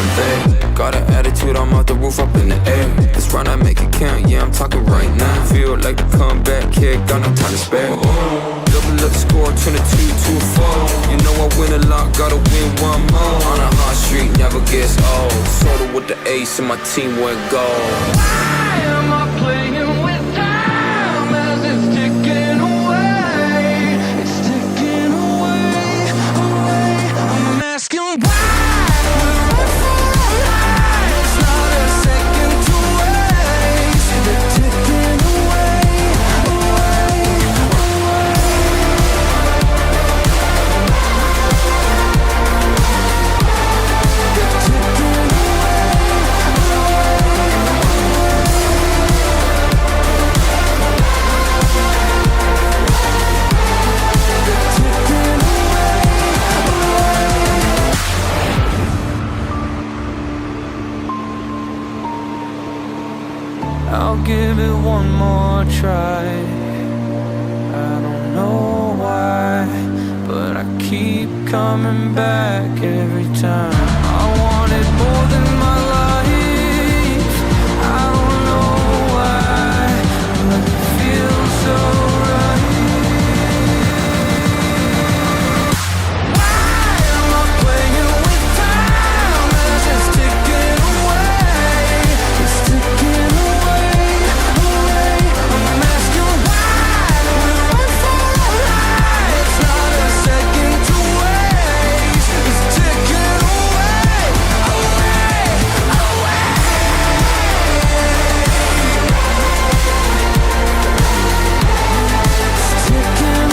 I'm there. Got an attitude, I'm off the roof, up in the air. Let's run, I make it count, yeah, I'm talking right now. Feel like the comeback kid, got no time to spare. Double up the score, 22 to a 4. You know I win a lot, gotta win one more. On a hot street, never gets old. Soda with the ace and my team went gold. Why am I playing with time as it's ticking away? It's ticking away, away. I'm asking why we're up for our lives, not a second to waste. They're ticking away, away, away. They're ticking I'll give it one more try. I don't know why, but I keep coming back every time. I want it more than my life. I don't know why, but it feels so right. Why am I playing with time as it's ticking away? It's ticking away, away. I'm asking why we're right for our lives, not a second to waste. It's ticking away, away, away. It's ticking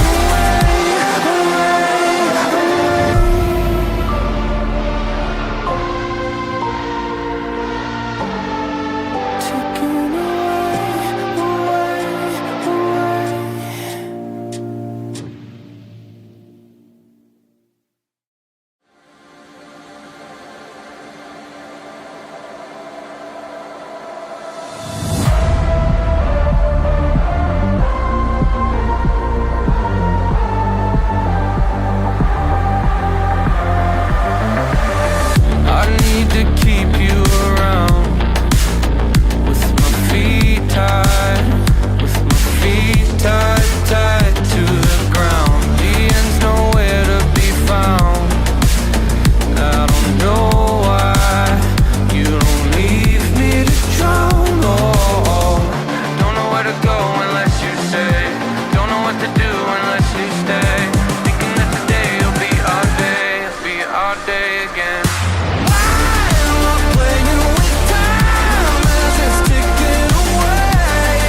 I need to keep you around with my feet tied, with my feet tied, tied to the ground. The end's nowhere to be found. I don't know why you don't leave me to drown. Oh, don't know where to go unless you say. Don't know what to do unless you stay. Thinking that today will be our day, it'll be our day again. Why am I playing with time as it's ticking away?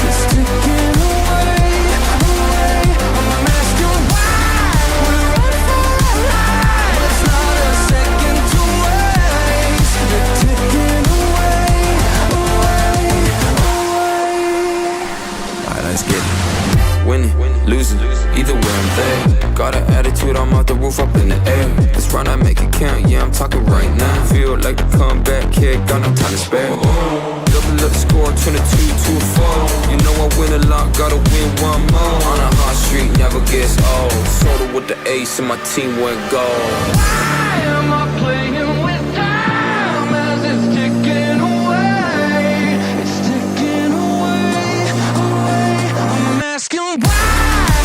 It's ticking away, away. I'm asking why we're right for our lives, not a second to waste. They're ticking away, away, away. Alright, let's get it. Winning, losing, either way I'm there. Got an attitude, I'm off the roof, up in the air. Let's run, I make it count, yeah, I'm talking right now. Feel like the comeback kid, got no time to spare. Double up the score, 22 to a 4. You know I win a lot, gotta win one more. On a hot street, never gets old. Soda with the ace and my team went gold. Why am I playing with time as it's ticking away? It's ticking away, away. I'm asking why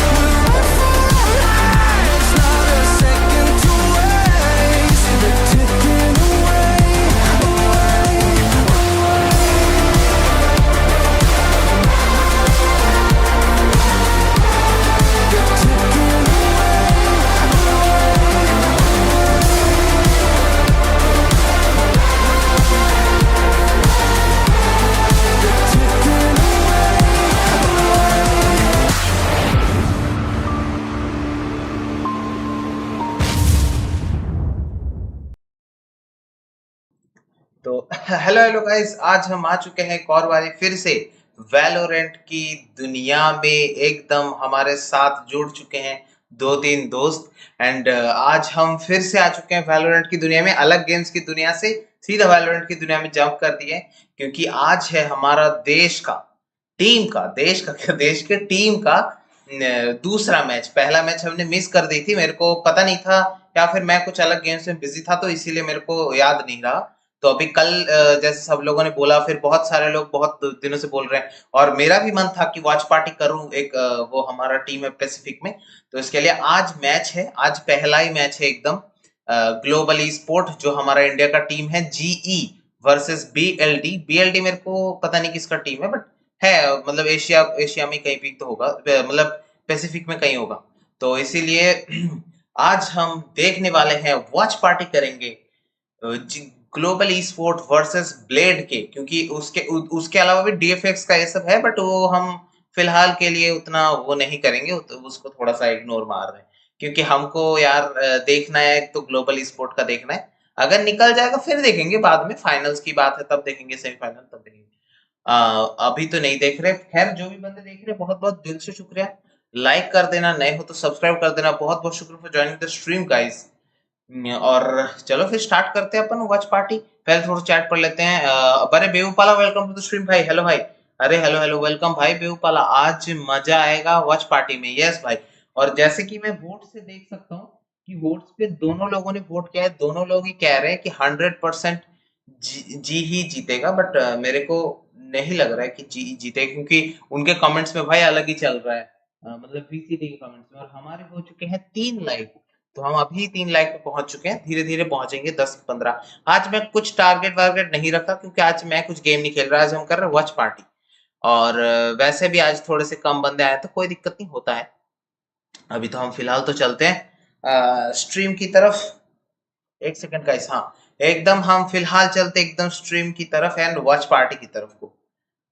we're right for our lives, not a second to waste. They're ticking away, away, away. They're ticking तो hello guys, आज हम आ चुके हैं एक और बारी फिर से वैलोरेंट की दुनिया में। एकदम हमारे साथ जुड़ चुके हैं दो तीन दोस्त एंड आज हम फिर से आ चुके हैं वैलोरेंट की दुनिया में। अलग गेम्स की दुनिया से सीधा वैलोरेंट की दुनिया में जंप कर दिए, क्योंकि आज है हमारा देश के टीम का दूसरा मैच। पहला मैच हमने मिस कर दी थी, मेरे को पता नहीं था या फिर मैं कुछ अलग गेम्स में बिजी था तो इसीलिए मेरे को याद नहीं रहा। तो अभी कल जैसे सब लोगों ने बोला, फिर बहुत सारे लोग बहुत दिनों से बोल रहे हैं, और मेरा भी मन था कि वॉच पार्टी करूं एक, वो हमारा टीम है पैसिफिक में, तो इसके लिए आज मैच है, आज पहला ही मैच है एकदम। ग्लोबल ई स्पोर्ट जो हमारा इंडिया का टीम है, जीई वर्सेस बीएलडी। बीएलडी मेरे को पता नहीं किसका टीम है, बट है मतलब एशिया एशिया में कहीं भी तो होगा, मतलब पैसिफिक में कहीं होगा। तो इसीलिए आज हम देखने वाले हैं, वॉच पार्टी करेंगे global e sport versus blade के, क्योंकि उसके अलावा भी डीएफएक्स का ये सब है, बट वो हम फिलहाल के लिए उतना वो नहीं करेंगे, उसको थोड़ा सा इग्नोर मार रहे हैं, क्योंकि हमको यार देखना है तो ग्लोबल ई स्पोर्ट का देखना है। अगर निकल जाएगा फिर देखेंगे, बाद में फाइनल्स की बात है तब देखेंगे, सेमीफाइनल तब देखेंगे। अभी तो नहीं देख रहे। खैर जो भी बंदे देख रहे हैं बहुत बहुत दिल से शुक्रिया, लाइक कर देना, नए हो तो सब्सक्राइब कर देना। बहुत बहुत शुक्रिया for joining the stream guys. और चलो फिर स्टार्ट करते हैं अपन वॉच पार्टी। पहले थोड़ा चैट पढ़ लेते हैं। अरे बेऊपाला वेलकम टू द स्ट्रीम भाई। हेलो भाई। अरे हेलो हेलो वेलकम भाई बेऊपाला, आज मजा आएगा वॉच पार्टी में। यस भाई। और जैसे कि मैं वोट से देख सकता हूँ कि वोट्स पे दोनों लोगों ने वोट किया है, दोनों लोग ही कह रहे हैं कि 100% जी ही जीतेगा, बट मेरे को नहीं लग रहा है कि जी जीतेगा, क्योंकि उनके कमेंट्स में भाई अलग ही चल रहा है। मतलब वीसीटी के कमेंट्स में, और हमारे हो चुके हैं 3 लाइक, तो हम अभी 3 लाइक पे पहुंच चुके हैं, धीरे धीरे पहुंचेंगे 10-15। आज मैं कुछ टारगेट वारगेट नहीं रखा, क्योंकि आज मैं कुछ गेम नहीं खेल रहा, आज हम कर रहे हैं वॉच पार्टी। और वैसे भी आज थोड़े से कम बंदे आए तो कोई दिक्कत नहीं होता है। अभी तो हम फिलहाल तो चलते हैं स्ट्रीम की तरफ। एक सेकंड गाइस, हाँ एकदम हम फिलहाल चलते एकदम स्ट्रीम की तरफ एंड वॉच पार्टी की तरफ को।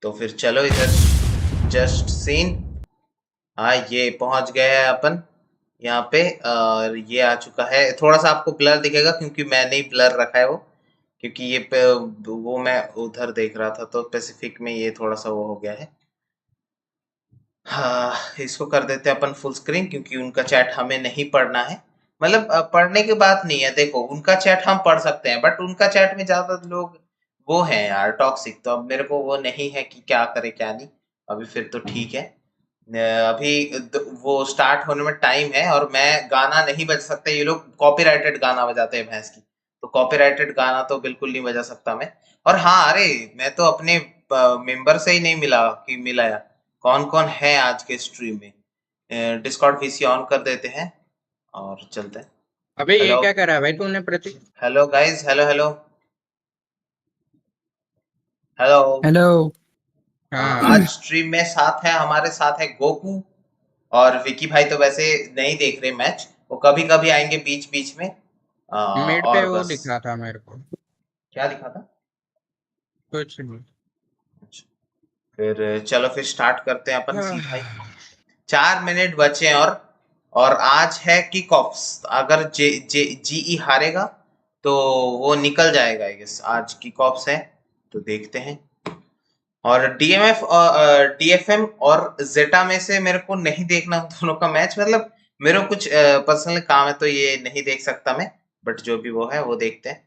तो फिर चलो इधर जस्ट सीन। हाँ ये पहुंच गए हैं अपन यहाँ पे, और ये आ चुका है। थोड़ा सा आपको ब्लर दिखेगा क्योंकि मैंने ही ब्लर रखा है वो, क्योंकि ये वो मैं उधर देख रहा था तो पैसिफिक में ये थोड़ा सा वो हो गया है। हाँ इसको कर देते हैं अपन फुल स्क्रीन, क्योंकि उनका चैट हमें नहीं पढ़ना है। मतलब पढ़ने की बात नहीं है, देखो उनका चैट हम पढ़ सकते हैं, बट उनका चैट में ज्यादा लोग वो हैं यार टॉक्सिक, तो अब मेरे को वो नहीं है कि क्या करे क्या नहीं। अभी फिर तो ठीक है। अभी वो स्टार्ट होने में टाइम है, और मैं गाना नहीं बजा सकता, ये लोग कॉपीराइटेड गाना बजाते हैं भैंस की, तो कॉपीराइटेड गाना तो बिल्कुल नहीं बजा सकता मैं। और हाँ अरे मैं तो अपने मेंबर से ही नहीं मिला कि मिलाया कौन कौन है आज के स्ट्रीम में। डिस्कॉर्ड वीसी ऑन कर देते हैं और चलते हैं। अबे ये हेलो क्या करा है भाई तूने Prateek? Hello guys, hello hello hello. Hello. हाँ आज स्ट्रीम में साथ है, हमारे साथ है गोकू और विकी भाई। तो वैसे नहीं देख रहे मैच, वो कभी कभी आएंगे बीच बीच में। मिड पे और वो बस। दिख रहा था मेरे को। क्या दिखा था? कुछ नहीं। अच्छा, फिर चलो फिर स्टार्ट करते हैं अपन सीधा ही। 4 मिनट बचे हैं, और आज है किक ऑफ। अगर जे जे जीई हारेगा तो वो निकल जाएगा आई गेस। आज किक ऑफ है तो देखते हैं। और डीएमएफ डीएफएम और जेटा में से मेरे को नहीं देखना दोनों का मैच, मतलब मेरे को कुछ पर्सनल काम है तो ये नहीं देख सकता मैं, बट जो भी वो है वो देखते हैं।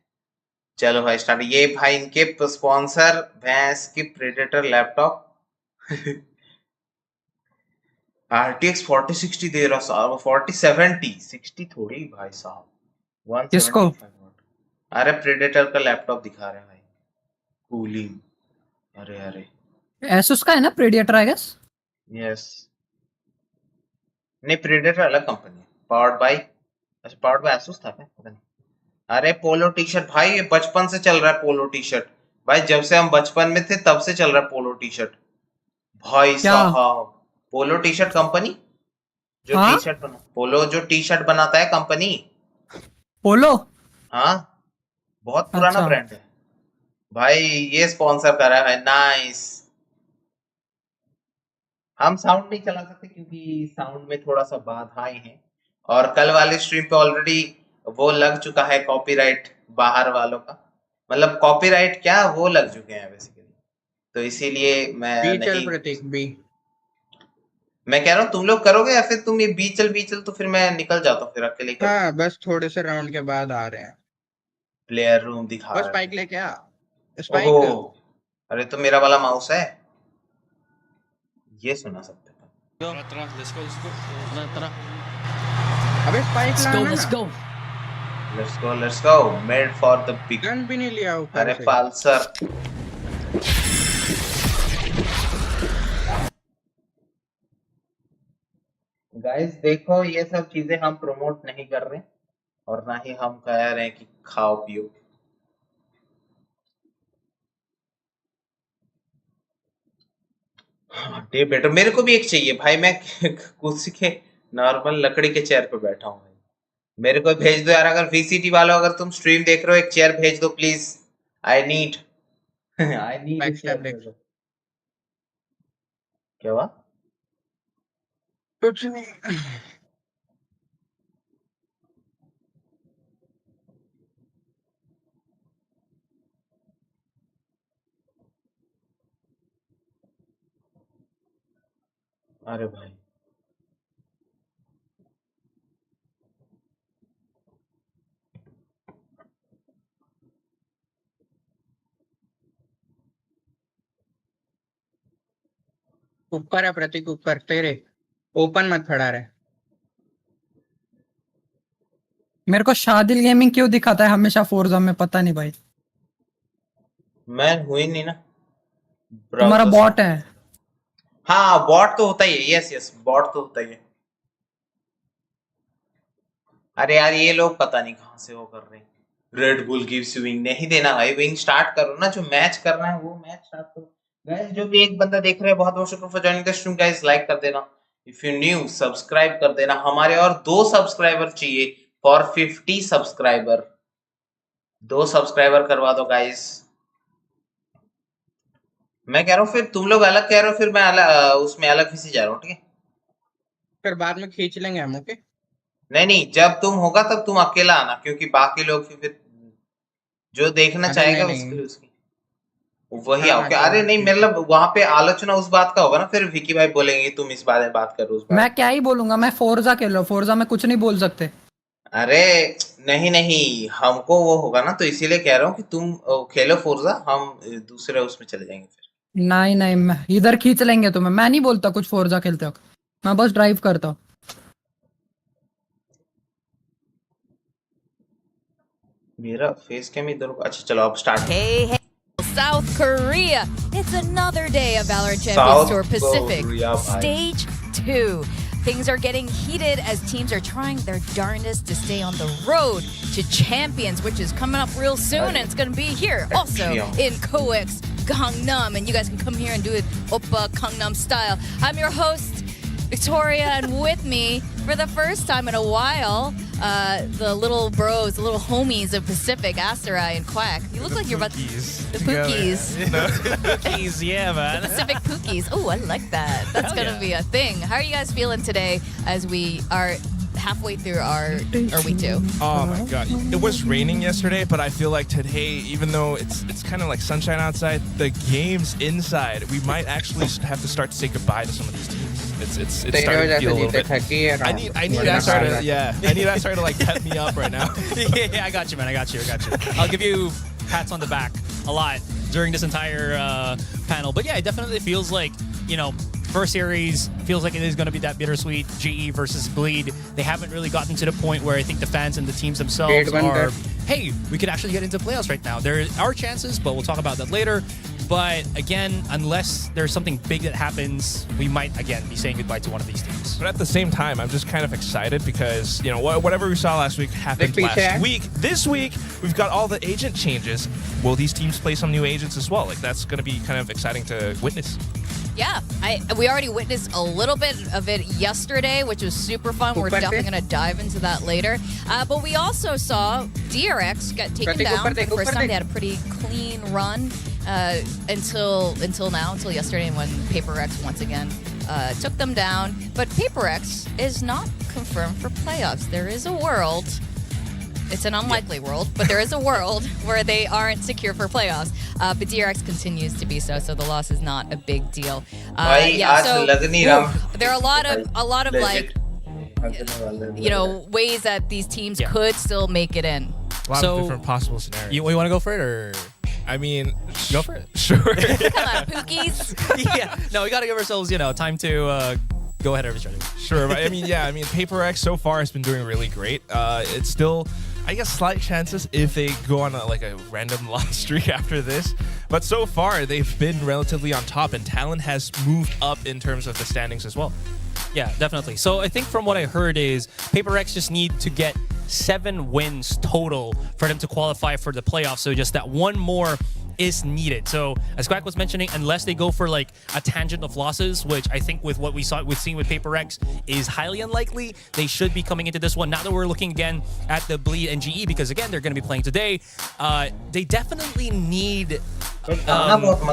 चलो भाई स्टार्ट। ये भाई इनके स्पॉन्सर भैंस की प्रेडेटर लैपटॉप RTX 4060 दे रहा साहब, 4070 60 थोड़ी भाई साहब, किसको? 175 अरे प्रेडेटर का लैपटॉप दिखा रहे हैं भाई, कूलिंग। अरे अरे एसुस का है ना प्रेडिएटर आई गेस। यस, नहीं प्रेडेटर अलग कंपनी है, पावर्ड बाय, अच्छा पावर्ड बाय एसुस था क्या, पता नहीं। अरे पोलो टी शर्ट भाई, ये बचपन से चल रहा है पोलो टी शर्ट भाई, जब से हम बचपन में थे तब से चल रहा है पोलो टी शर्ट भाई क्या? साहब। पोलो टी शर्ट कंपनी जो हाँ? टी शर्ट बना, पोलो जो टी शर्ट बनाता है कंपनी। पोलो। हाँ बहुत पुराना अच्छा। ब्रांड है भाई, ये स्पॉन्सर कर रहा है। नाइस। हम साउंड नहीं चला सकते क्योंकि साउंड में थोड़ा सा बाधाएं हैं, और कल वाले स्ट्रीम पे ऑलरेडी वो लग चुका है कॉपीराइट बाहर वालों का, मतलब कॉपीराइट क्या वो लग चुके हैं बेसिकली, तो इसीलिए मैं बी चल नहीं। प्रतीक बी। मैं कह रहा हूँ तुम लोग करोगे या फिर तुम ये बी चल तो फिर मैं निकल जाता हूँ, फिर अकेले कर। हाँ बस थोड़े से राउंड के बाद आ रहे हैं। प्लेयर रूम दिखा बस रहा स्पाइक है। लेके आ। ओहो, स्पाइक। अरे तो मेरा वाला माउस है, ये सुना सकते हैं। अबे स्पाइक लाना लेट्स ना। गो। Let's go. Made for the big. Gun भी नहीं लिया ऊपर अरे से। पालसर। गाइस देखो ये सब चीजें हम प्रमोट नहीं कर रहे और ना ही हम कह रहे हैं कि खाओ पियो। डे बेटर मेरे को भी एक चाहिए भाई। मैं कुर्सी के नॉर्मल लकड़ी के चेयर पे बैठा हूँ भाई। मेरे को भेज दो यार। अगर वीसीटी वालों अगर तुम स्ट्रीम देख रहे हो एक चेयर भेज दो please. I need I need chair. क्या हुआ? कुछ नहीं। अरे भाई ऊपर है प्रतीक, ऊपर तेरे। ओपन मत खड़ा रहे। मेरे को शादिल गेमिंग क्यों दिखाता है हमेशा फोर्जा में, पता नहीं भाई। मैं हुई नहीं ना। तुम्हारा ब्राउजर बॉट है। हाँ बॉट तो होता ही है। यस यस बॉट तो होता ही है। अरे यार ये लोग पता नहीं कहाँ से वो कर रहे हैं। Red bull gives you wing. नहीं देना भाई, विंग स्टार्ट करो ना। जो मैच करना है वो मैच स्टार्ट करो। गाइस जो भी एक बंदा देख रहे हैं बहुत बहुत शुक्रिया for joining the stream. Guys like कर देना, इफ यू न्यू सब्सक्राइब कर देना। हमारे और 2 सब्सक्राइबर चाहिए फॉर 50 सब्सक्राइबर। 2 सब्सक्राइबर करवा दो गाइस। मैं कह रहा हूँ फिर तुम लोग अलग कह रहे हो, फिर मैं अलग उसमें अलग किसी जा रहा हूँ। ठीक है फिर बाद में खींच लेंगे हम। ओके नहीं नहीं जब तुम होगा तब तुम अकेला आना, क्योंकि बाकी लोग फिर जो देखना अरे चाहेगा नहीं उसके नहीं। लिए उसकी वही हाँ आओ हाँ क्या। चलो अरे नहीं ठीक है। मतलब वहां पे आलोचना उस बात का होगा ना। फिर विकी भाई बोलेंगे तुम इस बारे में बात करो उस बारे मैं में। क्या ही बोलूंगा, मैं फोर्जा खेलो, फोर्जा में कुछ नहीं बोल सकते। अरे नहीं नहीं हमको वो होगा ना, तो इसीलिए कह रहा हूँ कि तुम खेलो फोर्जा, हम दूसरे उसमें चले जाएंगे फिर। नहीं नहीं, मैं इधर खींच लेंगे तुम्हें। मैं नहीं बोलता कुछ फोर्जा खेलते वक्त, मैं बस ड्राइव करता हूँ। मेरा फेस कैम इधर होगा। अच्छा चलो अब start. Hey, South Korea. It's another day of Valorant Champions South Tour Pacific. Korea, bhai. Stage 2. Things are getting heated as teams are trying their darndest to stay on the road to Champions, which is coming up real soon, and it's going to be here also in COEX Gangnam. And you guys can come here and do it Oppa Gangnam style. I'm your host, Victoria, and with me for the first time in a while, the little bros, the little homies of Pacific, Asterai and Quack. You look like you're about to... The Pookies. Pookies, yeah, man. Pacific Pookies. Oh, I like that. That's going to be a thing. How are you guys feeling today as we are halfway through our week 2? Oh my god. It was raining yesterday, but I feel like today, even though it's kind of like sunshine outside, the game's inside. We might actually have to start to say goodbye to some of these teams. It's starting to feel a little bit. I need Asar to I need Asar to like pep me up right now. Yeah, I got you, man. I got you. I'll give you pats on the back a lot during this entire panel. But yeah, it definitely feels like, you know, first series feels like it is going to be that bittersweet GE versus Bleed. They haven't really gotten to the point where I think the fans and the teams themselves are, hey, we could actually get into playoffs right now. There are chances, but we'll talk about that later. But again, unless there's something big that happens, we might, again, be saying goodbye to one of these teams. But at the same time, I'm just kind of excited because, you know, whatever we saw last week happened last week. This week, we've got all the agent changes. Will these teams play some new agents as well? Like, that's going to be kind of exciting to witness. Yeah, we already witnessed a little bit of it yesterday, which was super fun. We're definitely going to dive into that later. But we also saw DRX get taken down for the first time. They had a pretty clean run until yesterday, when PaperX once again took them down. But PaperX is not confirmed for playoffs. There is a world. It's an unlikely world, but there is a world where they aren't secure for playoffs. But DRX continues to be so the loss is not a big deal. So there are a lot of like, you know, ways that these teams could still make it in. A lot of different possible scenarios. You want to go for it, or I mean, go for it? Sure. Come on, Pookies. Yeah, no, we got to give ourselves, you know, time to go ahead, everybody. Sure, but I mean, PaperX so far has been doing really great. It's still I guess, slight chances if they go on a random loss streak after this. But so far, they've been relatively on top, and Talon has moved up in terms of the standings as well. Yeah, definitely. So I think from what I heard is Paper Rex just need to get 7 wins total for them to qualify for the playoffs. So just that one more is needed. So as Quack was mentioning, unless they go for like a tangent of losses, which I think with what we've seen with Paper Rex is highly unlikely, they should be coming into this one. Now that we're looking again at the Bleed and GE, because again, they're going to be playing today, they definitely need to win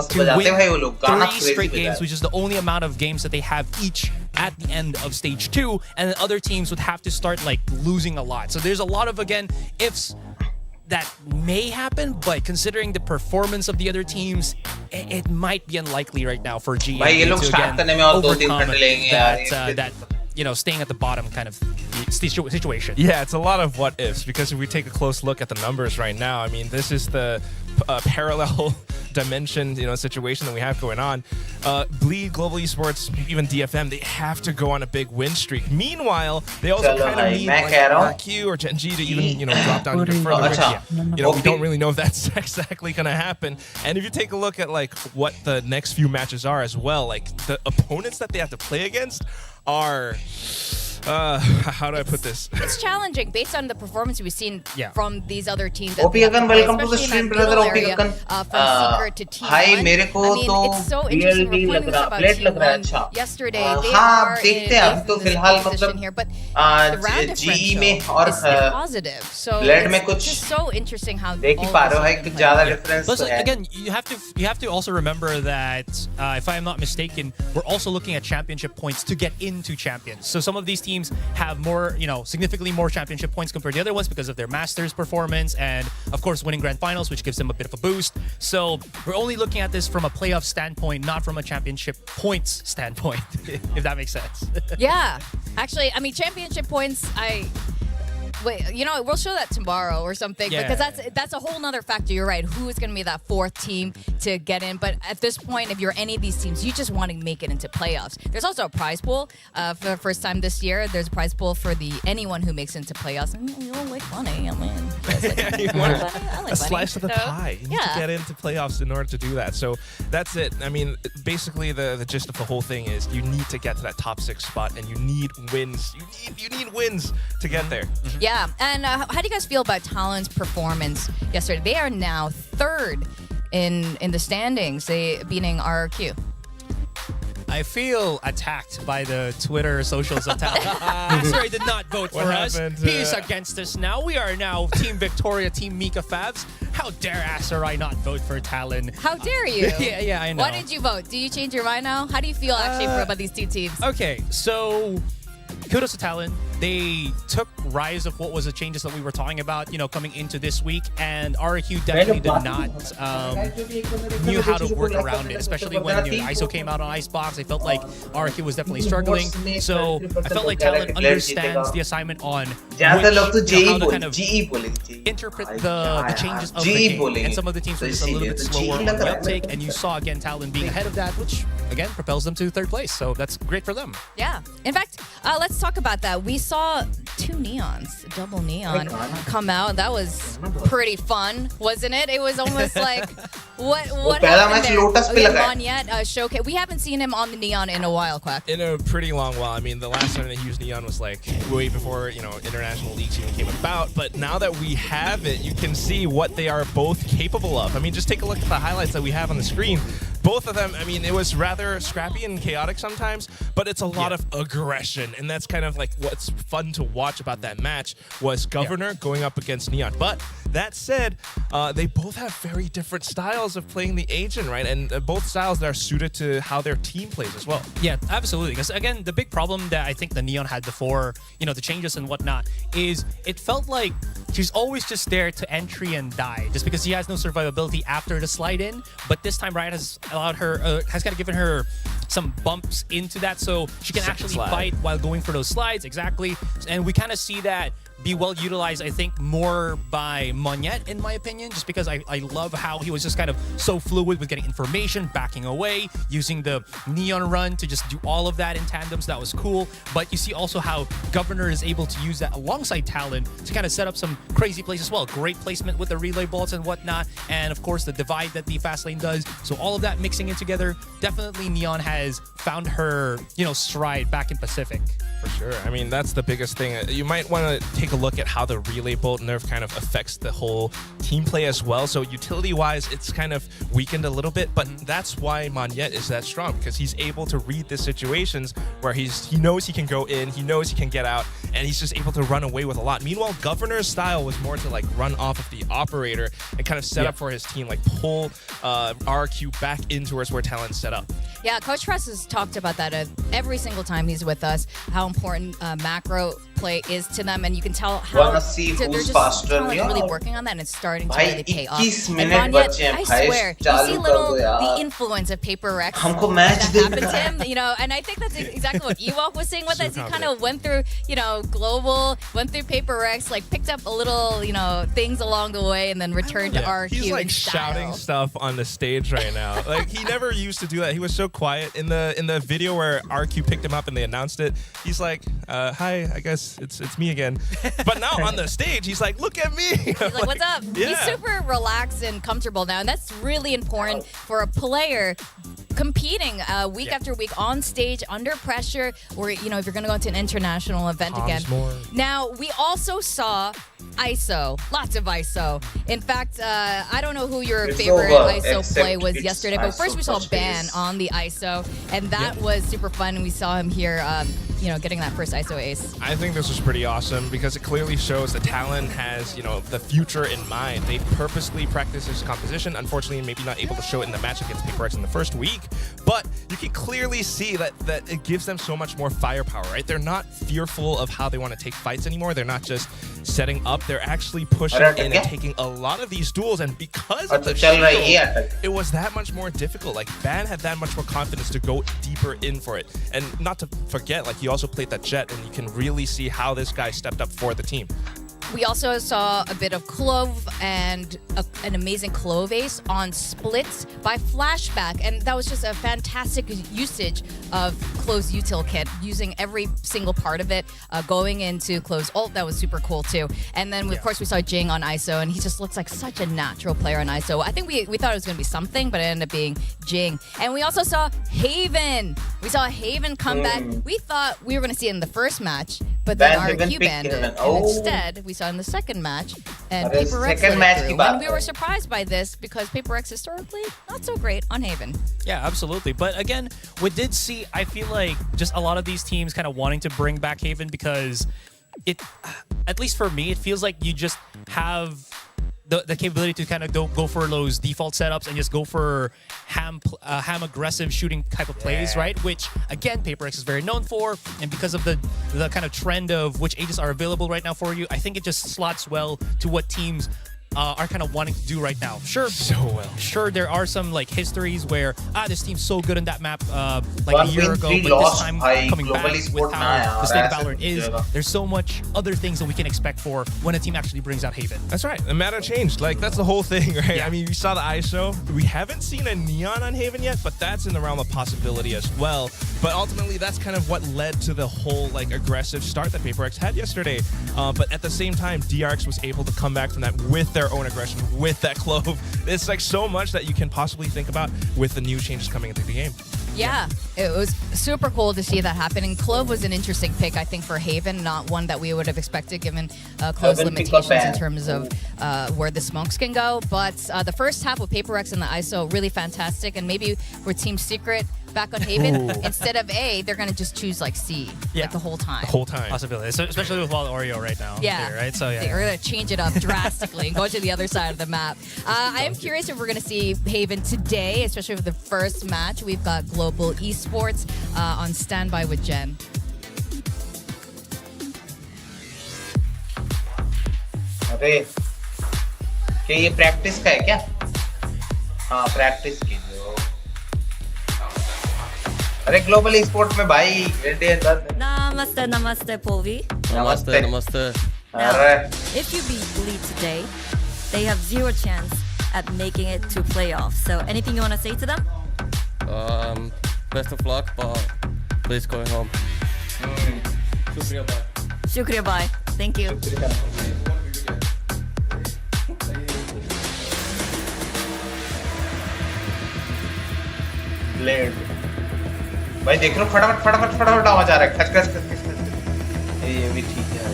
3 straight games, which is the only amount of games that they have each at the end of stage 2, and then other teams would have to start like losing a lot. So there's a lot of, again, ifs that may happen, but considering the performance of the other teams, it might be unlikely right now for GE to again overcome that staying at the bottom kind of situation. Yeah, it's a lot of what ifs, because if we take a close look at the numbers right now, I mean, this is the parallel dimension, situation that we have going on. Bleed, Global Esports, even DFM, they have to go on a big win streak. Meanwhile, they also kind of need RQ or Gen G to even, drop down even further. Which, we don't really know if that's exactly going to happen. And if you take a look at what the next few matches are as well, the opponents that they have to play against are how do I put this? It's challenging based on the performance we've seen from these other teams. Welcome to the stream, brother. From Secret to T1. Hi, मेरे को तो BLD लग रहा, plate लग रहा है अच्छा. Yesterday, हाँ, देखते हैं अब तो फिलहाल मतलब GE में और Blade में कुछ so interesting how देख ही पा रहे हो है कुछ ज़्यादा difference तो है. Again, you have to also remember that if I am not mistaken, we're also looking at championship points to get into champions. So some of these teams have more, significantly more championship points compared to the other ones because of their Masters performance and, of course, winning grand finals, which gives them a bit of a boost. So we're only looking at this from a playoff standpoint, not from a championship points standpoint, if that makes sense. Yeah. Actually, I mean, championship points, wait, we'll show that tomorrow or something because that's a whole nother factor. You're right. Who is going to be that 4th team to get in? But at this point, if you're any of these teams, you just want to make it into playoffs. There's also a prize pool for the first time this year. There's a prize pool for anyone who makes it into playoffs. And you all like money. I mean, you want a slice of the pie. You need to get into playoffs in order to do that. So that's it. I mean, basically the gist of the whole thing is you need to get to that top 6 spot, and you need wins. You need wins to get there. Yeah, and how do you guys feel about Talon's performance yesterday? They are now 3rd in the standings, they beating RRQ. I feel attacked by the Twitter socials of Talon. Sorry, did not vote for us. He's against us now. We are now Team Victoria, Team Mika Favs. How dare I not vote for Talon? How dare you? Yeah, I know. Why did you vote? Do you change your mind now? How do you feel actually about these 2 teams? Okay, so kudos to Talon. They took rise of what was the changes that we were talking about, coming into this week, and RQ definitely did not knew how to work around it, especially when ISO came out on Icebox. I felt like RQ was definitely struggling, so I felt like Talon understands the assignment on how to kind of interpret the changes of the game, and some of the teams were just a little bit slower on the uptake, and you saw again Talon being ahead of that, which again propels them to 3rd place, so that's great for them. Yeah, in fact, let's talk about that. We saw 2 neons, double neon, come out. That was pretty fun, wasn't it? It was almost like what happened there? Showcase. We haven't seen him on the neon in a while, Quack. In a pretty long while. I mean, the last time that he used neon was way before international leagues even came about. But now that we have it, you can see what they are both capable of. I mean, just take a look at the highlights that we have on the screen. Both of them, I mean, it was rather scrappy and chaotic sometimes, but it's a lot of aggression, and that's kind of what's fun to watch about that match was Governor going up against Neon. But that said, they both have very different styles of playing the agent, right? And both styles that are suited to how their team plays as well. Yeah, absolutely. Because again, the big problem that I think the Neon had before, the changes and whatnot, is it felt like she's always just there to entry and die, just because she has no survivability after the slide in. But this time, Riot has allowed her, has kind of given her some bumps into that, so she can actually fight while going for those slides. Exactly. And we kind of see that be well utilized, I think, more by Monette, in my opinion, just because I love how he was just kind of so fluid with getting information, backing away, using the Neon run to just do all of that in tandem, so that was cool. But you see also how Governor is able to use that alongside Talon to kind of set up some crazy plays as well. Great placement with the relay bolts and whatnot, and of course the divide that the fast lane does. So all of that mixing in together, definitely Neon has found her, stride back in Pacific. For sure. I mean, that's the biggest thing. You might want to take a look at how the relay bolt nerf kind of affects the whole team play as well. So utility-wise, it's kind of weakened a little bit, but that's why Monette is that strong, because he's able to read the situations where he knows he can go in, he knows he can get out, and he's just able to run away with a lot. Meanwhile, Governor's style was more to like run off of the operator and kind of set up for his team, like pull RQ back in towards where Talon's set up. Yeah, Coach Press has talked about that every single time he's with us, how important macro play is to them, and you can tell how they're just really working on that, and it's starting to really pay off. And Monette, I swear, you see the influence of Paper Rex that happened to him, and I think that's exactly what Ewok was saying with us. He kind of went through, global, went through Paper Rex, like picked up a little, things along the way, and then returned to RQ. He's like shouting stuff on the stage right now. Like he never used to do that. He was so quiet in the video where RQ picked him up and they announced it. He's like, "Hi, I guess it's me again." But now on the stage, he's like, "Look at me." He's like, "What's up?" Yeah. He's super relaxed and comfortable now, and that's really important for a player competing week after week on stage under pressure, or if you're going to go into an international event again. Now we also saw ISO, lots of ISO. In fact, I don't know who your favorite ISO play was yesterday, but first we saw Ban on the ISO, and that was super fun. And we saw him here, getting that first ISO ace. I think this was pretty awesome because it clearly shows that Talon has, the future in mind. They purposely practiced this composition. Unfortunately, maybe not able to show it in the match against Paper Rex in the first week, but you can clearly see that it gives them so much more firepower, right? They're not fearful of how they want to take fights anymore. They're not just setting up. They're actually pushing in and taking a lot of these duels, and because of the shield, it was that much more difficult. Like, Ban had that much more confidence to go deeper in for it. And not to forget, like, he also played that Jet, and you can really see how this guy stepped up for the team. We also saw a bit of Clove and an amazing Clove ace on splits by Flashback, and that was just a fantastic usage of Clove's util kit, using every single part of it, going into Clove's ult. That was super cool too. And then of course we saw Jing on ISO, and he just looks like such a natural player on ISO. I think we thought it was going to be something, but it ended up being Jing. And we also saw Haven. We saw Haven come back. We thought we were going to see it in the first match, but then RQ banned it. And instead, we saw in the second match, and Paper Rex let it through. And we were surprised by this because Paper Rex historically not so great on Haven. Yeah, absolutely. But again, we did see, I feel like, just a lot of these teams kind of wanting to bring back Haven because it, at least for me, it feels like you just have the capability to kind of go for those default setups and just go for ham aggressive shooting type of plays, right? Which again, Paper Rex is very known for, and because of the kind of trend of which ages are available right now for you, I think it just slots well to what teams are kind of wanting to do right now. Sure, there are some like histories where this team's so good in that map like a year ago, but this time coming back with how the state of Valorant is, there's so much other things that we can expect for when a team actually brings out Haven. That's right. The meta changed. Like, that's the whole thing, right? Yeah. I mean, we saw the ISO. We haven't seen a Neon on Haven yet, but that's in the realm of possibility as well. But ultimately, that's kind of what led to the whole like aggressive start that Paper Rex had yesterday. But at the same time, DRX was able to come back from that with their own aggression, with that Clove. It's like so much that you can possibly think about with the new changes coming into the game. Yeah, it was super cool to see that happen. And Clove was an interesting pick, I think, for Haven, not one that we would have expected given Clove's limitations in terms of where the smokes can go. But the first half with Paper Rex and the ISO, really fantastic. And maybe for Team Secret back on Haven, instead of A, they're going to just choose like C like the whole time. Possibility, so, especially with Wild Oreo right now. Yeah, right? So yeah, they're going to change it up drastically and go to the other side of the map. I am curious if we're going to see Haven today, especially for the first match. We've got Global Esports on standby with Jen. अरे क्या ये practice का है क्या? हाँ, practice की जो अरे ग्लोबल ई स्पोर्ट में भाई नमस्ते नमस्ते पोवी नमस्ते Now, Alright. if you beat Bleed today, they have 0 chance at making it to playoffs. So anything you want to say to them? Best of luck, but please go home. Shukriya, bye. Shukriya, bye. Thank you. Blade भाई देख लो फटाफट फटाफट फटाफट आवाज आ रहा है खच खच खच खच खच। ये भी ठीक है।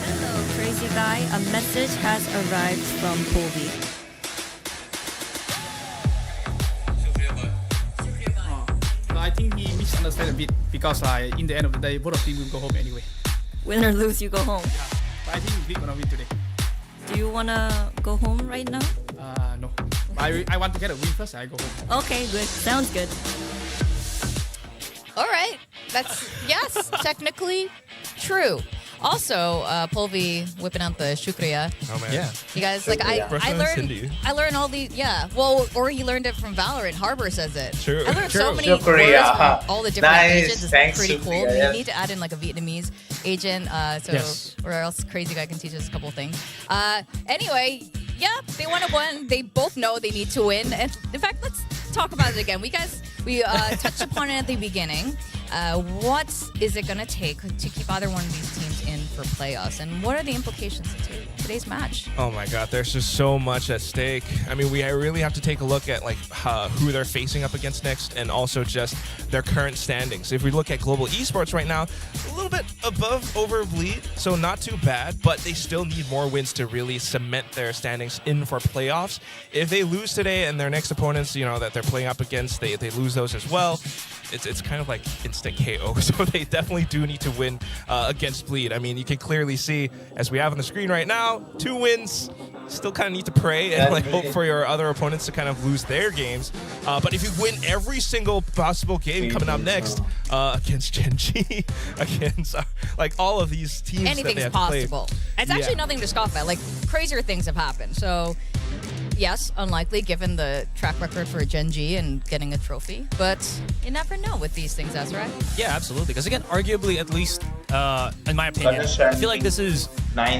Hello, crazy guy. A message has arrived from Polvi. I think he misunderstood a bit because in the end of the day, both of them will go home anyway. Win or lose, you go home. But I think we're gonna win today. Do you wanna go home right now? No. I want to get a win first. I go home. Okay, good. Sounds good. All right. That's, yes, technically true. Also, Polvi whipping out the Shukriya. Oh man. Yeah. You guys, like, I learned all these, yeah. Well, or he learned it from Valorant. Harbor says it. True. I learned True. so many Shukriya. words from all the different Nice. agents. It's Thanks, pretty cool. Shukriya, We yes. need to add in like a Vietnamese agent, Yes. or else Crazy Guy can teach us a couple things. Anyway, yeah, they want to win. They both know they need to win. And in fact, let's talk about it again. We touched upon it at the beginning. What is it going to take to keep either one of these teams in for playoffs? And what are the implications of today's match? Oh my God, there's just so much at stake. I mean, I really have to take a look at like who they're facing up against next, and also just their current standings. If we look at global esports right now, a little bit above over Bleed, so not too bad, but they still need more wins to really cement their standings in for playoffs. If they lose today and their next opponents, you know, that they're playing up against, they lose those as well, it's kind of like instant KO. So they definitely do need to win against Bleed. I mean, you can clearly see, as we have on the screen right now, 2 wins. Still kind of need to pray and like hope for your other opponents to kind of lose their games. But if you win every single possible game coming up next against Gen G, against like all of these teams, Anything's that they have possible. To play. It's actually nothing to scoff at. Like, crazier things have happened. So, yes, unlikely given the track record for Gen G and getting a trophy. But you never know with these things, Ezra. Yeah, absolutely. Because again, arguably, at least in my opinion, I feel like this is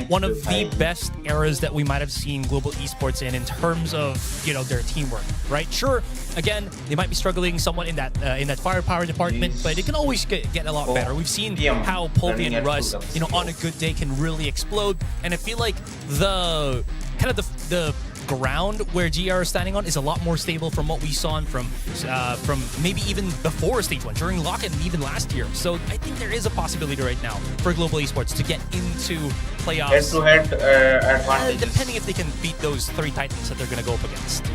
one of the best eras that we might have seen global esports in terms of, you know, their teamwork, right? Sure, again, they might be struggling somewhat in that firepower department, but it can always get a lot better. We've seen how Polvi and Russ, you know, on a good day can really explode, and I feel like the kind of the ground where GR is standing on is a lot more stable from what we saw from maybe even before Stage 1, during Lock-In, and even last year. So I think there is a possibility right now for global esports to get into playoffs. Head-to-head advantage. Depending if they can beat those 3 titans that they're going to go up against.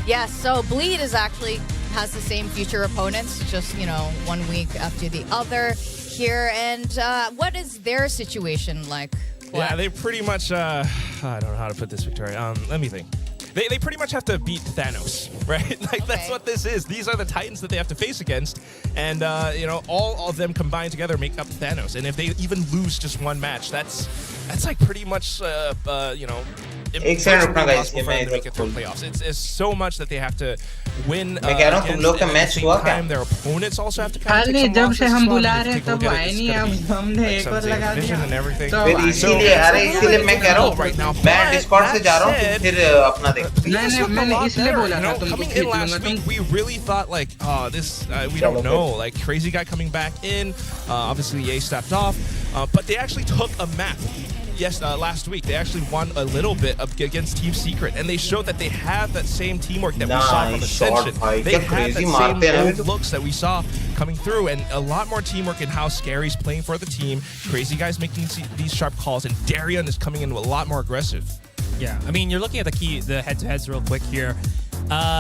Yes, so Bleed has the same future opponents, just, you know, 1 week after the other here. And what is their situation like? Yeah, they pretty much, I don't know how to put this, Victoria. Let me think. They pretty much have to beat Thanos, right? Like, that's what this is. These are the titans that they have to face against. And, you know, all of them combined together make up Thanos. And if they even lose just 1 match, that's like pretty much, you know, impossible for them to make it through playoffs. It's so much that they have to win against, and at the same time, their opponents also have to kind of take some losses. हम बुला रहे तब आए नहीं, अब हमने एक और लगा दिया and everything. इसीलिए मैं कह रहा हूँ मैं डिस्कॉर्ड से जा रहा हूँ फिर अपना देख मैंने इसलिए बोला था तुमको coming in last week, we really thought like, oh, this we don't know, like Crazy Guy coming back in, obviously Ye stepped off, but they actually took a map. Yes, last week they actually won a little bit against Team Secret, and they showed that they have that same teamwork that we saw from Ascension. They had that same old looks that we saw coming through, and a lot more teamwork in how Scary's playing for the team. Crazy Guy's making these sharp calls, and Darian is coming in a lot more aggressive. Yeah, I mean, you're looking at the head-to-heads real quick here.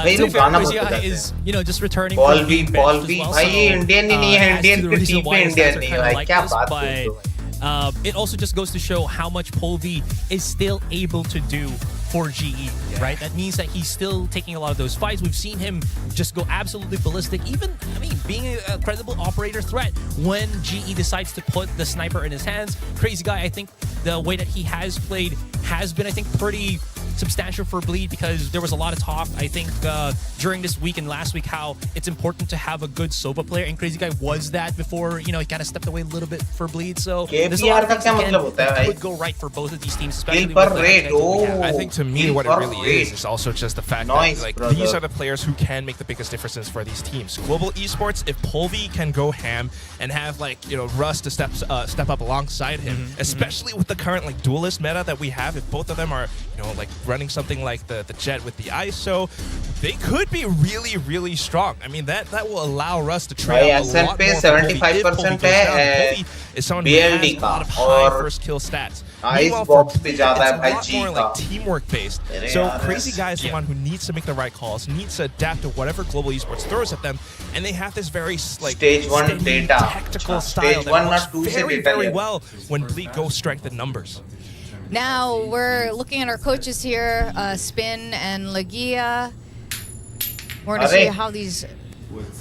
Is, you know, just returning Paul B, भाई ये Indian ही नहीं है, Indian की team पे Indian नहीं है भाई, क्या बात करते हो? It also just goes to show how much Polvi is still able to do for GE, right? That means that he's still taking a lot of those fights. We've seen him just go absolutely ballistic, even, I mean, being a credible operator threat when GE decides to put the sniper in his hands. Crazy Guy, I think the way that he has played has been, I think, pretty substantial for Bleed because there was a lot of talk, I think, during this week and last week, how it's important to have a good Sova player, and Crazy Guy was that before, he kind of stepped away a little bit for Bleed. So there's a lot of things that could go right for both of these teams, especially with I think to me what it really is also just the fact that these are the players who can make the biggest differences for these teams. Global esports, if Polvi can go ham and have Russ to step up alongside him, especially with the current duelist meta that we have, if both of them are running something like the Jet with the ISO, they could be really, really strong. I mean, that will allow Russ to trade a lot more. 75% है BLD a lot of high first kill stats. Meanwhile, for Bleed, it's a lot more like teamwork based. So Crazy Guy is the one who needs to make the right calls, needs to adapt to whatever global esports throws at them, and they have this very stage 1 data tactical style that works very, very well when Bleed go strike the numbers. Now we're looking at our coaches here, Spin and Lagia. We're going to see how these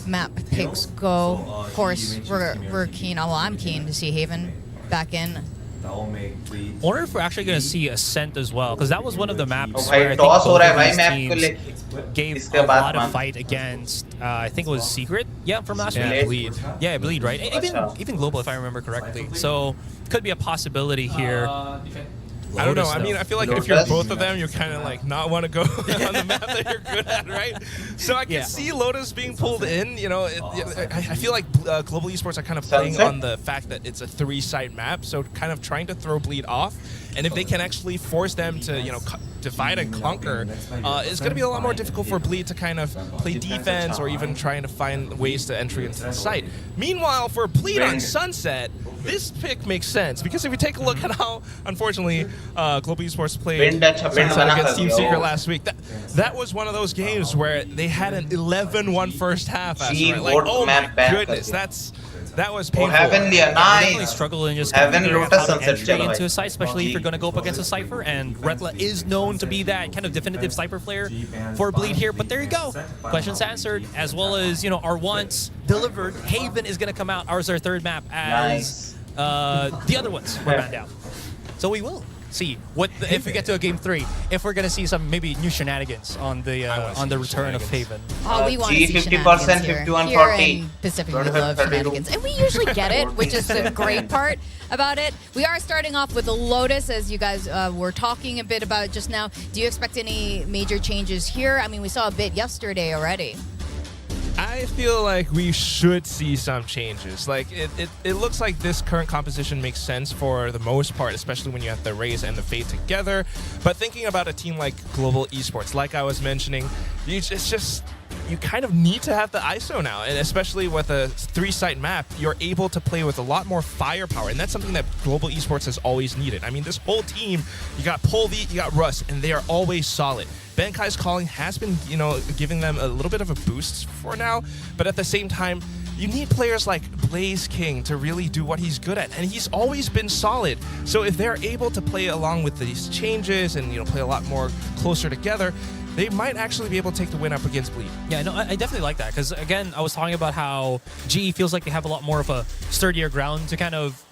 map picks go. Of course, we're keen. Well, I'm keen to see Haven back in. I wonder if we're actually going to see Ascent as well, because that was one of the maps where I think both of these teams gave a lot of fight against, I think it was Secret, from last week. Bleed. Yeah, Bleed, right? Even Global, if I remember correctly. So, could be a possibility here. I don't know. I mean, I feel like if you're both of them, you kind of not want to go on the map that you're good at, right? So I can see Lotus being pulled in. I feel like global esports are kind of playing on the fact that it's a 3-site map, so kind of trying to throw Bleed off. And if they can actually force them to, divide and conquer, it's going to be a lot more difficult for Bleed to kind of play defense or even trying to find ways to entry into the site. Meanwhile, for Bleed on Sunset, this pick makes sense because if you take a look at how, unfortunately, Global Esports played against Team Secret last week, that was one of those games where they had an 11-1 first half. Oh my goodness, that was painful. Heavenly, definitely struggle in just figuring out how to entry into a site, especially if you're going to go up against a Cypher, and Retla is known to be that kind of definitive Cypher player for Bleed here. But there you go. Questions answered, as well as, our wants delivered. Haven is going to come out. Ours our third map as the other ones were banned out. So we will see if we get to a game 3, if we're gonna see some maybe new shenanigans on the return of Haven. Oh, we want to see shenanigans here. Here in Pacific, we love shenanigans, and we usually get it, which is the great part about it. We are starting off with the Lotus, as you guys were talking a bit about just now. Do you expect any major changes here? I mean, we saw a bit yesterday already. I feel like we should see some changes. It looks like this current composition makes sense for the most part, especially when you have the Raze and the Fade together. But thinking about a team like Global Esports, like I was mentioning, you kind of need to have the ISO now, and especially with a 3-site map, you're able to play with a lot more firepower, and that's something that Global Esports has always needed. I mean, this whole team, you got Polvi, you got Russ, and they are always solid. Benkai's calling has been, giving them a little bit of a boost for now, but at the same time, you need players like Blaze King to really do what he's good at, and he's always been solid. So if they're able to play along with these changes and play a lot more closer together, they might actually be able to take the win up against Bleed. Yeah, no, I definitely like that, because again, I was talking about how GE feels like they have a lot more of a sturdier ground to kind of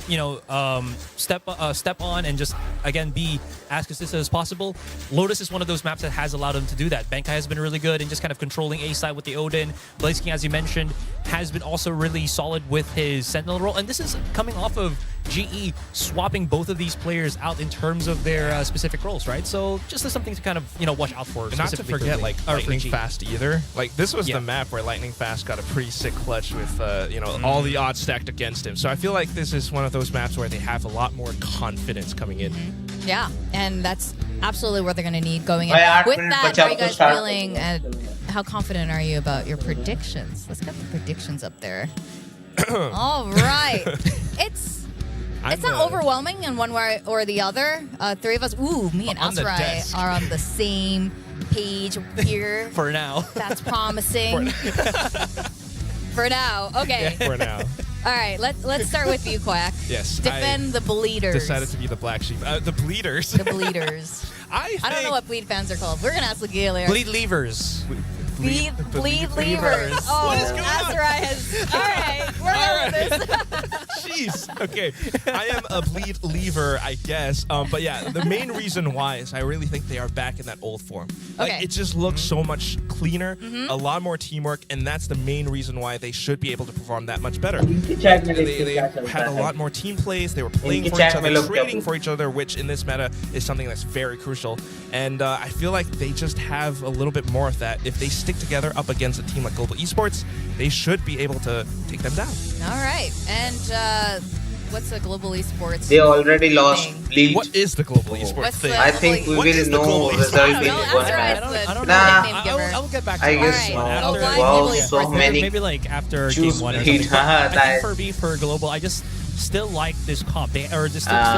step on and just again be as consistent as possible. Lotus is one of those maps that has allowed them to do that. Benkai has been really good in just kind of controlling A side with the Odin. Blaze King, as you mentioned, has been also really solid with his Sentinel role, and this is coming off of GE swapping both of these players out in terms of their specific roles, right? So just as something to kind of watch out for. And not to forget Lightning Fast either. This was the map where Lightning Fast got a pretty sick clutch with all the odds stacked against him. So I feel like this is one of those maps where they have a lot more confidence coming in. Yeah, and that's absolutely what they're going to need going in. With that, how are you guys feeling? How confident are you about your predictions? Let's get the predictions up there. All right. It's not overwhelming in one way or the other. 3 of us, me and Asrai are on the same page here. For now. That's promising. For now. Okay. For now. All right, let's start with you, Quack. Yes. Defend the Bleeders. Decided to be the black sheep. The Bleeders. The Bleeders. I don't know what Bleed fans are called. We're going to ask Lagia later. Bleed Leavers. Bleed Levers. Oh, Azariah. All right, we're done with this. Jeez. Okay. I am a bleed lever, I guess. But yeah, the main reason why is I really think they are back in that old form. Like, Okay. it just looks so much cleaner, a lot more teamwork, and that's the main reason why they should be able to perform that much better. Like, they had a lot more team plays. They were playing for each other, trading for each other, which in this meta is something that's very crucial. And I feel like they just have a little bit more of that. If they stick together up against a team like Global Esports, they should be able to take them down. All right, and what's the Global Esports? They already lost thing? Bleed. What is the Global Esports What's thing? the- I think we What will is the know global result I don't in know. one Azariah match. is the I don't Nah. nickname giver. I will get back to I that. guess All right. no. Well, why Wow, Global so Esports? many. Maybe like after Choose game 1 or Bleed. something. But I That- think for me, for Global, I just still like this comp. Still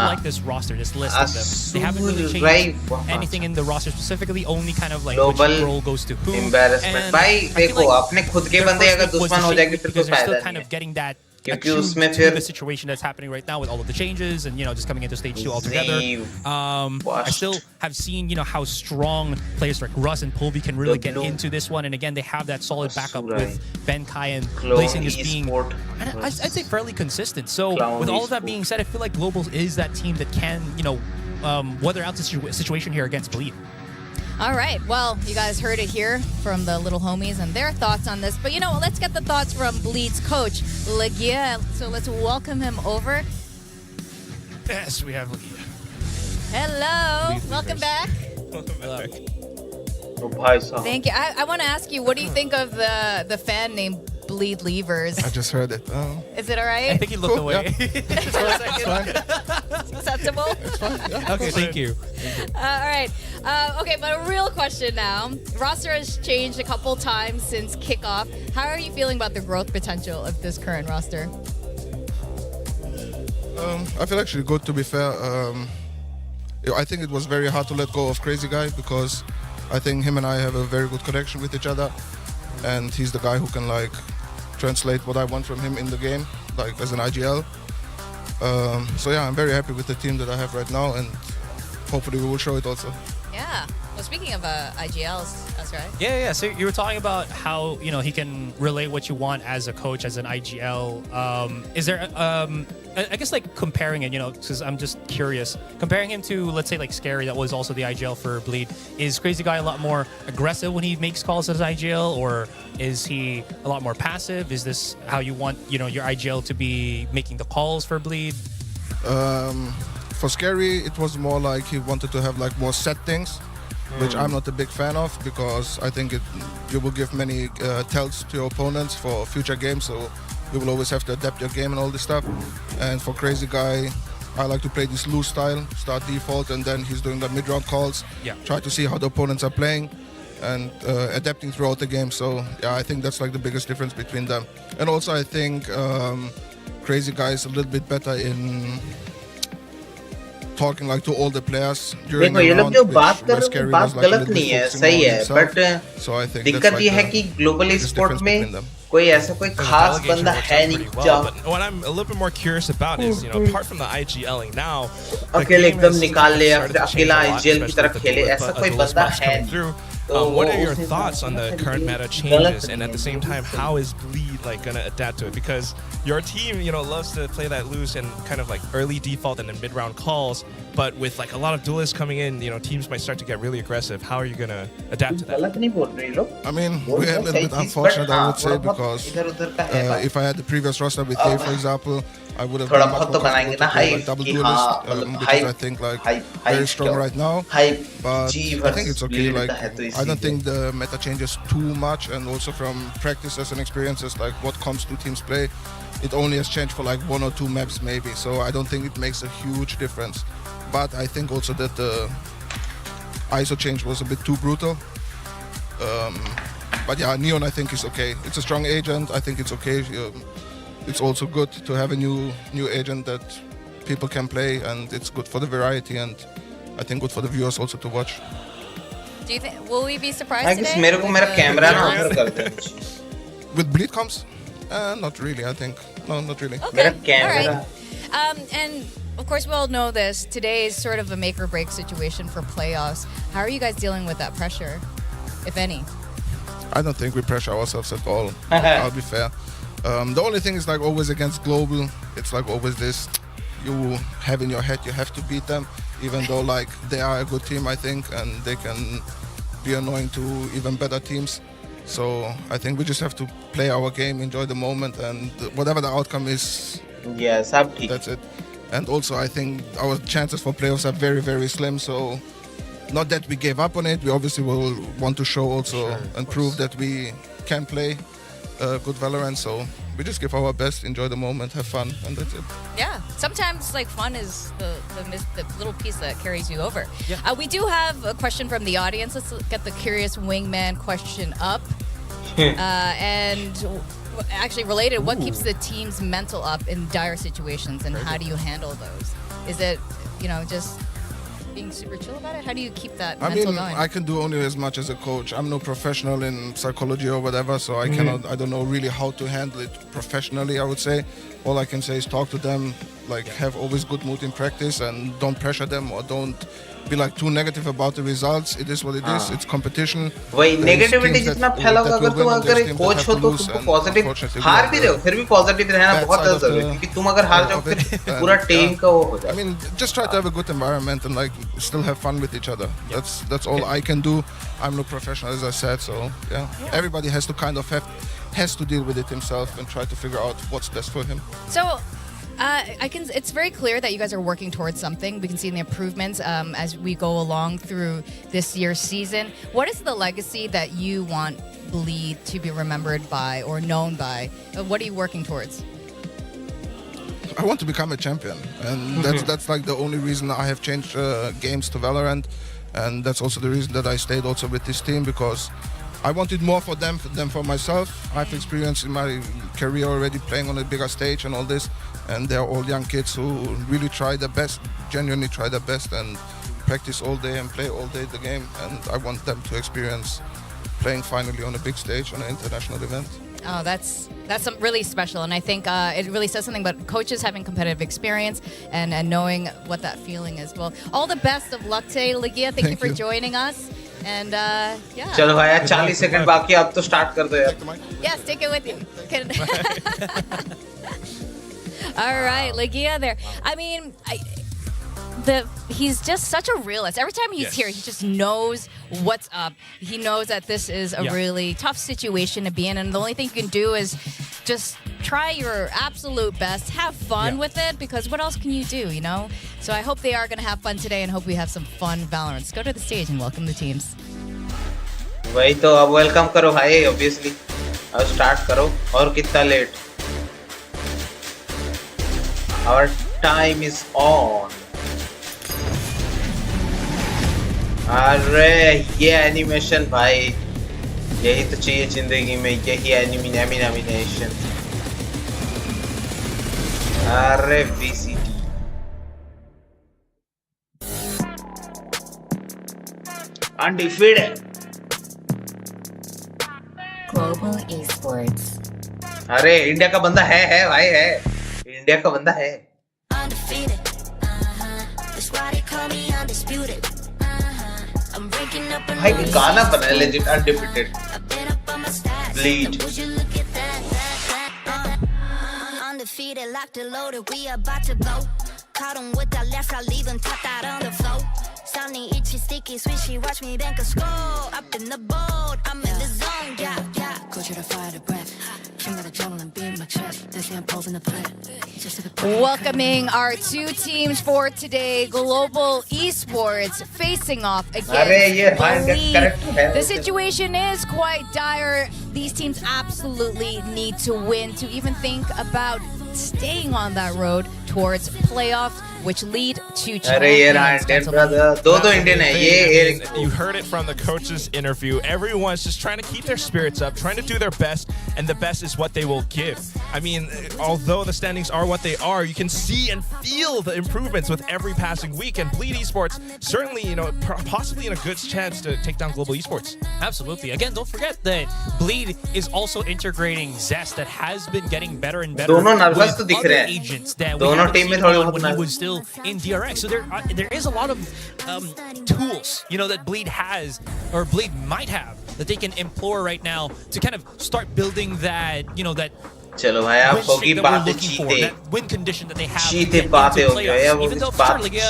like this roster, this list of them. They haven't really changed anything in the roster specifically, only kind of like which Global role goes to who. Embarrassment. And भाई I feel देखो like अपने खुद के their बंदे first अगर pick was दुश्मन the हो shape जाएंगे फिर because कोई they're फायदा still kind नहीं of है. getting that क्योंकि attuned उसमें to फिर the situation that's happening right now with all of the changes and just coming into stage 2 altogether. I washed. still have seen how strong players like Russ and Pulby can really get into this one, and again they have that solid backup with Ben Kai and Blazing just being I'd say fairly consistent. So with all of that being said, I feel like Global is that team that can weather out the situation here against Bleed. All right. Well, you guys heard it here from the little homies and their thoughts on this. But let's get the thoughts from Bleed's coach, Legia. So let's welcome him over. Yes, we have Legia. Hello. Bleed Welcome back. तो भाई साहब Thank you. I want to ask you, what do you think of the fan name Bleed Levers? I just heard it. Is it all right? I think he looked Cool, away. Acceptable? Okay, thank you. All right. Okay, but a real question now. Roster has changed a couple times since kickoff. How are you feeling about the growth potential of this current roster? I feel actually good, to be fair. I think it was very hard to let go of Crazy Guy because I think him and I have a very good connection with each other, and he's the guy who can translate what I want from him in the game, as an IGL. So yeah, I'm very happy with the team that I have right now, and hopefully we will show it also. Yeah. Well, speaking of IGLs, that's right. Yeah. So you were talking about how he can relay what you want as a coach, as an IGL. Is there I guess comparing it, because I'm just curious, comparing him to, let's say, Scary, that was also the IGL for Bleed. Is Crazy Guy a lot more aggressive when he makes calls as IGL, or is he a lot more passive? Is this how you want your IGL to be making the calls for Bleed? For Scary, it was more like he wanted to have more set things, which I'm not a big fan of, because I think you will give many tells to your opponents for future games, so you will always have to adapt your game and all this stuff. And for Crazy Guy, I like to play this loose style, start default, and then he's doing the mid-round calls, try to see how the opponents are playing, and adapting throughout the game. So yeah, I think that's the biggest difference between them. And also I think Crazy Guy is a little bit better in talking to all the players during देखो ये the लोग round, जो which बात कर where रहे Scary हैं बात was, a गलत little नहीं bit है, focusing सही on है, himself. But So I think दिक्कत that's ये है the कि ग्लोबल biggest स्पोर्ट difference में between them. कोई ऐसा कोई खास Delegation बंदा works है out नहीं pretty well, but what I'm a little bit more curious about is, apart from the IGLing now, the अकेले game एकदम has निकाल ले या started फिर to change अकेला a lot, IGL की especially तरह with the खेले, dual- ऐसा dual कोई बंदा spots है coming नहीं. through. तो What वो are your उस हिसाब thoughts से on the ना current फिर meta भी changes, गलत and at the नहीं same time, how is Bleed gonna adapt to it? Because your team, loves to play that loose and kind of early default and then mid-round calls, but with a lot of duelists coming in, teams might start to get really aggressive. How are you gonna adapt to that? गलत नहीं बोल रहे लोग. I mean, we're a little bit unfortunate, I would say, because if I had the previous roster with Dave, for example, I would have थोड़ा been much बहुत तो more बनाएंगे comfortable ना to play hype double कि duelist, हाँ, which hype, is I think hype very strong right now. hype But G I think it's okay. versus bleed है तो I don't इसीलिए. think the meta changes too much, and also from practices and experiences, what comes to teams play, it only has changed for 1 or 2 maps maybe. So I don't think it makes a huge difference. But I think also that the ISO change was a bit too brutal. But yeah, Neon I think is okay. It's a strong agent. I think it's okay. It's also good to have a new agent that people can play, and it's good for the variety, and I think good for the viewers also to watch. Do you think, will we be surprised I guess today? मेरे को मेरा camera ना on कर दे. With bleed comes? Not really, I think. No, not really. Okay. All right. And of course, we all know this. Today is sort of a make or break situation for playoffs. How are you guys dealing with that pressure, if any? I don't think we pressure ourselves at all. I'll be fair. The only thing is like always against global, it's like always this, you have in your head you have to beat them, even though like they are a good team, I think, and they can be annoying to even better teams. So I think we just have to play our game, enjoy the moment, and whatever the outcome is, yes, that's it. And also I think our chances for playoffs are very, very slim. So not that we gave up on it, we obviously will want to show also and prove that we can play good Valorant. So we just give our best, enjoy the moment, have fun, and that's it. Yeah, sometimes like fun is the little piece that carries you over. Yeah. We do have a question from the audience. Let's get the curious wingman question up. And actually related, what keeps the team's mental up in dire situations, and how do you handle those? Is it, just being super chill about it? How do you keep that mental going? I can do only as much as a coach. I'm no professional in psychology or whatever, so I don't know really how to handle it professionally, I would say. All I can say is talk to them, like have always good mood in practice, and don't pressure them or don't be like too negative about the results. It is what it is. It's competition. वही negativity जितना फैलाओगे, अगर तुम अगर एक coach हो तो तुमको positive हार भी रहे हो फिर भी पॉजिटिव रहना बहुत जरूरी है, क्योंकि तुम अगर हार जाओ फिर पूरा टीम का वो हो जाए. I mean, just try to have a good environment and like still have fun with each other. That's all I can do. I'm no professional, as I said, so yeah. Everybody has to kind of has to deal with it himself and try to figure out what's best for him. So it's very clear that you guys are working towards something. We can see the improvements as we go along through this year's season. What is the legacy that you want Bleed to be remembered by or known by? What are you working towards? I want to become a champion, and that's like the only reason I have changed games to Valorant, and that's also the reason that I stayed also with this team, because I wanted more for them than for myself. I've experienced in my career already playing on a bigger stage and all this, and they're all young kids who really try their best, genuinely try their best, and practice all day and play all day the game. And I want them to experience playing finally on a big stage on an international event. Oh, that's really special, and I think it really says something about coaches having competitive experience and knowing what that feeling is. Well, all the best of luck today, Ligia. Thank you for joining us. And yeah. चलो भाई यार 40 second बाकी, अब तो start कर दो यार. Yes, take it with you. All right, Ligia there. I mean, he's just such a realist. Every time he's here, he just knows what's up. He knows that this is a really tough situation to be in, and the only thing you can do is just try your absolute best, have fun with it, because what else can you do, you know? So I hope they are going to have fun today, and hope we have some fun Valorant. Let's go to the stage and welcome the teams. वही तो, अब welcome करो भाई, obviously. अब start करो, और कितना late? Our time is on. अरे ये एनिमेशन भाई, यही तो चाहिए जिंदगी में, यही एनिमेशन. अरे VCT undefeated. Global Esports. अरे इंडिया का बंदा है भाई, है इंडिया का बंदा है. भाई गाना बना है legit undefeated. Bleed. Undefeated, locked and loaded, we about to go. Caught him with that left, right, leave him tapped out on the floor. Sounding itchy, sticky, swishy, watch me bank a score. Up in the boat, I'm in the zone, yeah. Coach, the fire, the breath. Finger the javelin, beat my chest. This I'm posing the play. Welcoming our two teams for today, Global Esports facing off against Bleed. The situation is quite dire. These teams absolutely need to win to even think about staying on that road towards playoffs, which lead to champions. You heard it from the coach's interview. Everyone's just trying to keep their spirits up, trying to do their best, and the best is what they will give. I mean, although the standings are what they are, you can see and feel the improvements with every passing week. And Bleed Esports certainly, possibly in a good chance to take down Global Esports. Absolutely. Again, don't forget that Bleed is also integrating Zest, that has been getting better and better with other agents that we haven't seen when he was still in DRX. So there is a lot of tools, that Bleed has, or Bleed might have, that they can implore right now to kind of start building that, you know, that चलो भाई आप होगी बातें चीते that win condition that they have चीते बातें हो गई है वो even though Liga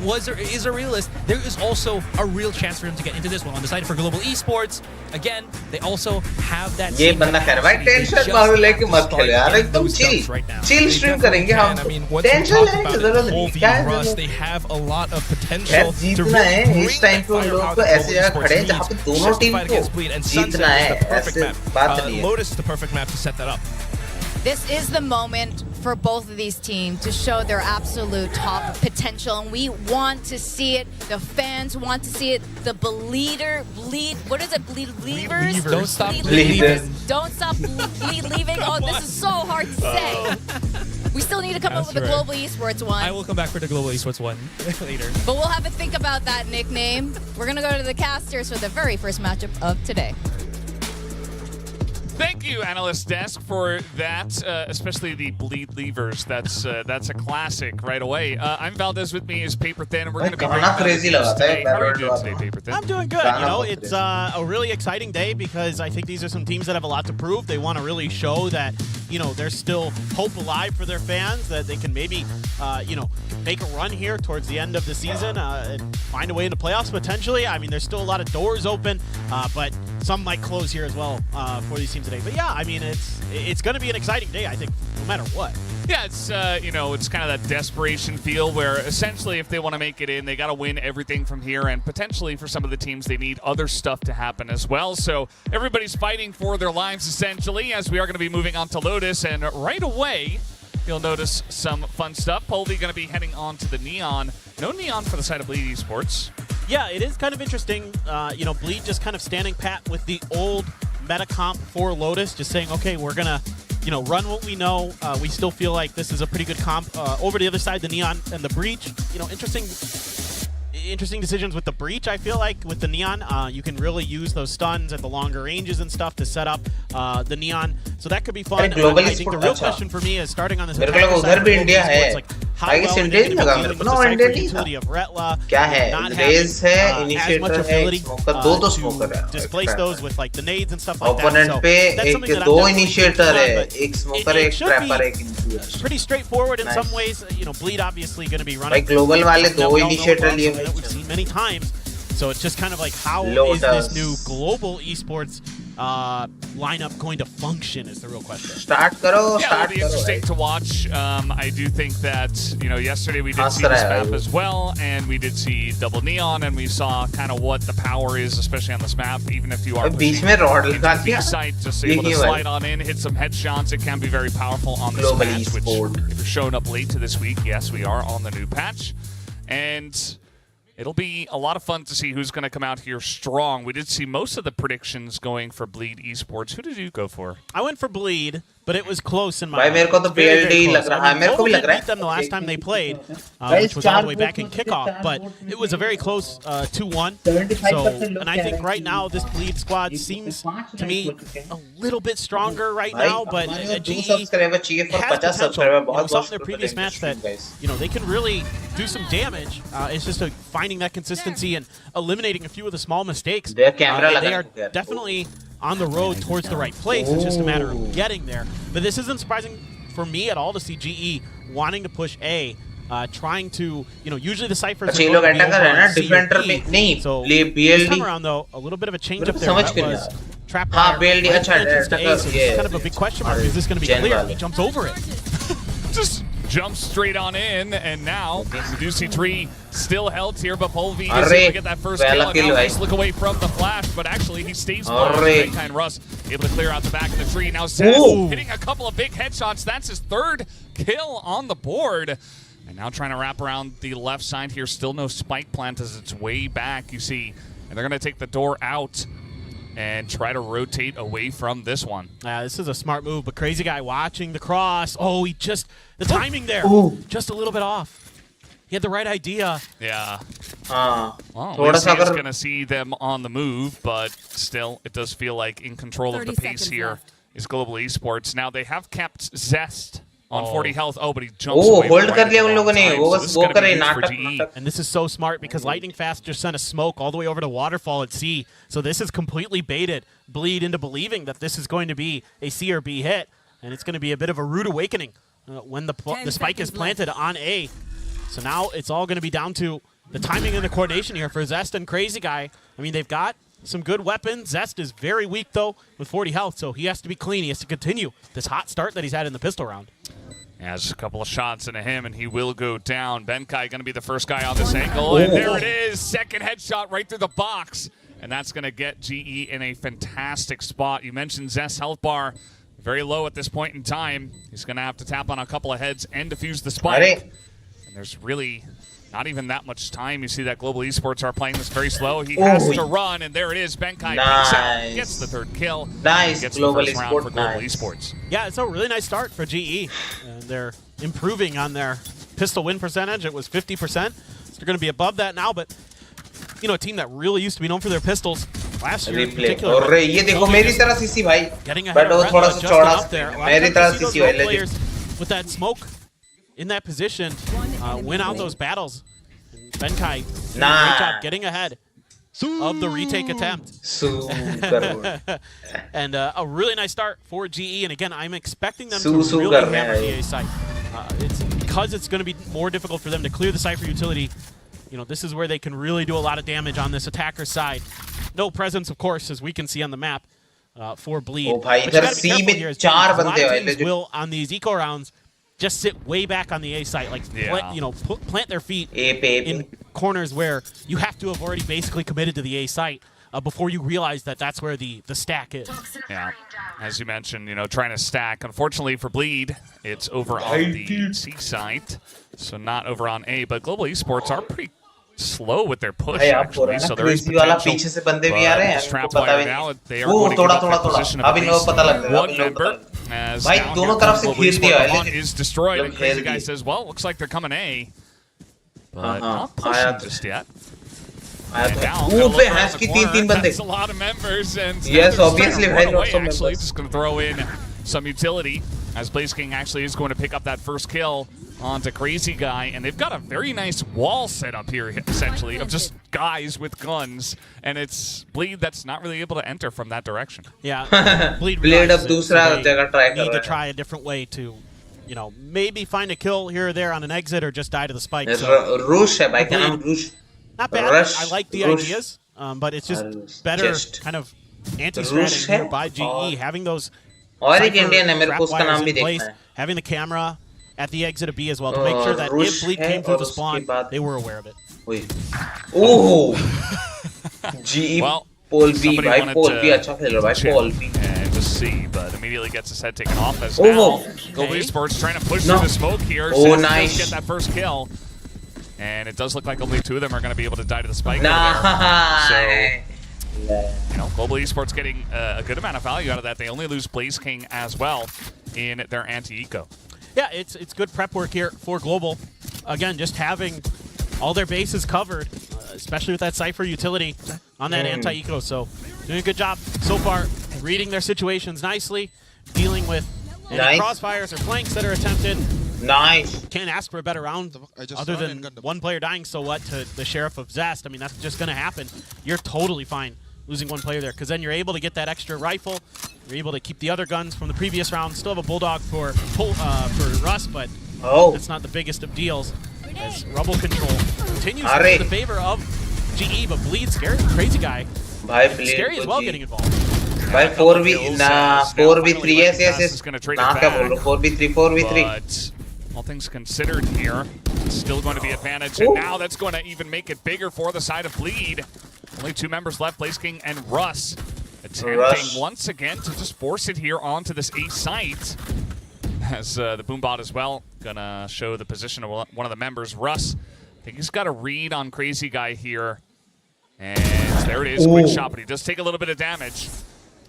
was or is a realist, there is also a real chance for him to get into this one. On the side for global esports, again, they also have that. ये बंदा कह रहा है tension मारो लेके मत खेलो यार एकदम चिल स्ट्रीम करेंगे हम टेंशन लेने की जरूरत नहीं क्या है they have a lot of potential to जीतना है इस टाइम पे हम लोग को ऐसे जगह खड़े हैं जहाँ पे दोनों टीम को जीतना है ऐसे बात नहीं है Lotus is the perfect map to set that up. This is the moment for both of these teams to show their absolute top potential, and we want to see it. The fans want to see it. The what is it? Believers? Don't stop believers. Don't stop leaving. Oh, this is so hard to say. We still need to come up with a global esports one. I will come back for the global esports one later. But we'll have to think about that nickname. We're going to go to the casters for the very first matchup of today. Thank you, Analyst Desk, for that, especially the bleed levers. That's a classic right away. I'm Valdez. With me is Paper Thin, and we're going to be crazy today. How are you doing today, Paper Thin? I'm doing good. You know, it's a really exciting day because I think these are some teams that have a lot to prove. They want to really show that, you know, there's still hope alive for their fans, that they can maybe, you know, make a run here towards the end of the season and find a way into playoffs potentially. I mean, there's still a lot of doors open, but some might close here as well for these teams today. But yeah, I mean, it's going to be an exciting day, I think, no matter what. Yeah, it's you know, it's kind of that desperation feel where essentially if they want to make it in, they got to win everything from here, and potentially for some of the teams they need other stuff to happen as well. So everybody's fighting for their lives essentially, as we are going to be moving on to Lotus, and right away you'll notice some fun stuff. Polvi going to be heading on to the Neon. No Neon for the side of Bleed Esports. Yeah, it is kind of interesting. You know, Bleed just kind of standing pat with the old meta comp for Lotus, just saying, okay, we're going to, you know, run what we know. We still feel like this is a pretty good comp. Over the other side, the Neon and the Breach, you know, interesting decisions with the Breach, I feel like. With the Neon, you can really use those stuns at the longer ranges and stuff to set up the Neon. So that could be fun. I think the real question for me is starting on this entire side of it's like, how well are they going to be dealing with the cypher utility of Retla, not having as much ability to displace those with like the nades and stuff like that. So that's something that I'm it should be pretty straightforward in some ways. You know, Bleed obviously going to be running. Global वाले दो initiator लिए that we've seen many times. So it's just kind of like, how is this new global esports lineup going to function is the real question. Start karo, yeah, it'll be interesting to watch. I do think that, you know, yesterday we did see this map as well, and we did see double Neon, and we saw kind of what the power is, especially on this map. Even if you are pushing into the site, just able to slide on in, hit some headshots, it can be very powerful on this patch, which if you're showing up late to this week, yes, we are on the new patch. And it'll be a lot of fun to see who's going to come out here strong. We did see most of the predictions going for Bleed Esports. Who did you go for? I went for Bleed, but it was close in my mind. मेरे को तो BLD लग रहा है. मेरे को भी लग रहा है. beat them the last time they played, which was all the way back in kickoff, but it was a very close 2-1. So, and I think right now this Bleed squad seems to me a little bit stronger right now, but GE has potential. You saw in their previous match that, you know, they can really do some damage. It's just finding that consistency and eliminating a few of the small mistakes. They are definitely on the road towards the right place. It's just a matter of getting there. But this isn't surprising for me at all to see GE wanting to push A, trying to, you know, usually the ciphers are going to be over C or D. So this time around, though, a little bit of a change up there. That was trap entrance to A, so it's kind of a big question mark. Is this going to be clear? He jumps over it. Just jumps straight on in, and now we do see Tree still held here, but Polvi is able to get that first kill, and now nice look away from the flash, but actually he stays behind. Great kind Russ, able to clear out the back of the tree. Now Seth hitting a couple of big headshots. That's his third kill on the board. And now trying to wrap around the left side here. Still no spike plant as it's way back, you see. And they're going to take the door out and try to rotate away from this one. This is a smart move, but Crazy Guy watching the cross. Oh, he just, the timing there, just a little bit off. He had the right idea. Yeah. Well, he's going to see them on the move, but still, it does feel like in control of the pace here is Global Esports. Now, they have kept Zest on 40 health. Oh, but he jumps away. Hold कर लिया उन लोगों ने. So वो this बस is वो gonna be करे huge for नाटक. GE. And this is so smart because Lightning Fast just sent a smoke all the way over to Waterfall at C. So this is completely baited Bleed into believing that this is going to be a C or B hit. And it's going to be a bit of a rude awakening when the spike is planted on A. So now it's all going to be down to the timing and the coordination here for Zest and Crazy Guy. I mean, they've got some good weapons. Zest is very weak, though, with 40 health, so he has to be clean. He has to continue this hot start that he's had in the pistol round. Yeah, just a couple of shots into him, and he will go down. Benkai going to be the first guy on this angle, and there it is. Second headshot right through the box, and that's going to get GE in a fantastic spot. You mentioned Zest's health bar very low at this point in time. He's going to have to tap on a couple of heads and defuse the spike. And there's really not even that much time. You see that Global Esports are playing this very slow. He has to run, and there it is. Benkai peeks out, gets the third kill. Gets Global the first round for Global Esports. Yeah, it's a really nice start for GE. And they're improving on their pistol win percentage. It was 50%. So they're going to be above that now, but you know, a team that really used to be known for their pistols last year in particular. और ये देखो मेरी तरह CC भाई. Getting But वो थोड़ा सा चौड़ा there. मेरी तरह सीसी भाई legit. With that smoke in that position, win out those battles. And Benkai doing a great job getting ahead of the retake attempt. And a really nice start for GE. And again, I'm expecting them to really hammer the A site. It's because it's going to be more difficult for them to clear the Cypher utility. You know, this is where they can really do a lot of damage on this attacker side. No presence, of course, as we can see on the map for Bleed. Oh, bhai, idhar C mein 4 bande hai. Teams will, on these eco rounds, just sit way back on the A site, like plant their feet in corners where you have to have already basically committed to the A site before you realize that that's where the stack is. Yeah, as you mentioned, you know, trying to stack. Unfortunately for Bleed, it's over on the C site, so not over on A. But Global Esports are pretty slow with their push, actually, so there is potential. But strapped wire now, they are going to give up their position of at least one member. As down here comes Global Esports, one is destroyed, and Crazy Guy says, well, looks like they're coming A. But not pushing just yet. And now, that's a lot of members, and yes, obviously, actually just going to throw in some utility, as Blaze King actually is going to pick up that first kill onto Crazy Guy, and they've got a very nice wall set up here, essentially, of just guys with guns, and it's Bleed that's not really able to enter from that direction. Yeah, Bleed अब दूसरा जगह try need to try a different way to, you know, maybe find a kill here or there on an exit or just die to the spike. So, Rush है भाई, क्या नाम Rush? Not bad. I like the ideas, but it's just better kind of anti-stratting here by GE, having those और एक Indian है, मेरे को उसका नाम भी देखना है. Having the camera at the exit of B as well to make sure that if Bleed came through the spawn, they were aware of it. Oh, GE Paul B, भाई Paul B अच्छा खेल रहा है भाई Paul B. And just see, but immediately gets his head taken off as now Global Esports trying to push through the smoke here. Oh, nice. Get that first kill. And it does look like only 2 of them are going to be able to die to the spike. Nice. So, you know, Global Esports getting a good amount of value out of that. They only lose Blaze King as well in their anti-eco. Yeah, it's good prep work here for Global. Again, just having all their bases covered, especially with that Cypher utility on that anti-eco. So doing a good job so far, reading their situations nicely, dealing with any crossfires or flanks that are attempted. Nice. Can't ask for a better round other than one player dying, so what, to the Sheriff of Zest. I mean, that's just going to happen. You're totally fine losing one player there, because then you're able to get that extra rifle. You're able to keep the other guns from the previous round. Still have a Bulldog for Russ, but that's not the biggest of deals, as Rubble Control continues to be in the favor of GE, but Bleed, Scary, Crazy Guy. Scary as well getting involved. By 4v3, yes. Nah, क्या बोल रहा हूँ, 4v3. But all things considered here, it's still going to be advantage, and now that's going to even make it bigger for the side of Bleed. Only 2 members left, Blaze King and Russ, attempting once again to just force it here onto this A site. As the Boombot as well, gonna show the position of one of the members, Russ. I think he's got a read on Crazy Guy here. And there it is, quick shot, but he does take a little bit of damage.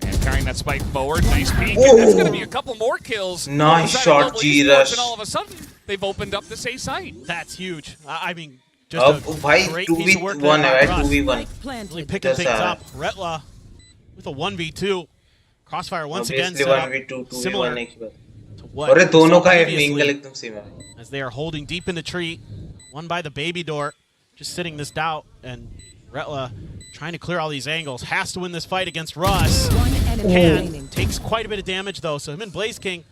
And carrying that spike forward, nice peek, and that's gonna be a couple more kills. Nice shot, G-Rush. And all of a sudden, they've opened up this A site. That's huge. I mean, just a great piece of work there by Russ. 2v1. Really picking things up. Retla with a 1v2. Crossfire once again set up similar to what अरे we दोनों saw का previously, angle एकदम same है. as they are holding deep in the tree, one by the baby door, just sitting this out, and Retla trying to clear all these angles, has to win this fight against Russ. And takes quite a bit of damage though, so him and Blaze King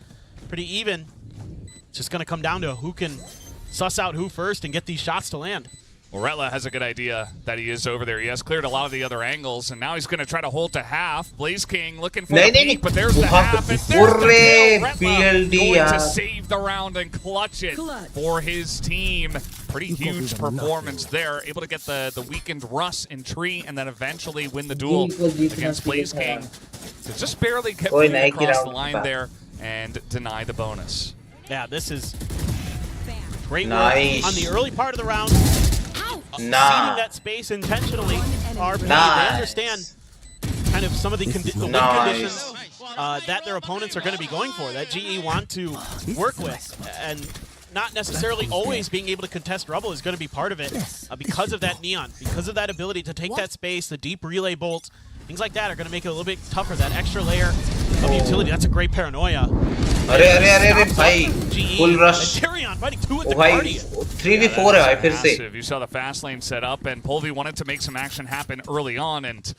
pretty even. It's just going to come down to who can suss out who first and get these shots to land. Well, Retla has a good idea that he is over there. He has cleared a lot of the other angles, and now he's going to try to hold to half. Blaze King looking for the peak, but there's the half, and there's the kill. Retla going to save the round and clutch it for his team. Pretty huge performance there. Able to get the weakened Russ in tree, and then eventually win the duel against Blaze King. So just barely kept moving across the line there and deny the bonus. Yeah, this is great work on the early part of the round. Seeding that space intentionally. RP, they understand kind of some of the win conditions that their opponents are going to be going for, that GE want to work with. And not necessarily always being able to contest Rubble is going to be part of it because of that Neon, because of that ability to take that space, the deep relay bolts, things like that are going to make it a little bit tougher. That extra layer of utility, that's a great paranoia. अरे भाई full rush. Tyrion fighting 2 with the भाई Guardian. 3v4 है भाई फिर से. You saw the fast lane set up, and Polvi wanted to make some action happen early on, and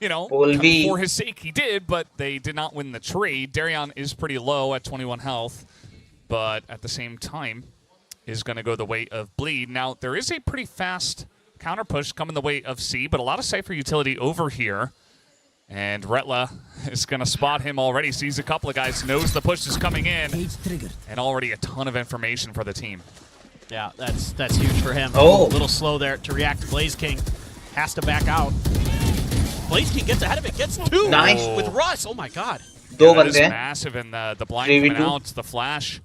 you know, Polvi, for his sake he did, but they did not win the trade. Darion is pretty low at 21 health, but at the same time is going to go the way of Bleed. Now, there is a pretty fast counter push coming the way of C, but a lot of Cypher utility over here. And Retla is going to spot him already, sees a couple of guys, knows the push is coming in, and already a ton of information for the team. Yeah, that's huge for him. Oh. A little slow there to react to Blaze King. Has to back out. Blaze King gets ahead of it, gets 2 with Russ. Oh my god. That is massive, and the blind coming out, the flash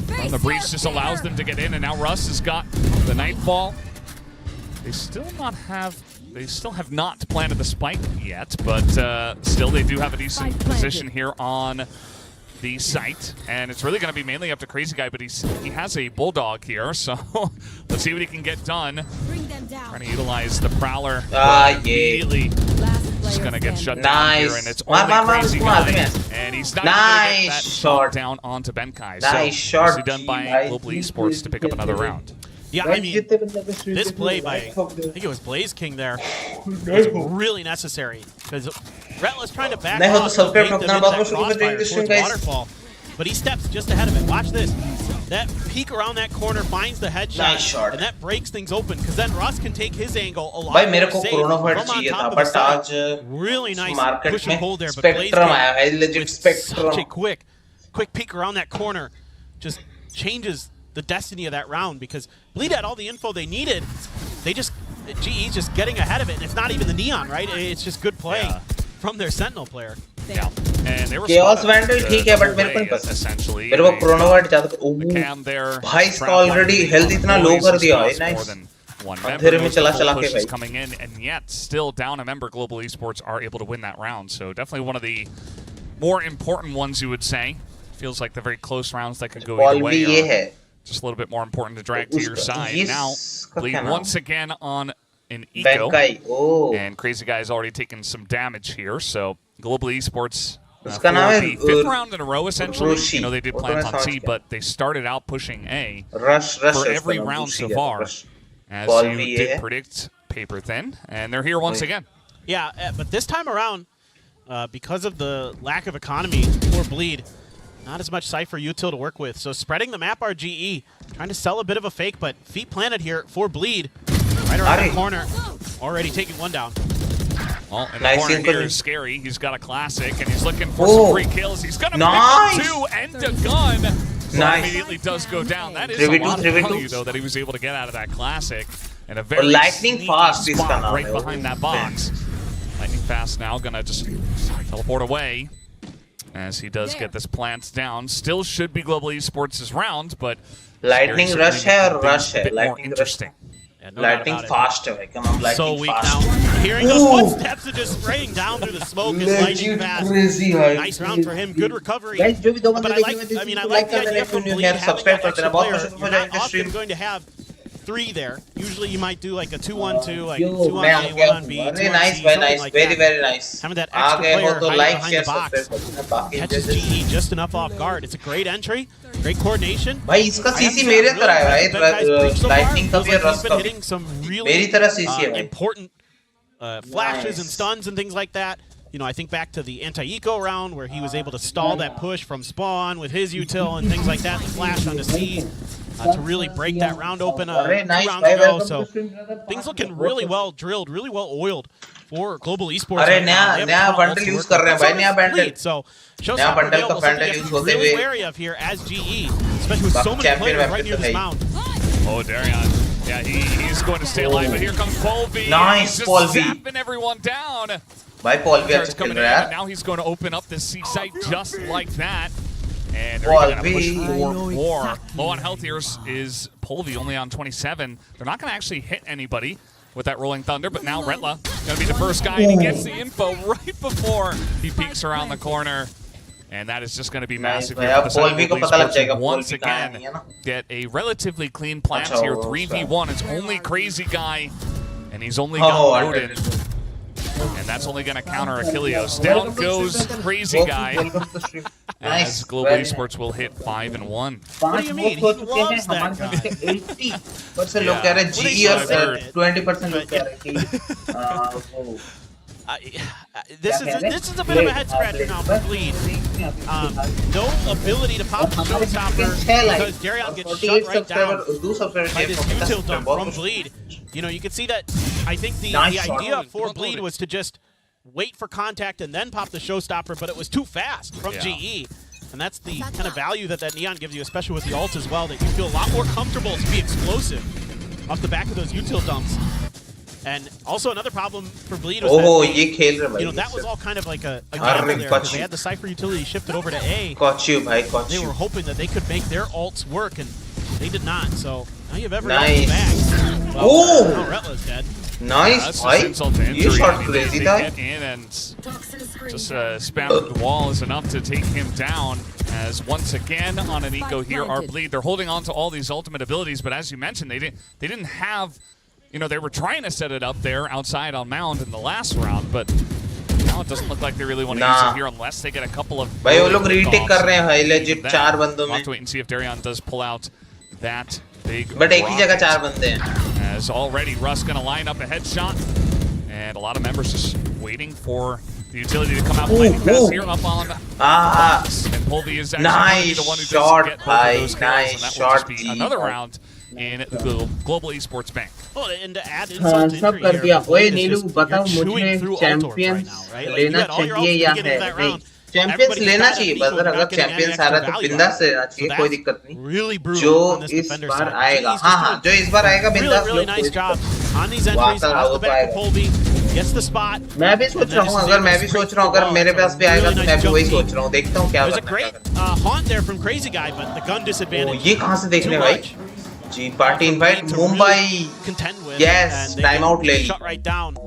from the breach just allows them to get in, and now Russ has got the Nightfall. They still have not planted the spike yet, but still they do have a decent position here on the site, and it's really going to be mainly up to Crazy Guy, but he has a Bulldog here, so let's see what he can get done. Trying to utilize the Prowler. Immediately just going to get shut down here, and it's only Crazy Guy, and he's not going to get that shot down onto Benkai. So nicely done by Global Esports to pick up another round. Yeah, I mean, this play by, I think it was Blaze King there, was really necessary, because Retla's trying to back off and make them into that crossfire towards Waterfall, but he steps just ahead of it. Watch this. That peek around that corner finds the headshot, and that breaks things open, because then Russ can take his angle a lot more safe from on top of the side. Really nice push and hold there, but Blaze King with such a quick peek around that corner just changes the destiny of that round, because Bleed had all the info they needed. GE's just getting ahead of it, and it's not even the Neon, right? It's just good play from their Sentinel player. Yeah, and they were Chaos Vandal ठीक है, but मेरे को नहीं पसंद. मेरे को Chronovad ज़्यादा. भाई इसका already health इतना low कर दिया है, nice. अंधेरे में चला के भाई. Coming in, and yet still down a member. Global Esports are able to win that round, so definitely one of the more important ones, you would say. Feels like the very close rounds that could go either way. Just a little bit more important to drag to your side. Now, Bleed once again on an eco. And Crazy Guy has already taken some damage here. So, Global Esports, for the 5th round in a row, essentially. You know, they did plant on C, but they started out pushing A for every round so far. As you did predict, paper thin. And they're here once again. Yeah, but this time around, because of the lack of economy for Bleed, not as much Cypher util to work with. So spreading the map RGE, trying to sell a bit of a fake, but feet planted here for Bleed. Right around the corner, already taking one down. Well, and the corner here is scary. He's got a classic, and he's looking for some free kills. He's going to pick up 2 and a gun. Nice. Immediately does go down. That is a lot of value, though, that he was able to get out of that classic. And a very lightning fast spot right behind that box. Lightning fast now, going to just teleport away. As he does get this plant down. Still should be Global Esports' round, but lightning rush hai or rush hai. Lightning interesting. Yeah, no lightning fast hai. Come on, lightning so weak fast. now. Hearing those footsteps and just spraying down through the smoke is lightning fast. Crazy, nice round for him. Good recovery. Guys, but I like the idea from Bleed having that extra player. You're not often going to have 3 there. Usually you might do like a 2-1-2, like Yo, 2 on A, 1 on B, 2 on C, nice, something nice, like very that. very nice. Having that extra आगे हो player तो hiding like behind share the box subscribe करना catches GE just enough off guard. It's a great entry, great coordination. भाई इसका CC मेरे तरह है भाई लाइटनिंग का भी रस का मेरी तरह सीसी है भाई important flashes and stuns and things like that. You know, I think back to the anti-eco round where he was able to stall that push from spawn with his util and things like that. The flash onto C to really break that round open 2 rounds ago. So things looking really well drilled, really well oiled for Global Esports. अरे नया bundle use कर रहे हैं भाई, नया bundle. So नया bundle का bundle use होते हुए wary of here as GE, especially with so many players right near this mound. Oh, Darion. Yeah, he's going to stay alive, but here comes Polvi. Nice, he's Polvi. just zapping everyone down. भाई Polvi अच्छा coming खेल in, रहा and है. now he's going to open up this C site just like that. And they're going to push for more. Low on health here is Polvi, only on 27. They're not going to actually hit anybody with that Rolling Thunder, but now Retla going to be the first guy, and he gets the info right before he peeks around the corner. And that is just going to be massive here for the side of Global Esports. Once again, get a relatively clean plant here, 3v1. It's only Crazy Guy, and he's only got Odin. And that's only going to counter Achilleos. Down goes Crazy Guy, as Global Esports will hit 5-1. What do you mean? He loves that guy. 80% लोग कह रहे हैं GE और 20% लोग कह रहे हैं कि this is a bit of a head scratcher now for Bleed. No ability to pop the showstopper because Darion gets shut right down by this util dump from Bleed. You know, you can see that. I think the idea for Bleed was to just wait for contact and then pop the showstopper, but it was too fast from GE. And that's the kind of value that Neon gives you, especially with the ult as well, that you feel a lot more comfortable to be explosive off the back of those util dumps. And also another problem for Bleed was that, you know, that was all kind of like a gamble there because they had the Cypher utility shifted over to A. They were hoping that they could make their ults work, and they did not. So now you have every ult in the bag. Well, now Retla's dead. Nice, you shot crazy guy. Get in and just spam the wall is enough to take him down. As once again on an eco here, our Bleed, they're holding on to all these ultimate abilities, but as you mentioned, they didn't have. You know, they were trying to set it up there outside on Mound in the last round, but now it doesn't look like they really want to use it here unless they get a couple of. भाई वो लोग retake कर रहे हैं भाई legit 4 बंदों में. We'll have to wait and see if Darion does pull out that big. But एक ही जगह 4 बंदे हैं. As already Russ going to line up a headshot, and a lot of members just waiting for the utility to come out lightning fast here up on box. And Polvi is actually the one who does get both of those kills, and that will just be another round in the Global Esports Bank. Oh, and to add insult to injury here, नीलू बताओ मुझे champions लेना चाहिए या नहीं? Champions लेना चाहिए, बस अगर चैंपियंस आ रहा है तो बिंदास लेना चाहिए, कोई दिक्कत नहीं. जो इस बार आएगा, हाँ, जो इस बार आएगा बिंदास really nice job on these entries off the back of Polvi. Gets the spot. मैं भी सोच रहा हूँ, अगर मैं भी सोच रहा हूँ, अगर मेरे पास भी आएगा तो मैं भी वही सोच रहा हूँ, देखता हूँ क्या करना है. There's a great haunt there from Crazy Guy, but the gun disadvantage. ये कहाँ से देखने भाई? G party invite Mumbai. Yes, timeout ले ली. Shut right down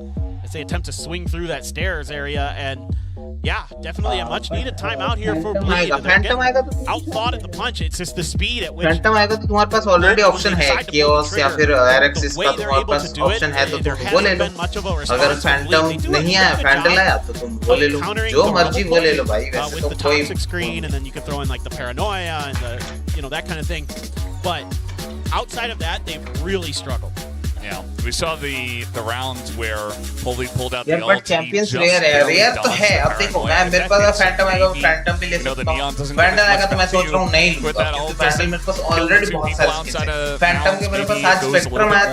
as they attempt to swing through that stairs area, and yeah, definitely a much needed timeout here for Bleed. Phantom आएगा तो outthought at the punch. It's just the speed at which. Phantom आएगा तो तुम्हारे पास already option है, Chaos या फिर RX का तुम्हारे पास option है तो तुम वो ले लो. अगर Phantom नहीं आया, Phantom आया तो तुम वो ले लो. जो मर्जी वो ले लो भाई. वैसे तो कोई. Toxic screen, and then you can throw in like the paranoia and the that kind of thing, but. Outside of that, they've really struggled. Yeah, we saw the rounds where Polvi pulled out the ult. But champions rare है, rare तो है. अब देखो, मैं मेरे पास Phantom आएगा, Phantom भी ले सकता हूँ. Phantom आएगा तो मैं सोच रहा हूँ नहीं लूँगा, क्योंकि Phantom मेरे पास already बहुत सारे skins हैं. Phantom के मेरे पास आज Spectrum आया,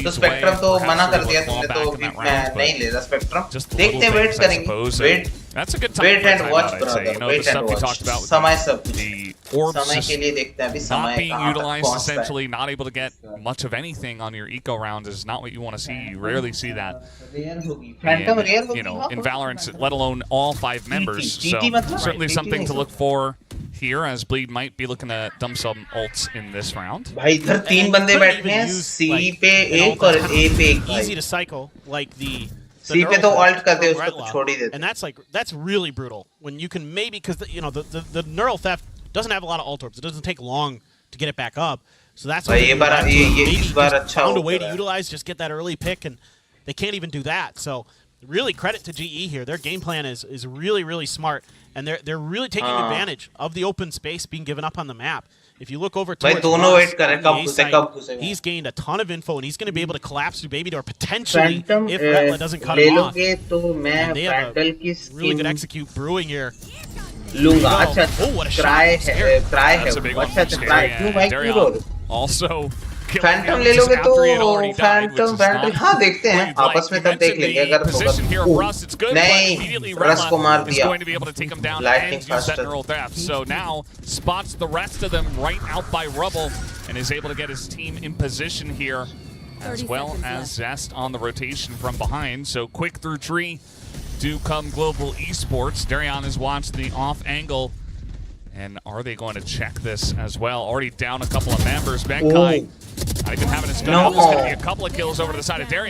तो Spectrum तो मना कर दिया तुमने, तो मैं नहीं ले रहा Spectrum. देखते हैं, wait करेंगे. That's a good time. Wait and watch, brother. You know, the stuff you talked about with the orbs just not being utilized, essentially not able to get much of anything on your eco round is not what you want to see. You rarely see that. And, you know, in Valorant, let alone all 5 members. So certainly something to look for here, as Bleed might be looking to dump some ults in this round. भाई इधर 3 बंदे बैठे हैं, C पे 1 और A पे 1. Easy to cycle, like the. C पे तो alt करते हैं, उसको छोड़ ही देते. And that's really brutal when you can maybe, because you know the neural theft doesn't have a lot of ult orbs. It doesn't take long to get it back up. So that's what ये बार अच्छा found a way to utilize, just get that early pick, and they can't even do that. So really credit to GE here. Their game plan is really, really smart, and they're really taking advantage of the open space being given up on the map. If you look over towards Ross, he's gained a ton of info, and he's going to be able to collapse through Baby Door potentially if Retla doesn't cut him off. And they have a really good execute brewing here. लूंगा अच्छा what a try है अच्छा try क्यों भाई क्यों role also Phantom ले लोगे तो फैंटम फैंटम हाँ देखते हैं आपस में तब देख लेंगे अगर नहीं रस को मार दिया lightning faster so now spots the rest of them right out by rubble and is able to get his team in position here as well as Zest on the rotation from behind. So quick through tree do come Global Esports. Darion has watched the off angle. And are they going to check this as well? Already down a couple of members. Benkai not even having his gun out. There's going to be a couple of kills over to the side of Darion.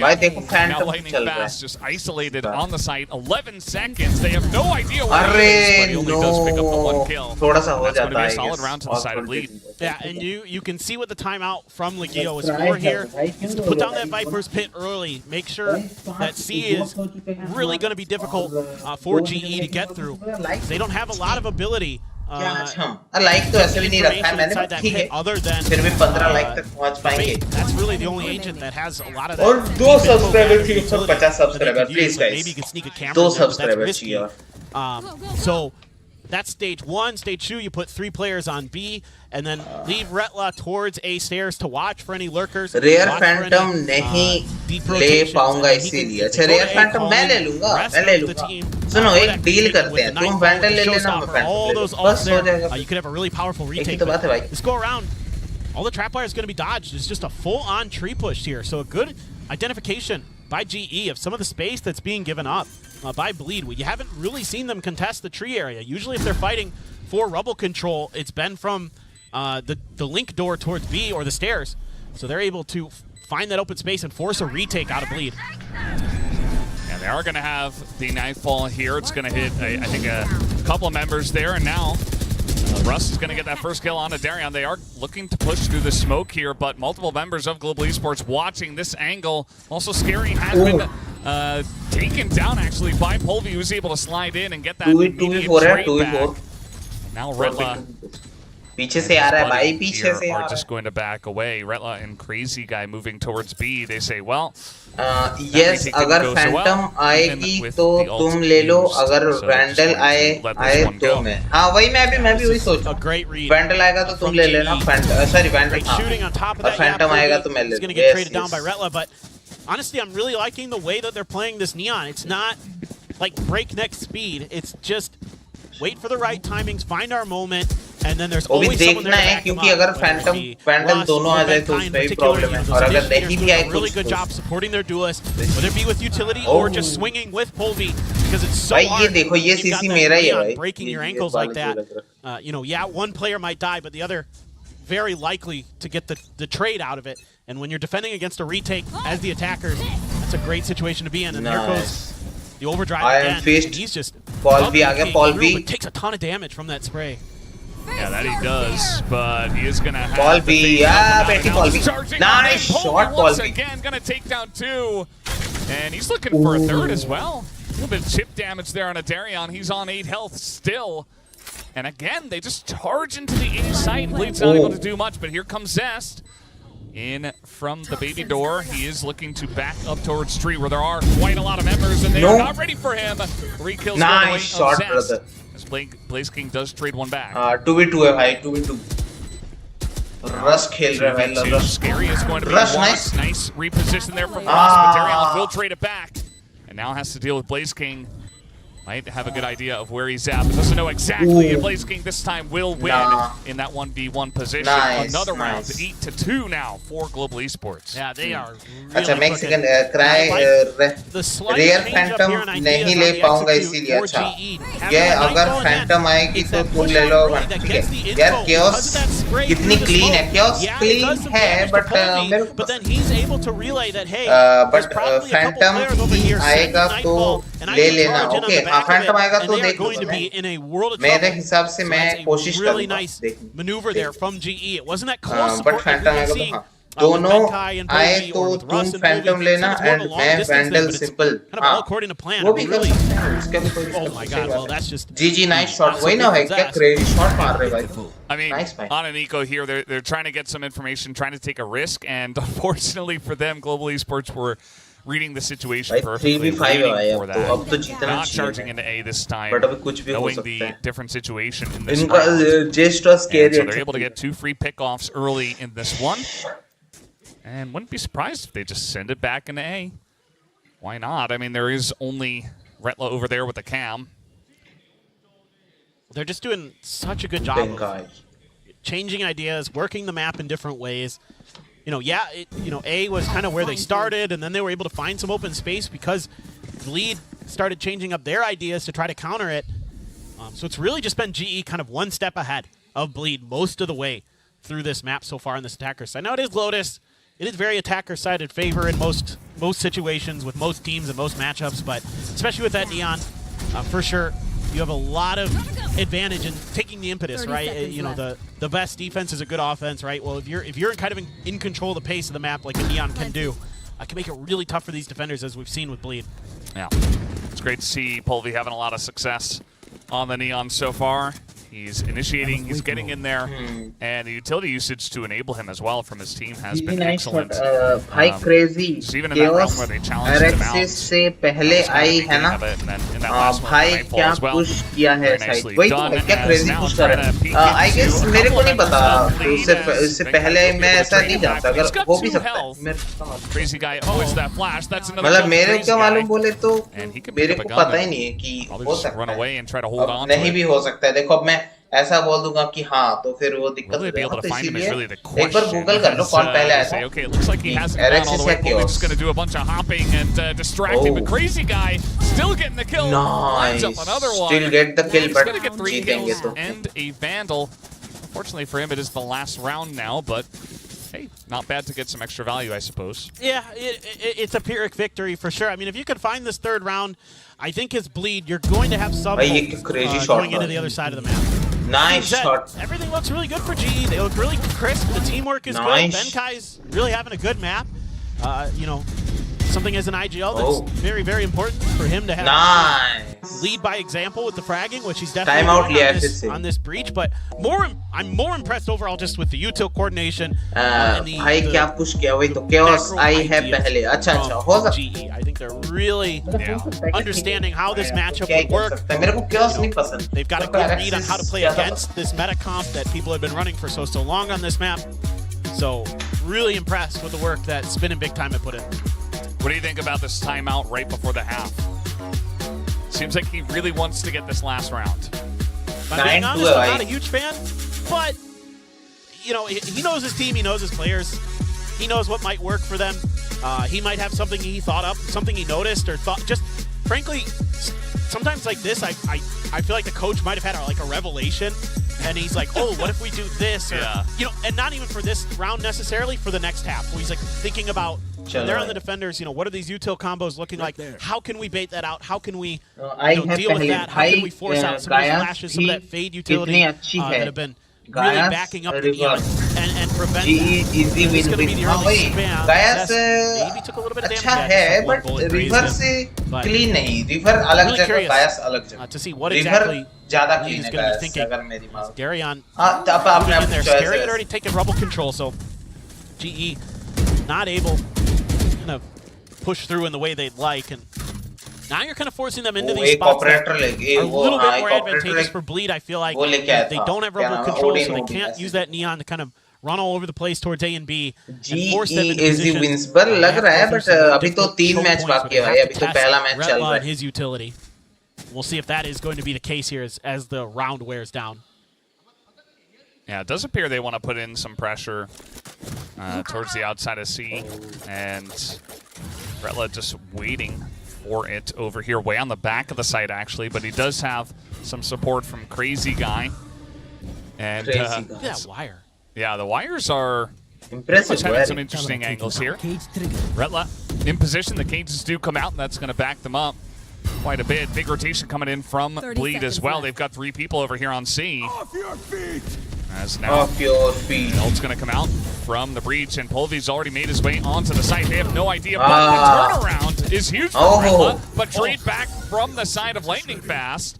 Now Lightning Fast just isolated on the site. 11 seconds. They have no idea where he is, but he only does pick up the one kill. That's going to be a solid round to the side of lead. Yeah, and you can see what the timeout from Legio is for here. Is to put down that Viper's Pit early. Make sure that C is really going to be difficult for GE to get through. They don't have a lot of ability. Like तो ऐसे भी नहीं रखा है मैंने ठीक है फिर भी 15 लाइक तक पहुंच पाएंगे That's really the only agent that has a lot of that. और 2 सब्सक्राइबर थी ऊपर 50 सब्सक्राइबर प्लीज गाइस 2 सब्सक्राइबर चाहिए So that's stage 1. Stage 2, you put 3 players on B, and then leave Retla towards A stairs to watch for any lurkers. Rare Phantom नहीं ले पाऊंगा इसीलिए अच्छा Rare Phantom मैं ले लूंगा सुनो एक डील करते हैं तुम Phantom ले लेना मैं Phantom बस हो जाएगा you could have a really powerful retake. तो बात है भाई Let's go around. All the trapwire is going to be dodged. It's just a full-on tree push here. So a good identification by GE of some of the space that's being given up by Bleed. You haven't really seen them contest the tree area. Usually if they're fighting for rubble control, it's been from the link door towards B or the stairs. So they're able to find that open space and force a retake out of Bleed. And they are going to have the Nightfall here. It's going to hit, I think, a couple of members there. And now Russ is going to get that first kill onto Darion. They are looking to push through the smoke here, but multiple members of Global Esports watching this angle. Also, Scary has been taken down, actually, by Polvi, who's able to slide in and get that immediate trade back. Now Retla पीछे से आ रहा है भाई पीछे से are just going to back away. Retla and Crazy Guy moving towards B. They say, well, yes, अगर Phantom आएगी तो तुम ले लो, अगर Vandal आए तो मैं हाँ वही मैं भी वही सोच रहा हूँ Vandal आएगा तो तुम ले लेना Vandal हाँ और Phantom आएगा तो मैं ले लूँगा but honestly I'm really liking the way that they're playing this Neon. It's not like breakneck speed, it's just wait for the right timings, find our moment, and then there's always someone there to back them up. क्योंकि अगर Phantom दोनों आ जाए तो उसमें भी problem है और अगर नहीं भी आए तो really good job supporting their duelists, whether it be with utility or just swinging with Polvi, because it's so hard. ये देखो ये CC मेरा ही है भाई. Breaking your ankles like that, you know, yeah, one player might die, but the other very likely to get the trade out of it. And when you're defending against a retake as the attackers, that's a great situation to be in. And there goes the overdrive again. He's just Paul B takes a ton of damage from that spray. Yeah, that he does, but he is going to have Paul B, Paul B. Nice shot, Paul B. Again, going to take down 2, and he's looking for a 3rd as well. A little bit of chip damage there on a Darion. He's on 8 health still. And again, they just charge into the A site. Bleed's not able to do much, but here comes Zest. In from the baby door, he is looking to back up towards street where there are quite a lot of members, and they are not ready for him. 3 kills. Nice shot, brother. As Blaze King does trade one back. 2v2 है भाई 2v2. Rush खेल रहा है भाई. Scary is going to be nice reposition there from Russ, but Darion will trade it back, and now has to deal with Blaze King. Might have a good idea of where he's at, but doesn't know exactly. And Blaze King this time will win in that 1v1 position. Another round, 8-2 now for Global Esports. Yeah, they are. अच्छा Mexican Rare Phantom नहीं ले पाऊंगा इसीलिए अच्छा. ये अगर Phantom आएगी तो तुम ले लो ठीक है. यार Chaos कितनी clean है? Chaos clean है, but but then he's able to relay that hey, but Phantom आएगा तो ले लेना. Okay. back of it, Phantom आएगा and तो they are देख going to लूंगा be in a world of मेरे trouble. हिसाब से So मैं that's a कोशिश really करूंगा nice देखने maneuver there from GE. It wasn't that close but support like Phantom we've आएगा been तो seeing. हाँ दोनों Benkai and आए Bogey तो or with तुम Russ and फैंटम Bogey. लेना It's kind of and a long मैं distance thing, vandal but it's simple kind of all according to plan. वो भी Really. कर सकते हैं उसका भी कोई Oh my God! Well, that's just GG nice shot वही ना भाई क्या क्रेजी शॉट मार रहे भाई I mean, nice, on an eco here, they're trying to get some information, trying to take a risk, and unfortunately for them, Global Esports were reading the situation perfectly, waiting for that. Not charging into A this time, knowing the different situation in this round. And so they're able to get 2 free pickoffs early in this one. And wouldn't be surprised if they just send it back into A. Why not? I mean, there is only Retla over there with the cam. They're just doing such a good job of changing ideas, working the map in different ways. You know, yeah, A was kind of where they started, and then they were able to find some open space because Bleed started changing up their ideas to try to counter it. So it's really just been GE kind of one step ahead of Bleed most of the way through this map so far on this attacker side. Now it is Lotus. It is very attacker-sided favor in most situations with most teams and most matchups, but especially with that Neon, for sure, you have a lot of advantage in taking the impetus, right? You know, the best defense is a good offense, right? Well, if you're kind of in control of the pace of the map like a Neon can do, it can make it really tough for these defenders, as we've seen with Bleed. Yeah, it's great to see Polvi having a lot of success on the Neon so far. He's initiating, he's getting in there, and the utility usage to enable him as well from his team has been excellent. भाई crazy chaos RxS से पहले आई है ना भाई क्या push किया है side वही तो क्या क्रेजी पुश कर रहा है आई गेस मेरे को नहीं पता उससे पहले मैं ऐसा नहीं जानता अगर हो भी सकता है crazy guy always that flash that's another मतलब मेरे को मालूम बोले तो मेरे को पता ही नहीं है कि हो सकता है नहीं भी हो सकता है देखो अब मैं ऐसा बोल दूंगा कि हाँ तो फिर वो दिक्कत हो जाएगा तो इसीलिए एक बार गूगल कर लो कौन पहले आया था okay, it looks like he hasn't gone all the way. He's just going to do a bunch of hopping and distracting, but crazy guy still getting the kill. Nice. Up another one. Still get the kill, but going to get 3 kills and a vandal. Unfortunately for him, it is the last round now, but hey, not bad to get some extra value, I suppose. Yeah, it's a Pyrrhic victory for sure. I mean, if you could find this third round, I think as Bleed, you're going to have some going into the other side of the map. Nice shot. Everything looks really good for GE. They look really crisp. The teamwork is good. Benkai's really having a good map. You know, something as an IGL that's very, very important for him to have lead by example with the fragging, which he's definitely doing on this breach. But I'm more impressed overall just with the util coordination. भाई क्या push किया वही तो chaos आई है पहले अच्छा हो सकता GE. I think they're really understanding how this matchup would work. मेरे को chaos नहीं पसंद. They've got a good read on how to play against this meta comp that people have been running for so long on this map. So really impressed with the work that Spin and Big Time have put in. What do you think about this timeout right before the half? Seems like he really wants to get this last round. If I'm being honest, I'm not a huge fan, but you know, he knows his team, he knows his players, he knows what might work for them. He might have something he thought up, something he noticed or thought. Just frankly, sometimes like this, I feel like the coach might have had like a revelation, and he's like, oh, what if we do this? Or, you know, and not even for this round necessarily, for the next half, where he's like thinking about. They're on the defenders, you know, what are these util combos looking like? How can we bait that out? How can we deal with that? How can we force out some of those flashes, some of that fade utility that have been really backing up the Neon and prevent that? Easy win going to be the early spam. maybe took a little bit of damage. अच्छा है, but river से clean नहीं. River अलग जगह, Gaias अलग जगह. To see what exactly ज़्यादा clean is going to be thinking. अगर मेरी माँ. Garyon अपने in there. Scary had already taken rubble control, so GE not able to push through in the way they'd like, and now you're kind of forcing them into these spots that are a little bit more advantageous for Bleed. I feel like they don't have rubble control, so they can't use that Neon to kind of run all over the place towards A and B and force them into position. wins पर लग रहा है, but अभी तो 3 match बाकी है भाई, अभी तो पहला मैच चल रहा है. His utility. We'll see if that is going to be the case here as the round wears down. Yeah, it does appear they want to put in some pressure towards the outside of C, and Retla just waiting for it over here, way on the back of the site actually, but he does have some support from Crazy Guy. And that wire. Yeah, the wires are impressive. Having some interesting angles here. Retla in position, the cages do come out, and that's going to back them up. quite a bit. Big rotation coming in from Bleed as well. They've got 3 people over here on C. Off your feet! As now, off your feet. Ult's going to come out from the breach, and Polvi's already made his way onto the site. They have no idea, but the turnaround is huge for Rella, but trade back from the side of Lightning Fast.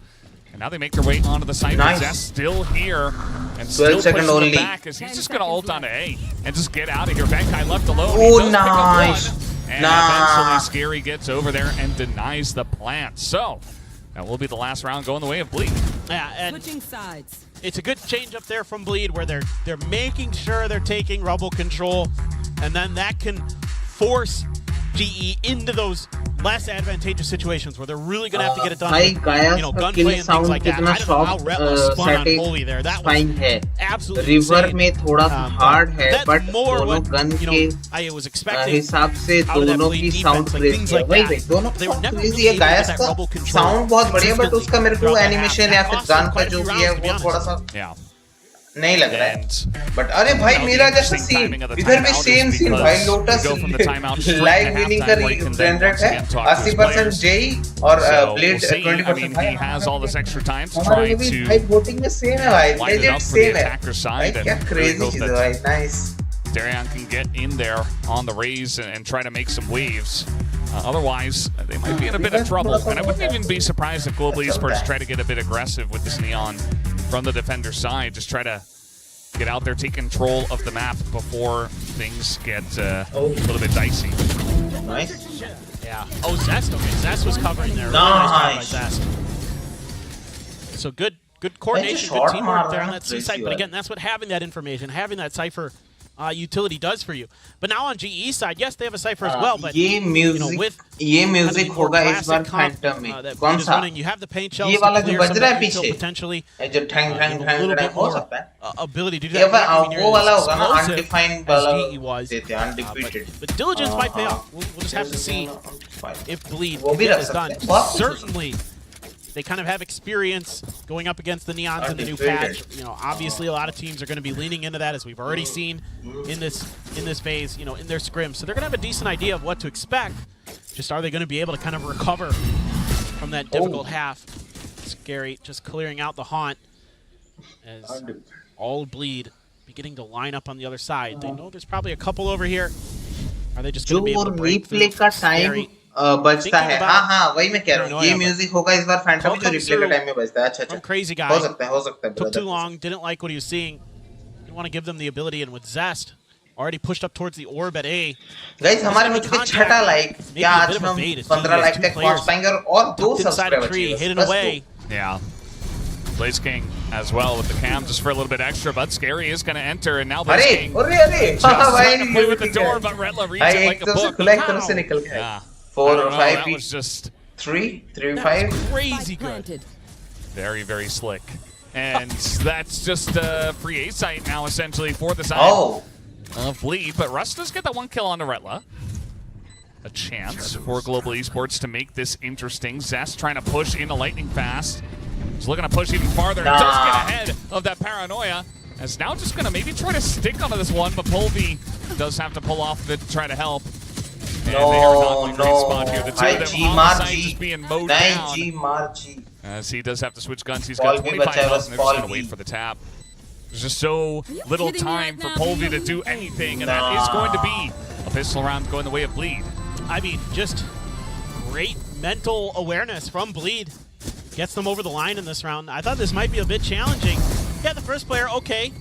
And now they make their way onto the site. Nice. Zest still here and still pushing them back as he's just going to ult onto A and just get out of here. Bankai left alone. Oh, nice. And eventually Scary gets over there and denies the plant. So that will be the last round going the way of Bleed. Yeah, and switching sides. It's a good change up there from Bleed where they're making sure they're taking Rubble control, and then that can force GE into those less advantageous situations where they're really going to have to get it done with, gunplay and things like that. I don't know how Retla spun on Polvi there. That was absolutely insane. में थोड़ा hard है, but दोनों gun के I was expecting हिसाब से दोनों की sound crazy है. वही दोनों क्रेजी है. गायस का साउंड बहुत बढ़िया, बट उसका मेरे को एनिमेशन या फिर गन का जो भी है वो थोड़ा सा नहीं लग रहा है. बट अरे भाई मेरा जैसा सीन इधर भी सेम सीन भाई. लोटस लाइव विनिंग का रेंडर है 80% जेई और blade 20%. He has all this extra time to try to भाई वोटिंग में सेम है भाई. लेजेंड सेम है भाई. क्या क्रेजी चीज है भाई. Nice. Darian can get in there on the raise and try to make some waves. Otherwise, they might be in a bit of trouble. And I wouldn't even be surprised if Global Esports try to get a bit aggressive with this Neon from the defender side. Just try to get out there, take control of the map before things get a little bit dicey. Nice. Yeah. Oh, Zest. Okay, Zest was covering there. Really nice job by Zest. So good coordination, good teamwork there on that C site. But again, that's what having that information, having that Cypher utility does for you. But now on GE side, yes, they have a Cypher as well, but ये music होगा इस बार Phantom में. कौन सा? You have the paint shells. ये वाला जो बज रहा है पीछे. Potentially. जो ठंग हो सकता है. Ability to do ये that. वो वाला होगा ना undefined वाला. देते undefeated. But diligence might pay off. We'll just have to see if Bleed is done. Certainly. They kind of have experience going up against the Neons in the new patch. Obviously a lot of teams are going to be leaning into that, as we've already seen in this phase, in their scrims. So they're going to have a decent idea of what to expect. Just are they going to be able to kind of recover from that difficult half? Scary, just clearing out the haunt as all Bleed beginning to line up on the other side. They know there's probably a couple over here. Are they just going to be able to break through? Scary. बजता है. हाँ वही मैं कह रहा हूँ. ये music होगा इस बार फैंटम जो रिप्ले के टाइम में बजता है. अच्छा crazy guy. हो सकता है. Took too long, didn't like what he was seeing. Didn't want to give them the ability, and with Zest already pushed up towards the orb at A. Guys, हमारे मुझ पे 6 लाइक. क्या आज हम 15 like तक पहुंच पाएंगे और 2 subscriber hidden away. Yeah. Blaze King as well with the cam just for a little bit extra, but Scary is going to enter, and now Blaze King just trying to play with the door, but Retla reads it like a book. Yeah. 4 or 5. That was just 3, 5. Crazy good. Very, very slick. And that's just a free A site now, essentially, for the side of Bleed. But Russ does get that 1 kill onto Retla. A chance for Global Esports to make this interesting. Zest trying to push into Lightning Fast. He's looking to push even farther. He does get ahead of that Paranoia. As now just going to maybe try to stick onto this one, but Polvi does have to pull off to try to help. And they are not in a great spot here. The two of them on the site just being mowed down. As he does have to switch guns. He's got 25 health, and they're just going to wait for the tap. There's just so little time for Polvi to do anything, and that is going to be a pistol round going the way of Bleed. I mean, just great mental awareness from Bleed. Gets them over the line in this round. I thought this might be a bit challenging. Yeah, the first player, okay.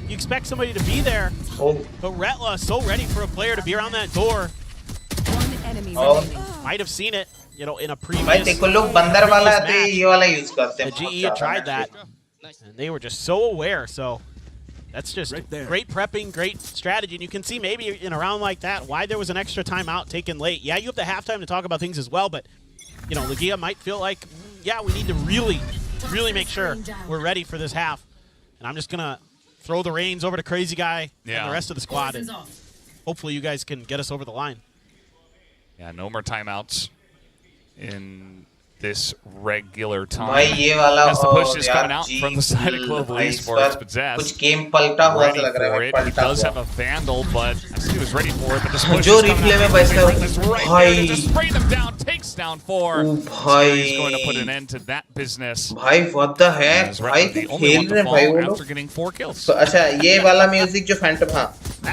You expect somebody to be there, but Retla is so ready for a player to be around that door. Might have seen it, in a previous GE had tried that, and they were just so aware. So that's just great prepping, great strategy. And you can see maybe in a round like that why there was an extra timeout taken late. Yeah, you have the halftime to talk about things as well, but Legia might feel like, yeah, we need to really make sure we're ready for this half. And I'm just gonna throw the reins over to Crazy Guy and the rest of the squad, and hopefully you guys can get us over the line. Yeah, no more timeouts in this regular time. As the push is coming out from the side of Global Esports, but Zest ready for it. He does have a Vandal, but I see he was ready for it. But this push is coming out. Just spray them down, takes down 4. Oh, He's going to put an end to that business. भाई what the heck? As भाई the क्या only खेल one रहे to हैं भाई वो fall लोग? after getting 4 kills. तो अच्छा ये वाला म्यूजिक जो फैंटम हाँ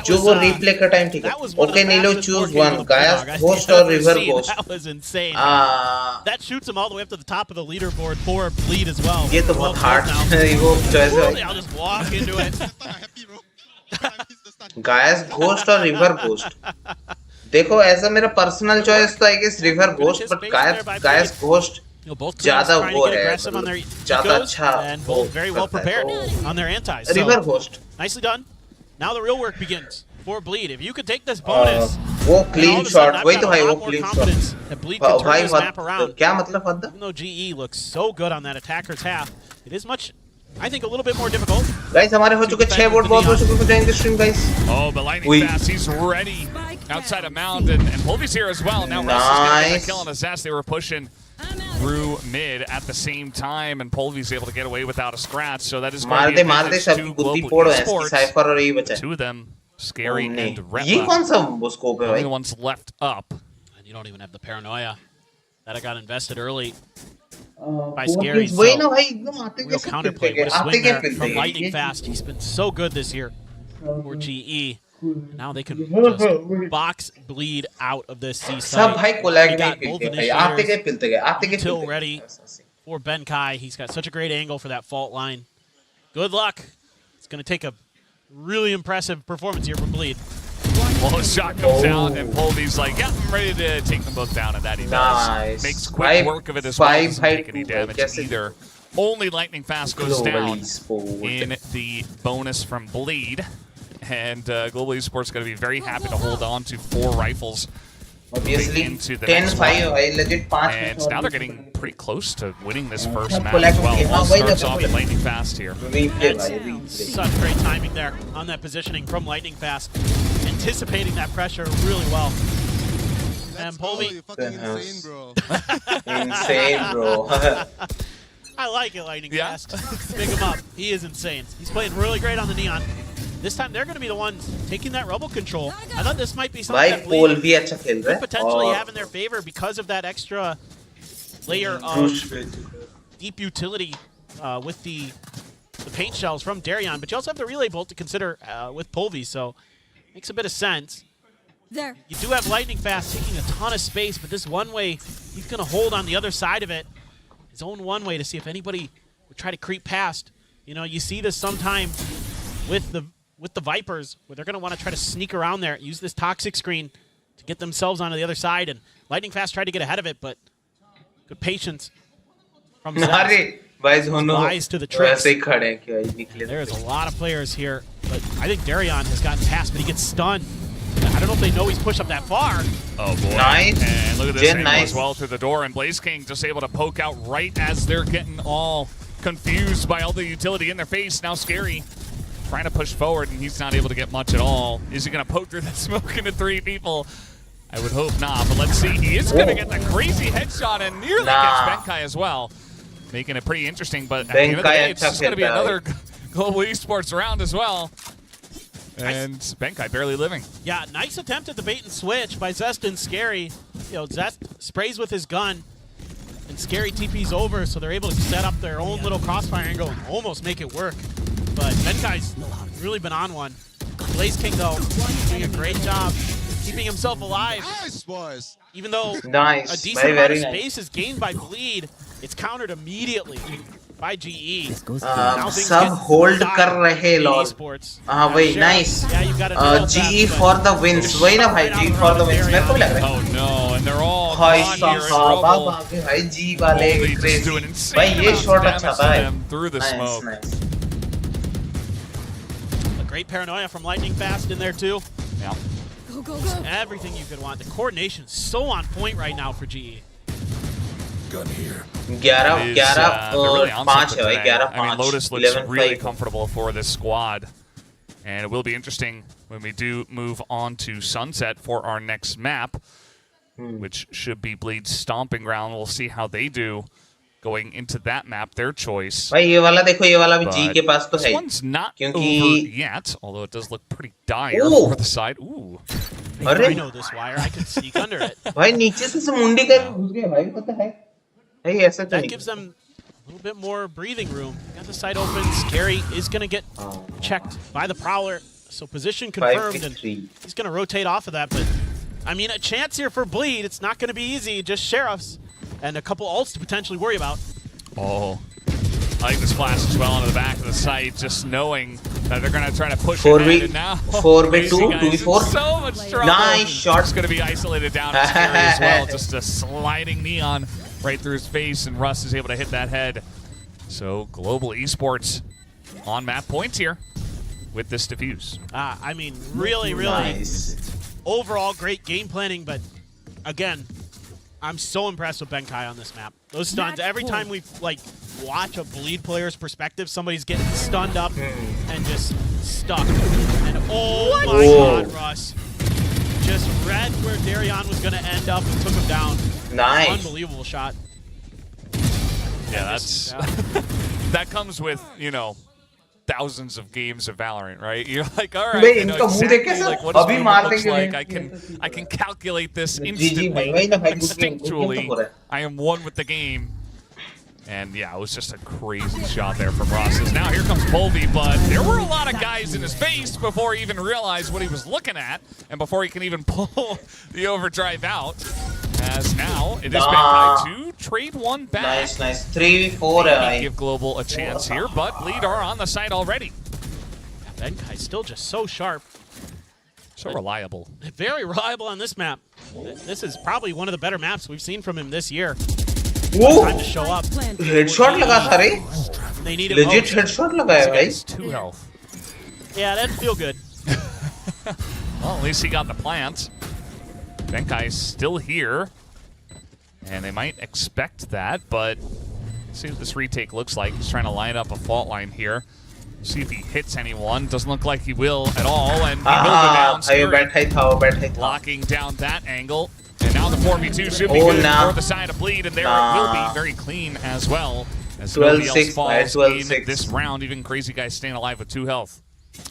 जो वो रिप्ले का टाइम ठीक है. Okay Nilo, choose one. Gaia's Ghost or River Ghost? That was insane. That shoots him all the way up to the top of the leaderboard for Bleed as well. ये तो बहुत hard है वो choice है. I'll just walk into it. Gaia's Ghost or River Ghost? देखो ऐसा मेरा personal choice तो I guess river ghost but guys ghost ज्यादा वो है ज्यादा अच्छा and both very well prepared on their antis. River ghost nicely done. Now the real work begins for Bleed. If you could take this bonus, वो clean shot वही तो भाई वो क्लीन शॉट भाई क्या मतलब हद even though GE looks so good on that attacker's half, it is much, I think, a little bit more difficult. Guys हमारे हो चुके 6 वोट बहुत हो चुके हो जाएंगे stream guys. Oh, but lightning fast, he's ready outside of mound, and Polvy's here as well. Now Russ is going to get a kill on his ass. They were pushing through mid at the same time, and Polvy's able to get away without a scratch. So that is going to be advantage to Global Esports. Two of them, Scary and Retla. ये कौन सा वो scope है भाई? Only ones left up. And you don't even have the paranoia that I got invested early by Scary. So, वही ना भाई एकदम आते real counterplay. What a swing there from Lightning Fast. He's been so good this year for GE. Now they can just box Bleed out of this C site. सब भाई कोलैग He नहीं got both खेलते भाई आते गए पिलते गए आते गए Till ready for Ben Kai. He's got such a great angle for that fault line. Good luck. It's going to take a really impressive performance here from Bleed. Well, his shot comes out, and Polvy's like, yeah, I'm ready to take them both down, and that he does. Makes quick work of it as well. Doesn't take any damage either. Only Lightning Fast goes down in the bonus from Bleed. And Global Esports going to be very happy to hold on to 4 rifles. Obviously, into the 10-5 legit 5. And now they're getting pretty close to winning this first match as well. All starts off Lightning Fast here. Such great timing there on that positioning from Lightning Fast. Anticipating that pressure really well. And Polvy. Insane, bro. I like it, Lightning Fast. Big him up. He is insane. He's playing really great on the Neon. This time they're going to be the ones taking that rubble control. I thought this might be something that Bleed could potentially have in their favor because of that extra layer of deep utility with the paint shells from Darion. But you also have the relay bolt to consider with Polvy, so makes a bit of sense. You do have Lightning Fast taking a ton of space, but this one way, he's going to hold on the other side of it. His own one way to see if anybody would try to creep past. You know, you see this sometimes with the Vipers, where they're going to want to try to sneak around there, use this toxic screen to get themselves onto the other side. And Lightning Fast tried to get ahead of it, but good patience from Zest. Wise to the tricks. There's a lot of players here, but I think Darion has gotten past, but he gets stunned. I don't know if they know he's pushed up that far. Oh, boy. Nice. And look at this angle as well through the door. And Blaze King just able to poke out right as they're getting all confused by all the utility in their face. Now Scary trying to push forward, and he's not able to get much at all. Is he going to poke through that smoke into 3 people? I would hope not, but let's see. He is going to get the crazy headshot and nearly gets Benkai as well, making it pretty interesting. But at the end of the day, it's just going to be another Global Esports round as well. And Benkai barely living. Yeah, nice attempt at the bait and switch by Zest and Scary. You know, Zest sprays with his gun, and Scary TP's over, so they're able to set up their own little crossfire angle and almost make it work. But Benkai's really been on one. Blaze King, though, doing a great job keeping himself alive. Nice, boys. Even though nice. A decent amount of space is gained by Bleed, it's countered immediately by GE. सब hold कर रहे lol. हाँ वही nice. GE for the wins. वही ना भाई GE for the wins. मेरे को भी लग रहा है. Oh no, and they're all भाई भाई G वाले crazy. भाई ये shot अच्छा था. Through the smoke. Nice. A great paranoia from Lightning Fast in there too. Yeah. Go. Everything you could want. The coordination's so on point right now for GE. Gun here. 11 5 है भाई 11 5. I mean, Lotus looks really comfortable for this squad. And it will be interesting when we do move on to Sunset for our next map, which should be Bleed's stomping ground. We'll see how they do going into that map, their choice. भाई ये वाला देखो, ये वाला भी G के पास तो है. This one's not over yet, although it does look pretty dire for the side. Ooh. I know this wire. I could sneak under it. भाई नीचे से मुंडी कर घुस गए भाई, पता है? भाई ऐसा तो That नहीं. gives them a little bit more breathing room. Got the site open. Scary is going to get checked by the Prowler. So position confirmed, and he's going to rotate off of that. But, I mean, a chance here for Bleed. It's not going to be easy. Just Sheriffs and a couple ults to potentially worry about. Oh, I like the splash as well into the back of the site, just knowing that they're going to try to push it in. And now 4v2, 2v4. So much trouble. Nice shot. It's going to be isolated down and Scary as well. Just a sliding neon right through his face, and Russ is able to hit that head. So Global Esports on map points here with this defuse. I mean, really nice. Overall great game planning, but again, I'm so impressed with Benkai on this map. Those stuns, every time we watch a Bleed player's perspective, somebody's getting stunned up and just stuck. And oh my god, Russ. Just read where Darion was going to end up and took him down. Nice. Unbelievable shot. Yeah, that's that comes with, you know, thousands of games of Valorant, right? You're like, all right, I know exactly like what this movement looks like. I can calculate this instantly, instinctually. I am one with the game. And yeah, it was just a crazy shot there from Ross. Now here comes Polvi, but there were a lot of guys in his face before he even realized what he was looking at, and before he can even pull the overdrive out. As now it is Benkai 2, trade one back. Nice. 3v4. Give Global a chance here, but Bleed are on the site already. Benkai still just so sharp. So reliable. Very reliable on this map. This is probably one of the better maps we've seen from him this year. Time to show up. Headshot लगा था रे. They need legit headshot लगाया भाई. 2 health. Yeah, that'd feel good. Well, at least he got the plant. Benkai's still here, and they might expect that, but let's see what this retake looks like. He's trying to line up a fault line here. See if he hits anyone. Doesn't look like he will at all, and he will go down. Scary, locking down that angle. And now the 4v2 should be good for the side of Bleed, and there it will be very clean as well. As nobody else falls in this round, even Crazy Guy staying alive with 2 health.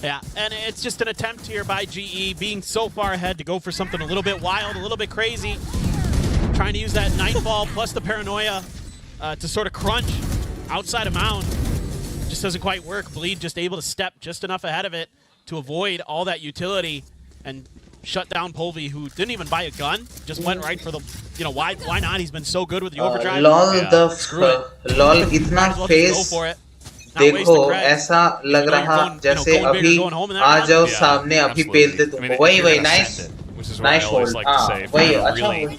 Yeah, and it's just an attempt here by GE, being so far ahead to go for something a little bit wild, a little bit crazy. Trying to use that Nightfall plus the Paranoia to sort of crunch outside of Mound. Just doesn't quite work. Bleed just able to step just enough ahead of it to avoid all that utility and shut down Polvi, who didn't even buy a gun, just went right for the, you know, why not? He's been so good with the overdrive. LOL इतना face देखो, ऐसा लग रहा जैसे अभी आ जाओ सामने, अभी पेल दे तुमको. वही nice. Nice hold. Wait, really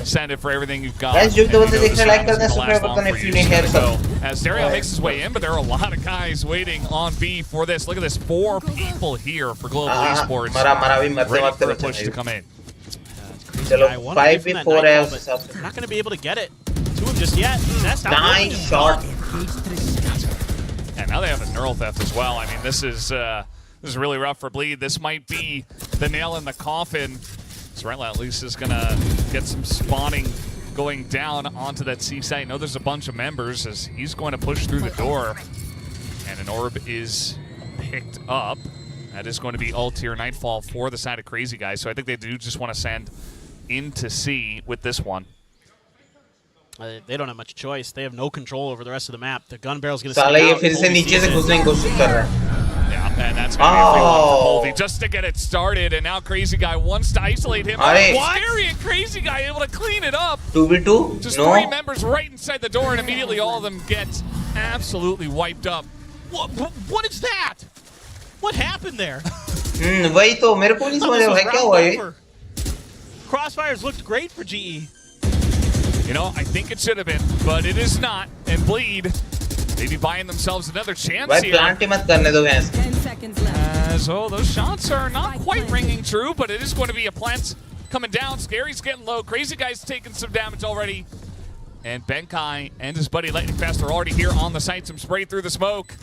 send it for everything you've got. Guys, जो बोलते देखने लाइक कर दे, सब्सक्राइब कर देना if you need help. As Dario makes his way in, but there are a lot of guys waiting on B for this. Look at this, 4 people here for Global Esports. Ready for a push to come in. चलो 5v4 है उस हिसाब से. Not going to be able to get it to him just yet. Nice shot. And now they have a neural theft as well. I mean, this is really rough for Bleed. This might be the nail in the coffin. Sorella at least is gonna get some spawning going down onto that C site. I know there's a bunch of members as he's going to push through the door. And an orb is picked up. That is going to be Altier Nightfall for the side of Crazy Guys. So I think they do just want to send into C with this one. They don't have much choice. They have no control over the rest of the map. The gun barrel's going to साला ये फिर से नीचे से घुसने की कोशिश कर रहा है. Yeah, and that's going to be a free one for Polvi just to get it started. And now Crazy Guy wants to isolate him. Scary and Crazy Guy able to clean it up. 2v2? Just 3 members right inside the door, and immediately all of them get absolutely wiped up. What is that? What happened there? वही तो मेरे को नहीं समझ आया क्या हुआ ये. Crossfires looked great for GE. You know, I think it should have been, but it is not. And Bleed, maybe buying themselves another chance here. So those shots are not quite ringing true, but it is going to be a plant coming down. Scary's getting low. Crazy Guy's taking some damage already. And Benkai and his buddy Lightning Fast are already here on the site. Some spray through the smoke.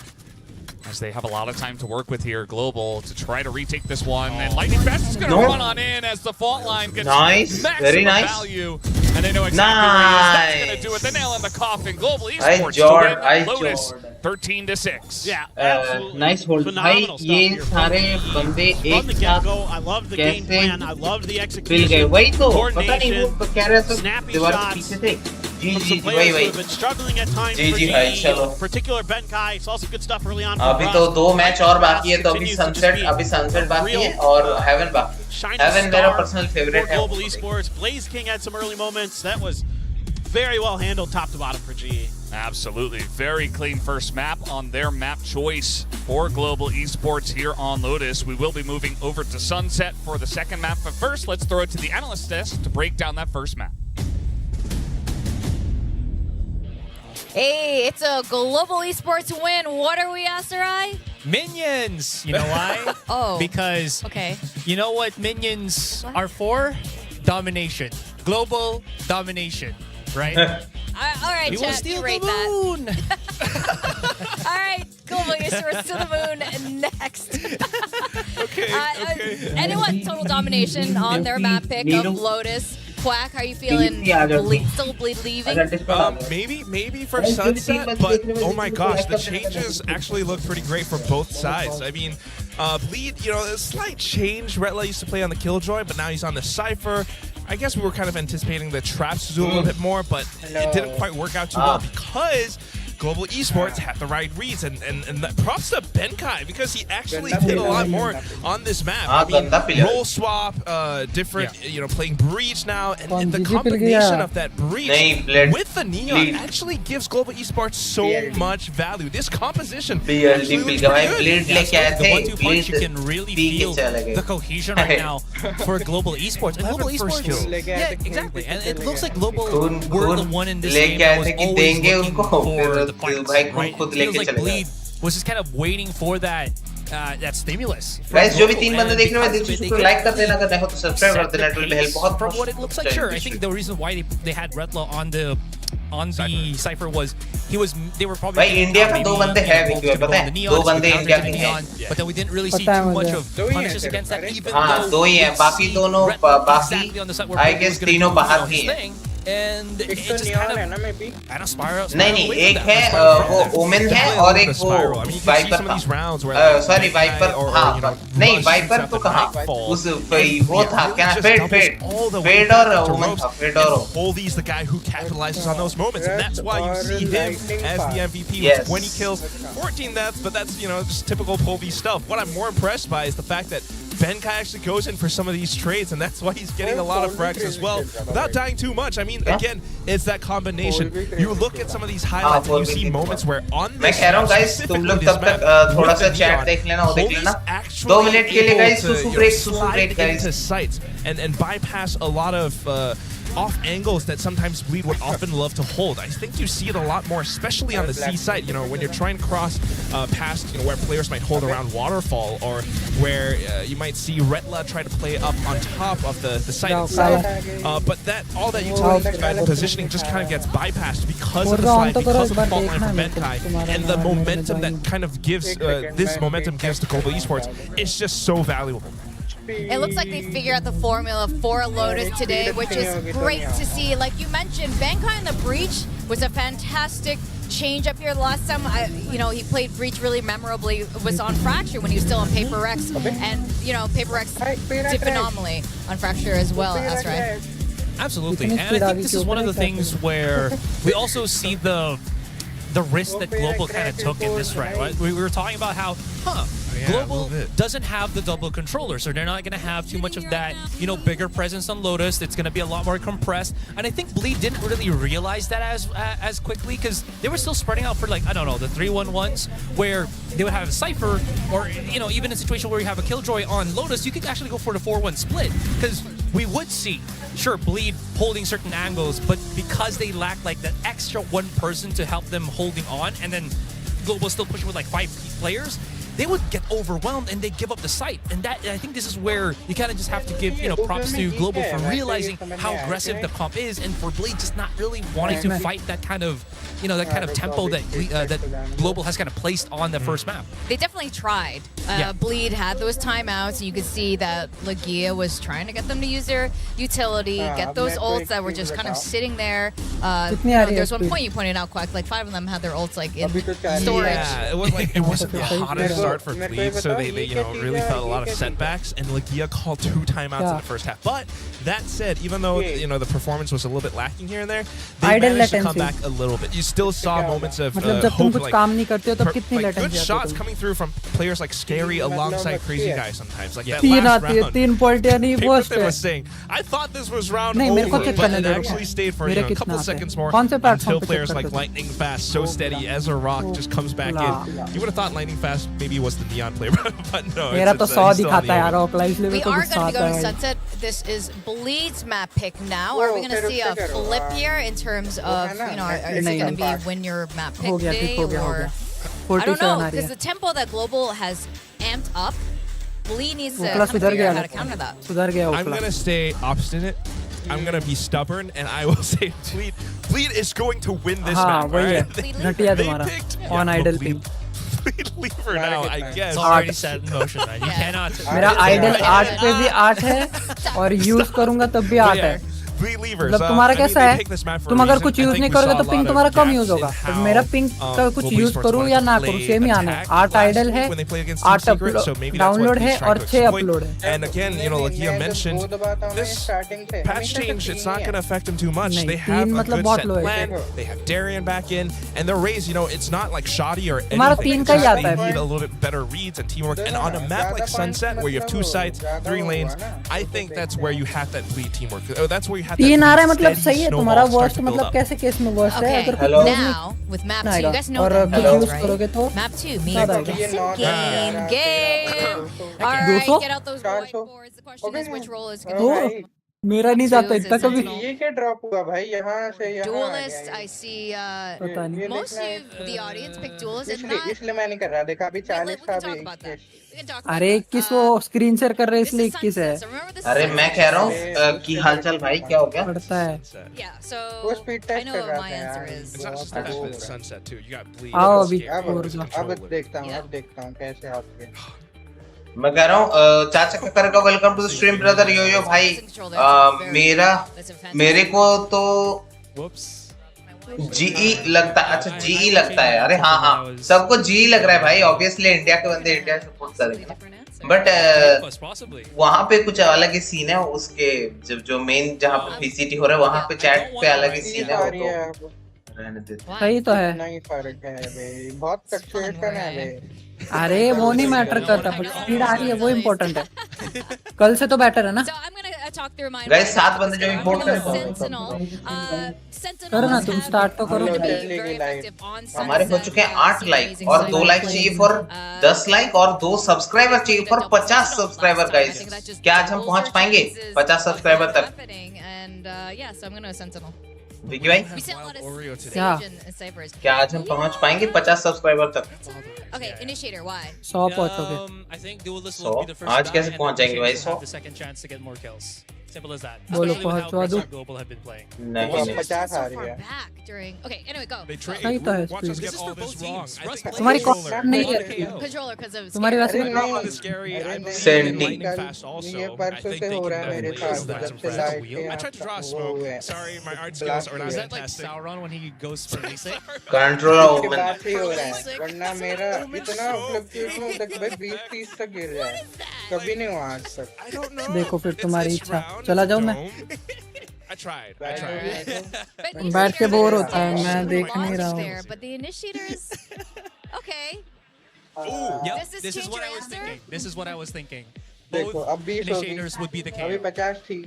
as they have a lot of time to work with here, Global, to try to retake this one. And Lightning Fast is going to run on in as the fault line gets maximum value. And they know exactly where that's going to do it. The nail in the coffin. Global Esports to win Lotus 13-6. Yeah, absolutely. Nice hold. Phenomenal stuff here. From the get-go, I love the game plan. I loved the execution. Coordination, snappy shots. Some players who have been struggling at times for GE, particular Benkai, saw some good stuff early on. अभी तो 2 match और बाकी है, तो अभी sunset बाकी है और हेवन बाकी है. हेवन मेरा पर्सनल फेवरेट है. Global Esports, Blaze King had some early moments. That was very well handled top to bottom for GE. Absolutely. Very clean first map on their map choice for Global Esports here on Lotus. We will be moving over to Sunset for the second map, but first let's throw it to the analyst desk to break down that first map. Hey, it's a Global Esports win. What are we, Asarai? Minions. You know why? Oh. Because okay. You know what minions are for? Domination. Global domination. Right? All right, we chat, will steal rate the moon. That. All right, Global Esports to the moon next. Okay. Anyone, total domination on their map pick of Lotus. Quack, how are you feeling? Still Bleed leaving? Maybe for Sunset, but oh my gosh, the changes actually look pretty great for both sides. I mean, Bleed, you know, a slight change. Retla used to play on the Killjoy, but now he's on the Cypher. I guess we were kind of anticipating the traps to do a little bit more, but it didn't quite work out too well because Global Esports had the right reads, and props to Benkai because he actually did a lot more on this map. I mean, role swap, different, you know, playing Breach now, and the combination of that Breach with the Neon actually gives Global Esports so much value. This composition The 1-2 punch, you can really feel the cohesion right now for Global Esports. And Global Esports, yeah, exactly. And it looks like Global were the one in this game that was always looking for the fights, right? It feels like Bleed was just kind of waiting for that stimulus. Guys, जो भी 3 बंदे देख रहे हैं, दिल से like कर देना, अगर नहीं हो तो सब्सक्राइब कर देना, it will help बहुत. From what it looks like, sure. I think the reason why they had Retla on the Cypher was they were probably भाई इंडिया का 2 बंदे हैं विक्की में, पता है? 2 बंदे इंडिया के हैं. But then we didn't really see too much of punishes against that, even हाँ, 2 ही हैं, बाकी दोनों बाकी I guess तीनों बाहर ही हैं. And it just kind of spiral. नहीं एक है वो ओमेन है और एक वो वाइपर था. सॉरी वाइपर, हाँ नहीं वाइपर तो कहाँ उस वो था क्या ना फेड और ओमेन था, फेड और Holdy's the guy who capitalizes on those moments, and that's why you see him as the MVP with 20 kills, 14 deaths. But that's, you know, just typical Polby stuff. What I'm more impressed by is the fact that Benkai actually goes in for some of these trades, and that's why he's getting a lot of frags as well without dying too much. I mean, again, it's that combination. You look at some of these highlights and you see moments where on this guys, तुम लोग तब तक थोड़ा सा chat देख लेना, वो देख लेना. 2 मिनट के लिए guys, सुसु break guys. Sites and bypass a lot of off angles that sometimes Bleed would often love to hold. I think you see it a lot more, especially on the C site, you know, when you're trying to cross past, you know, where players might hold around Waterfall, or where you might see Retla try to play up on top of the site itself. But all that utility guided positioning just kind of gets bypassed because of the slide, because of the fault line from Benkai, and the momentum that kind of gives, this momentum gives to Global Esports is just so valuable. It looks like they figured out the formula for Lotus today, which is great to see. Like you mentioned, Benkai in the Breach was a fantastic change up here. The last time, you know, he played Breach really memorably was on Fracture when he was still on Paper Rex, and you know, Paper Rex did phenomenally on Fracture as well. That's right. Absolutely, and I think this is one of the things where we also see the risk that Global kind of took in this right? We were talking about how, Global doesn't have the double controller, so they're not going to have too much of that, you know, bigger presence on Lotus. It's going to be a lot more compressed, and I think Bleed didn't really realize that as quickly, because they were still spreading out for, like, I don't know, the 3-1-1s, where they would have a Cypher, or, you know, even in a situation where you have a Killjoy on Lotus, you could actually go for the 4-1 split, because we would see, sure, Bleed holding certain angles, but because they lack, like, that extra one person to help them holding on, and then Global still pushing with, like, 5 players, they would get overwhelmed and they give up the site. And that, I think this is where you kind of just have to give, you know, props to Global for realizing how aggressive the comp is, and for Bleed just not really wanting to fight that kind of, you know, that kind of tempo that that Global has kind of placed on the first map. They definitely tried. Bleed had those timeouts, and you could see that Legia was trying to get them to use their utility, get those ults that were just kind of sitting there. You know, there's one point you pointed out, Quack, like 5 of them had their ults like in storage. Yeah, it was like, it wasn't the hottest start for Bleed, so they you know, really felt a lot of setbacks, and Legia called 2 timeouts in the first half. But that said, even though, you know, the performance was a little bit lacking here and there, they managed to come back a little bit. You still saw moments of hope, like good shots coming through from players like Scary alongside Crazy Guy sometimes. Like that last round. 3 point या नहीं वो was saying, I thought this was round over, but it actually stayed for, you know, a couple seconds more until players like Lightning Fast, So Steady, Ezra Rock just comes back in. You would have thought Lightning Fast maybe was the Neon player, but no. मेरा तो 100 दिखाता है यार ऑकला, इसलिए We मेरे को are गुस्सा going to be आता going है. sunset. This is Bleed's map pick now. Are we going to see a flip here in terms of, you know, is it going to be win your map pick day, or I don't know, because the tempo that Global has amped up, Bleed needs to kind of figure out how to counter that. I'm going to stay obstinate. I'm going to be stubborn, and I will say Bleed is going to win this map. Right? They picked on idle ping. Bleed lever now, I guess. It's already set in motion, man. You cannot. मेरा idle 8 पे भी 8 है और use करूँगा तब भी 8 है. मतलब तुम्हारा कैसा है, तुम अगर कुछ यूज नहीं करोगे तो पिंग तुम्हारा कम यूज होगा, तो मेरा पिंग का कुछ यूज करूँ या ना करूँ सेम ही आना है. 8 आइडल है, 8 डाउनलोड है और 6 अपलोड है. And again, you know, like you mentioned, this patch change, it's not going to affect them too much. They have a good set plan, they have Darian back in, and their raise, you know, it's not like shoddy or anything. It's just they need a little bit better reads and teamwork. And on a map like Sunset, where you have 2 sites, 3 lanes, I think that's where you have that Bleed teamwork. That's where you have 3 आ रहा है, मतलब सही है तुम्हारा worst, मतलब कैसे case में worst है. अगर now with map 2, you guys know that use करोगे तो map 2 means game. All right, get out those whiteboards. The question is which role is going to मेरा नहीं जाता इतना कभी. ये क्या ड्रॉप हुआ भाई, यहाँ से यहाँ Duelist, I see most of the audience pick Duelist, and not इसलिए मैं नहीं कर रहा, देखा अभी 40 था अभी. अरे 21 वो स्क्रीन शेयर कर रहे इसलिए 21 है. अरे मैं कह रहा हूँ कि हालचाल भाई क्या हो गया. पड़ता है. वो स्पीड टेस्ट कर रहा था. आओ अभी अब देखता हूँ कैसे आपके. मैं कह रहा हूँ चाचा का करेगा welcome to the stream brother yo भाई. मेरे को तो जीई लगता है. अच्छा जीई लगता है. अरे हाँ सबको जीई लग रहा है भाई. ऑब्वियसली इंडिया के बंदे इंडिया सपोर्ट करेंगे, बट वहाँ पे कुछ अलग ही सीन है. उसके जो मेन जहाँ पे VCT हो रहा है वहाँ पे चैट पे अलग ही सीन है. रहने देते. सही तो है. नहीं फर्क है भाई, बहुत फ्लक्चुएशन है भाई. अरे वो नहीं मैटर करता, बट स्पीड आ रही है वो इम्पोर्टेंट है. कल से तो बेटर है ना. गाइस 7 बंदे जो भी वोट करें करो ना, तुम स्टार्ट तो करो. हमारे हो चुके हैं 8 लाइक और 2 लाइक चाहिए फॉर 10 लाइक और 2 सब्सक्राइबर चाहिए फॉर 50 सब्सक्राइबर. गाइस क्या आज हम पहुंच पाएंगे 50 सब्सक्राइबर तक? विकी भाई क्या आज हम पहुंच पाएंगे 50 सब्सक्राइबर तक? Okay, initiator, why? 100 पहुंचोगे. I think Duelist will be the first आज कैसे पहुंच जाएंगे भाई 100? the second chance to get more kills. Simple as that. बोलो पहुंचवा दो. Global have been playing. नहीं 50 आ रही है. Okay, anyway, go. सही तो है. Watch us get all this wrong. तुम्हारी कॉल नहीं है. Controller because of तुम्हारी वैसे Lightning Fast also. ये परसों से हो रहा है मेरे साथ. जब से लाइट के I tried to draw smoke. Sorry, my art skills are not Is that like fantastic. Sauron when he goes for reset? Controller के बाद ही हो रहा है, वरना मेरा इतना फ्लक्चुएशन तक भाई 20-30 तक गिर रहा है. कभी नहीं हुआ आज तक. देखो फिर तुम्हारी इच्छा. चला जाऊँ मैं. I tried. बैठ के बोर होता है, मैं देख नहीं रहा हूँ. But the initiator is okay. Yep, this is what I was thinking. This is what I was thinking. देखो अब 20 initiators would be the अभी KO. 50 थी.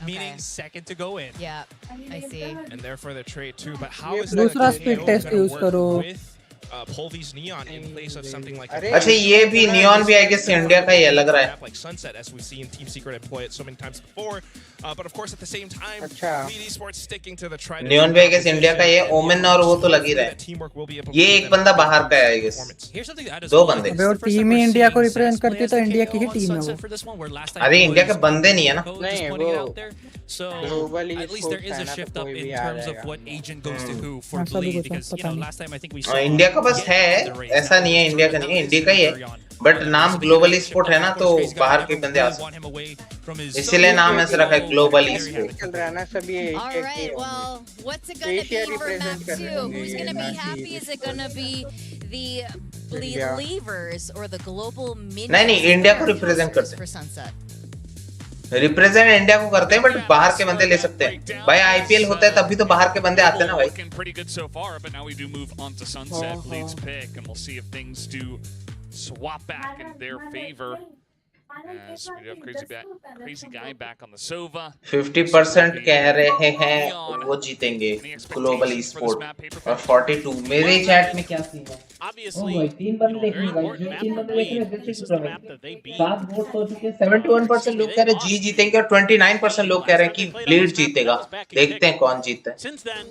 Meaning second to go in. Yeah, I see. And therefore the trade too. But how is दूसरा that speed KO test gonna use work करो. with pull these Neon in place of something like अच्छा ये भी Neon भी I guess India का ही लग रहा है like Sunset, as we've seen Team Secret employ it so many times before. But of course at the same time, BLD Esports sticking to the trident. Neon भी I guess India का ही है, Omen और वो तो लग ही रहा है. ये एक बंदा बाहर का है I guess. दो बंदे. अबे और टीम ही इंडिया को रिप्रेजेंट करती है तो इंडिया की ही टीम है वो. अरे इंडिया के बंदे नहीं है ना. नहीं वो So at least there is a shift up in terms of what agent goes to who for BLD, because you know last time I think we saw India का बस है, ऐसा नहीं है इंडिया का नहीं है, इंडिया का ही है, बट नाम ग्लोबल स्पोर्ट है ना तो बाहर के बंदे आ सकते, इसीलिए नाम ऐसे रखा है ग्लोबल स्पोर्ट. चल रहा है ना सभी एक Alright, well, what's it gonna be for map 2? Who's gonna be happy? Is it gonna be the Believers or the global mini? नहीं इंडिया को रिप्रेजेंट करते for Sunset. रिप्रेजेंट इंडिया को करते हैं, बट बाहर के बंदे ले सकते हैं भाई. आईपीएल होता है तभी तो बाहर के बंदे आते हैं ना भाई. Pretty good so far, but now we do move on to Sunset. Bleed's pick, and we'll see if things do swap back in their favor. As we have crazy guy back on the Sova. 50% कह रहे हैं वो जीतेंगे global sport और 42 मेरे chat में क्या scene है. Obviously, तीन बंदे देख रहे हैं, जो तीन बंदे देख रहे हैं 7 वोट हो चुके हैं. 71% लोग कह रहे हैं जी जीतेंगे और 29% लोग कह रहे हैं कि ब्लेड जीतेगा. देखते हैं कौन जीतता है. Since then,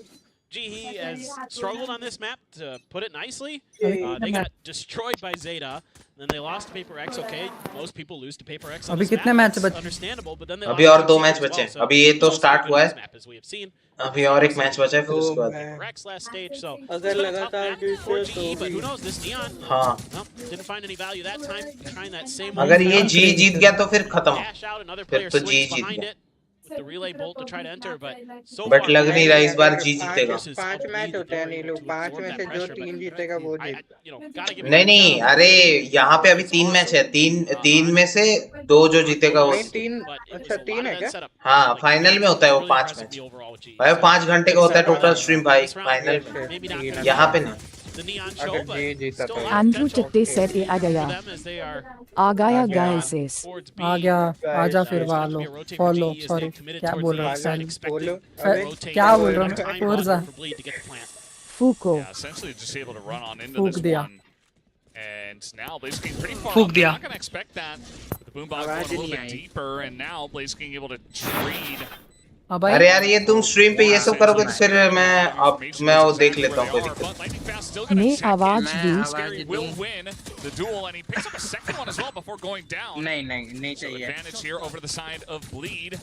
GE has struggled on this map, to put it nicely. They got destroyed by Zeta, then they lost to Paper X. Okay, most people lose to Paper X. अभी कितने match बचे? Understandable, but then they अभी और 2 match बचे हैं. अभी ये तो स्टार्ट हुआ है, अभी और एक मैच बचा है फिर उसके बाद. अगर लगातार GE, but who knows, this Neon, हाँ, didn't find any value that time. Trying that same. अगर ये जी जीत गया तो फिर खत्म, फिर तो जी जीत गया. The relay bolt to try to enter, but so but लग नहीं रहा इस बार जी जीतेगा. 5 मैच होते हैं नीलू, 5 में से जो 3 जीतेगा वो जीत. नहीं अरे यहाँ पे अभी 3 मैच है, 3 में से 2 जो जीतेगा वो. 3 अच्छा 3 है क्या? हाँ फाइनल में होता है वो 5 मैच भाई. 5 घंटे का होता है टोटल स्ट्रीम भाई फाइनल में, यहाँ पे नहीं. Andrew Chitte said a gaya guys आ गया, आजा फिर वालो फॉलो. सॉरी क्या बोल रहा हूँ, क्या बोल रहा हूँ, Forza Fuko. Essentially just able to run on into फूक this दिया. one. And now Blaze King pretty far फूक up. दिया. Not gonna expect that. The Boombox going a little bit deeper, and now Blaze King able to trade. अरे यार ये तुम stream पे ये सब करोगे तो फिर मैं वो देख लेता हूँ, कोई दिक्कत ने आवाज दी. Scary will win the duel, and he picks up a second one as well before going down. नहीं So चाहिए. advantage here over the side of Bleed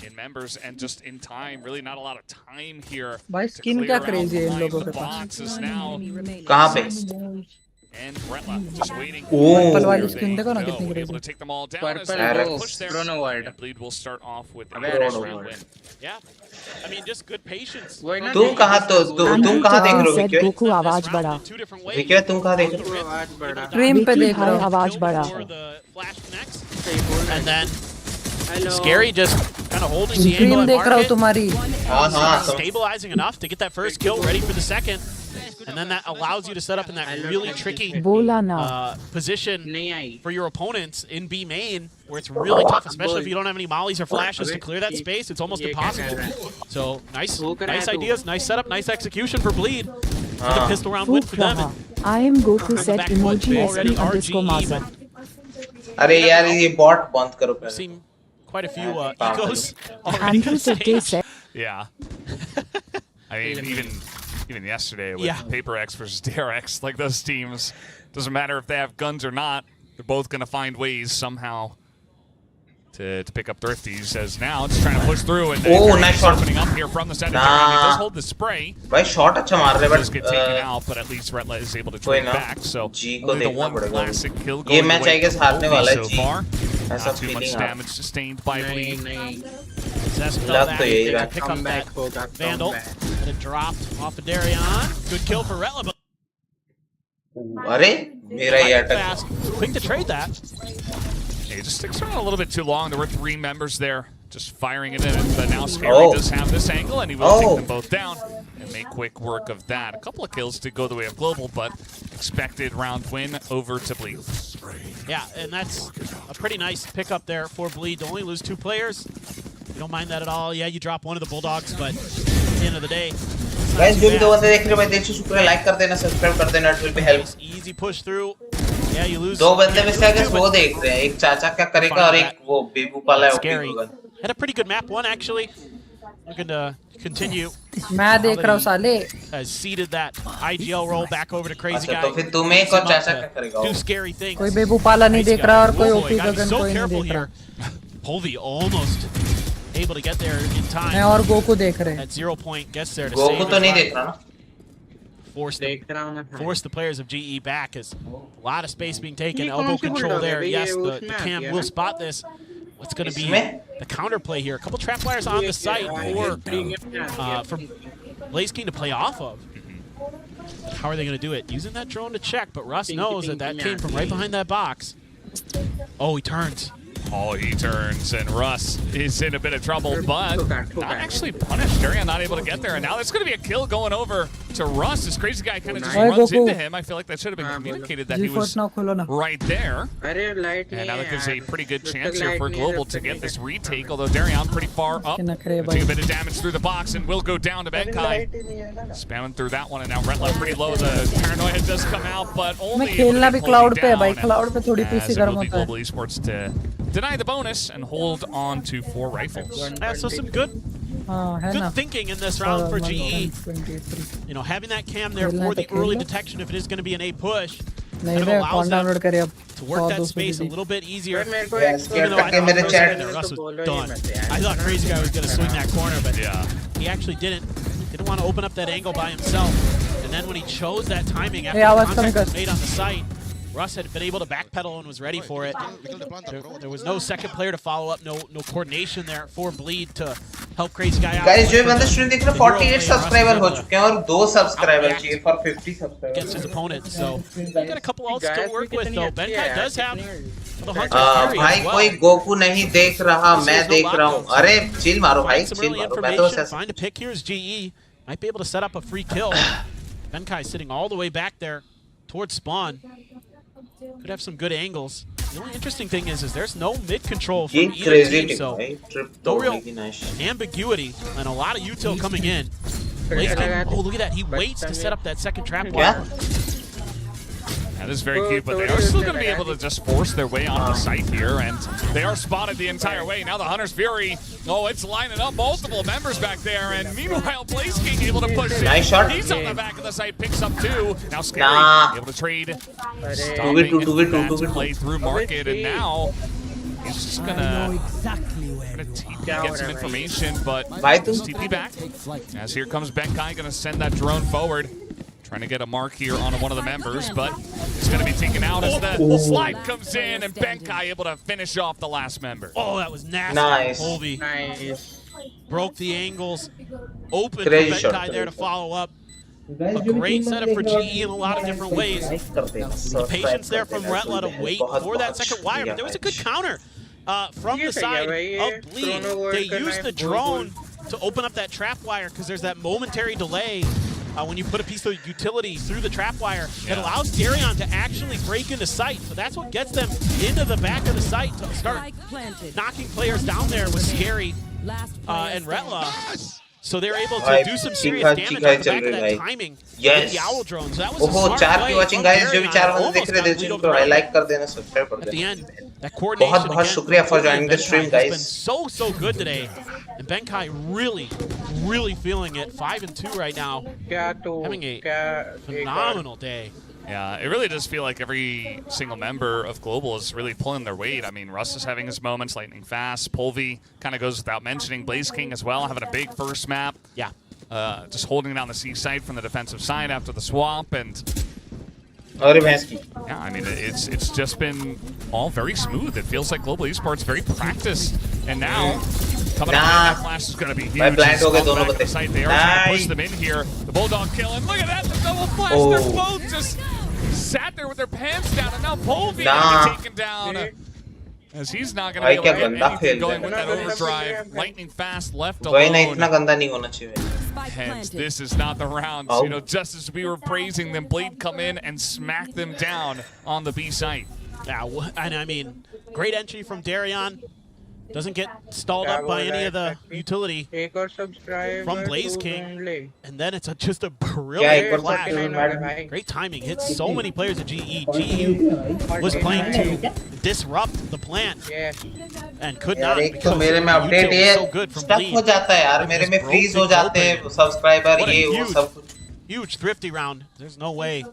in members, and just in time, really not a lot of time here. भाई skin क्या crazy है इन लोगों के पास. Boxes now. कहाँ पे? And Retla just waiting. Purple वाली स्किन देखो ना कितनी Able to crazy. take them all down. Purple Push there. Chrono World. And Bleed will start off with a Chrono first round World. win. Yeah, I mean just good patience. तुम कहाँ तुम कहाँ देख रहे हो said विक्यो? Goku आवाज बढ़ा. विक्यो तुम कहाँ देख रहे हो? स्ट्रीम पे देख रहा हूँ. आवाज बढ़ा. And then Scary just kind of holding the angle stream at देख रहा हूँ market. तुम्हारी. हाँ Stabilizing enough to get that first kill, ready for the second. And then that allows you to set up in that really tricky बोला ना. position for your opponents in B main, where it's really tough, especially if you don't have any mollies or flashes to clear that space. It's almost impossible. So nice ideas, nice setup, nice execution for Bleed. With a pistol round win for them. I am Goku said emoji Already SP underscore RGE, Maza. अरे यार ये bot बंद करो पहले. Seen quite a few ecos already Andrew on Chitte stage. said. Yeah. I mean, even yesterday with Paper X versus DRX, like those teams, doesn't matter if they have guns or not, they're both going to find ways somehow to pick up Thrifties, as now just trying to push through, and nice shot. opening up here from the center. He does hold the spray. भाई shot अच्छा मार रहे Does get taken out, but at least Retla is able to trade back. So only the one classic kill ये going match I guess हारने वाला है so जी. far. ऐसा Not too much feeling damage sustained by Bleed. लग तो यही रहा. Pick up that Vandal. And it dropped off of Darion. Good kill for Retla. अरे मेरा ये अटक. Fast. Quick to trade that. He just sticks around a little bit too long. There were 3 members there just firing it in. But now Scary does have this angle, and he will take them both down and make quick work of that. A couple of kills to go the way of Global, but expected round win over to Bleed. Yeah, and that's a pretty nice pickup there for Bleed to only lose 2 players. You don't mind that at all. Yeah, you drop one of the Bulldogs, but at the end of the day, guys, जो भी दो बंदे देख रहे हो भाई, दिल से शुक्रिया, लाइक कर देना, सब्सक्राइब कर देना, it will be help. Easy push through. Yeah, you lose. दो बंदे में से अगर वो देख रहे हैं, एक चाचा क्या करेगा और एक वो बेबू पाला है. Had a pretty good map one actually. Looking to continue. मैं देख रहा हूँ साले. Has seeded that IGL roll back over to Crazy Guy. तो फिर तुम एक और चाचा क्या करेगा? Two scary things. कोई बेबू पाला नहीं देख रहा और कोई ओपी गगन कोई नहीं देख रहा. Polvi almost able to get there in time. मैं और गोकू देख रहे हैं. At 0 point gets there to Goku save. तो नहीं देख रहा ना. Force the players of GE back as a lot of space being taken. Elbow control there. Yes, the cam will spot this. What's going to be the counterplay here? A couple trap wires on the site for Blaze King to play off of. How are they going to do it? Using that drone to check, but Russ knows that came from right behind that box. Oh, he turns. Oh, he turns, and Russ is in a bit of trouble, but not actually punished. Darian not able to get there, and now there's going to be a kill going over to Russ. This Crazy Guy kind of just runs into him. I feel like that should have been communicated that he was right there. And now that gives a pretty good chance here for Global to get this retake, although Darian pretty far up. Take a bit of damage through the box and will go down to Benkai. Spamming through that one, and now Retla pretty low. The paranoia does come out, but only खेलना भी cloud पे है भाई. Cloud पे थोड़ी PC गर्म होता है. Global Esports to deny the bonus and hold on to 4 rifles. Yeah, so some good thinking in this round for GE. You know, having that cam there for the early detection if it is going to be an A push. Kind of allows them to work that space a little bit easier. Even though I thought Russ was done. I thought Crazy Guy was going to swing that corner, but he actually didn't. Didn't want to open up that angle by himself. And then when he chose that timing after the contact was made on the site, Russ had been able to backpedal and was ready for it. There was no second player to follow up, no coordination there for Bleed to help Crazy Guy out. Guys, जो बंदे stream देख रहे हैं 48 subscriber हो चुके हैं और 2 subscriber चाहिए for 50 subscriber. Against his opponent, so got a couple ults to work with though. Benkai does have the Hunter. भाई कोई गोकू नहीं देख रहा, मैं देख रहा हूँ. अरे चिल मारो भाई, चिल मारो. मैं तो ऐसा. Find a pick here is GE. Might be able to set up a free kill. Benkai sitting all the way back there towards spawn. Could have some good angles. The only interesting thing is there's no mid control from either team, so no real ambiguity and a lot of util coming in. Oh, look at that. He waits to set up that second trap wire. That is very cute, but they are still going to be able to just force their way onto the site here, and they are spotted the entire way. Now the Hunter's Fury, oh, it's lining up multiple members back there, and meanwhile, Blaze King able to push in. Nice shot. He's on the back of the site, picks up 2. Now Scary able to trade. Stopping play through market, and now he's just gonna TP, get some information, but just TP back. As here comes Benkai, gonna send that drone forward. Trying to get a mark here on one of the members, but it's going to be taken out as the slide comes in, and Benkai able to finish off the last member. Oh, that was nasty. Nice. Colby broke the angles. Open for Benkai there to follow up. A great setup for GE in a lot of different ways. The patience there from Retla to wait for that second wire, but there was a good counter from the side of Bleed. They used the drone to open up that trap wire because there's that momentary delay when you put a piece of utility through the trap wire that allows Darion to actually break into sight. So that's what gets them into the back of the site to start knocking players down there with Scary and Retla. So they're able to do some serious damage on the back of that timing with the Owl drone. So that was a smart play watching guys. जो भी 4 बंदे देख रहे थे जिनको like कर देना, subscribe कर देना. At the end, that coordination बहुत शुक्रिया for joining the stream, guys. It's been so good today, and Benkai really feeling it. 5-2 right now, having a phenomenal day. Yeah, it really does feel like every single member of Global is really pulling their weight. I mean, Russ is having his moments, lightning fast. Polvi kind of goes without mentioning. Blaze King as well, having a big first map. Yeah. Just holding down the C side from the defensive side after the swap. And yeah, I mean, it's just been all very smooth. It feels like Global Esports very practiced. And now, coming up, that flash is going to be huge. Back the site. They are trying to push them in here. The Bulldog kill, and look at that, the double flash. They're both just sat there with their pants down, and now Polvi going to be taken down. As he's not going to be able to get anything going with that overdrive. Lightning fast left alone. Hence, this is not the round. You know, just as we were praising them, Blade come in and smack them down on the B site. Yeah, and I mean, great entry from Darion. Doesn't get stalled up by any of the utility from Blaze King. And then it's just a brilliant flash. Great timing. Hits so many players at GE. GE was playing to disrupt the plant and could not because मेरे में update ये so good from stuck हो जाता है यार मेरे में freeze हो जाते हैं सब्सक्राइबर ये वो सब कुछ huge thrifty round. There's no way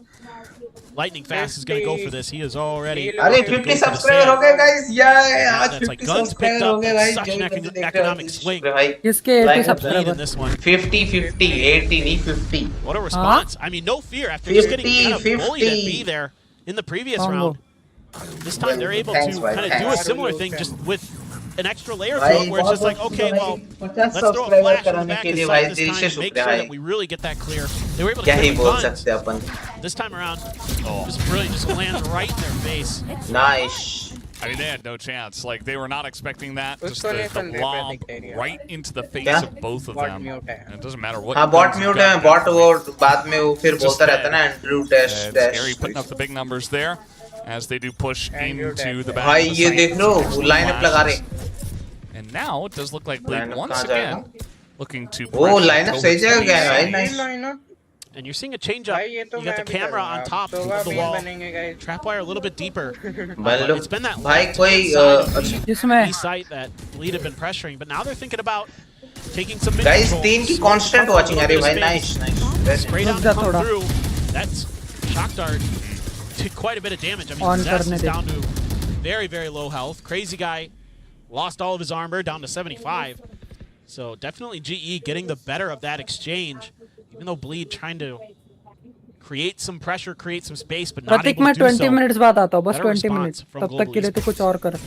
Lightning Fast is going to go for this. He is already. अरे 50 सब्सक्राइबर हो गए गाइस यार आज 50 guns picked सब्सक्राइबर हो up. गए भाई Such an economic swing. किसके 80 सब्सक्राइबर in this one. 50 50 80 नहीं 50 What a response. I mean, no fear after just getting kind of bullied at B there in the previous round. This time they're able to kind of do a similar thing just with an extra layer to it where it's just like, okay, well, let's throw a flash in the back of the site this time and make sure that we really get that clear. They were able to get the guns. This time around, just brilliant, just lands right in their face. Nice. I mean, they had no chance. Like, they were not expecting that. Just the lob right into the face of both of them. And it doesn't matter what. हाँ, bot mute है. Bot वो बाद में वो फिर बोलता रहता है ना Andrew dash dash. Scary putting up the big numbers there as they do push into the back. भाई ये देख लो line up लगा रहे. And now it does look like Bleed once again looking to. Oh, line up सही जगह गया है. Nice. And you're seeing a change up. You got the camera on top of the wall. Trapwire a little bit deeper. It's been that east side that Bleed have been pressuring, but now they're thinking about taking some mid guys, 3 की constant watching अरे भाई nice. Straight out come through. That's shock dart. Did quite a bit of damage. I mean, Zest is down to very low health. Crazy guy lost all of his armor down to 75. So definitely GE getting the better of that exchange. Even though Bleed trying to create some pressure, create some space, but not able to do so. 20 minutes बाद आता हूँ, बस 20 minutes. तब तक के लिए तो कुछ और कर.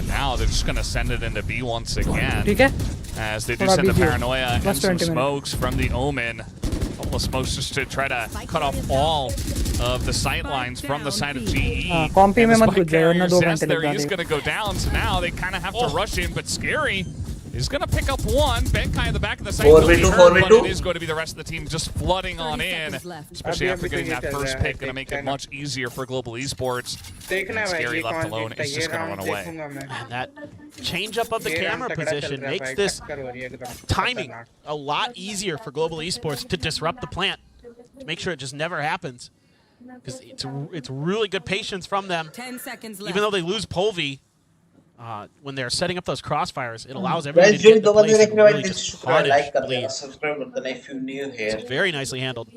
Now they're just going to send it into B once again. ठीक है? As they do send the Paranoia and some smokes from the Omen. Couple of smokes just to try to cut off all of the sight lines from the side of GE. Compy में मत घुस जाओ, वरना 2 घंटे लग जाएंगे. He's going to go down, so now they kind of have to rush in, but Scary is going to pick up one. Benkai in the back of the site. 4v2. But it is going to be the rest of the team just flooding on in, especially after getting that first pick. Going to make it much easier for Global Esports. And Scary left alone is just going to run away. And that change up of the camera position makes this timing a lot easier for Global Esports to disrupt the plant, to make sure it just never happens. Because it's really good patience from them. 10 seconds left. Even though they lose Polvi, when they're setting up those crossfires, it allows everyone to get the place and really just punish Bleed. It's very nicely handled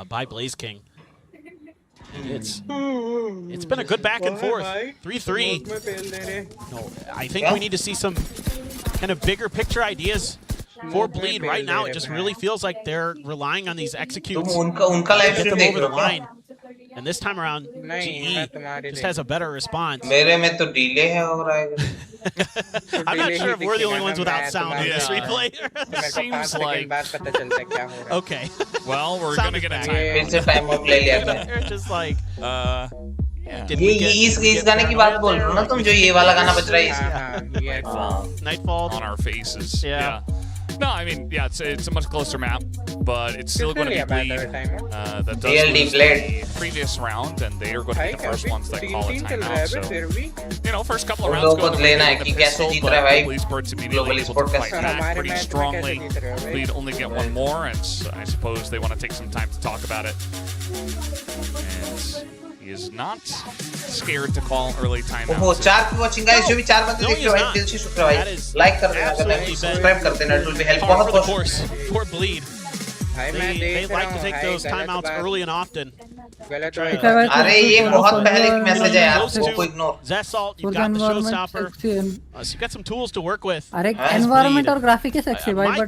by Blaze King. And it's been a good back and forth. 3-3. No, I think we need to see some kind of bigger picture ideas for Bleed. Right now, it just really feels like they're relying on these executes to get them over the line. And this time around, GE just has a better response. मेरे में तो delay है हो रहा है. I'm not sure if we're the only ones without sound in this replay. Seems like. Okay. Well, we're going to get a time. फिर से time out ले लिया क्या? They're just like. ये इस गाने की बात बोल रहे हो ना तुम जो ये वाला गाना बज रहा है इसमें? Nightfall on our faces. Yeah. No, I mean, yeah, it's a much closer map, but it's still going to be Bleed. That does BLD lose the previous round, and they are going to be the first ones that call a timeout. So, you know, first couple of rounds go to Global Esports immediately able to fight back pretty strongly. Bleed only get one more, and I suppose they want to take some time to talk about it. And he is not scared to call early timeouts. ओहो 4 की watching guys जो भी 4 बंदे देख रहे हो भाई दिल से शुक्र भाई लाइक कर देना अगर नहीं सब्सक्राइब कर देना it will be help बहुत बहुत for Bleed. They like to take those timeouts early and often. अरे ये बहुत पहले की मैसेज है यार उसको ignore. Zesalt, you've got the showstopper. So you've got some tools to work with. अरे environment और graphic है sexy भाई but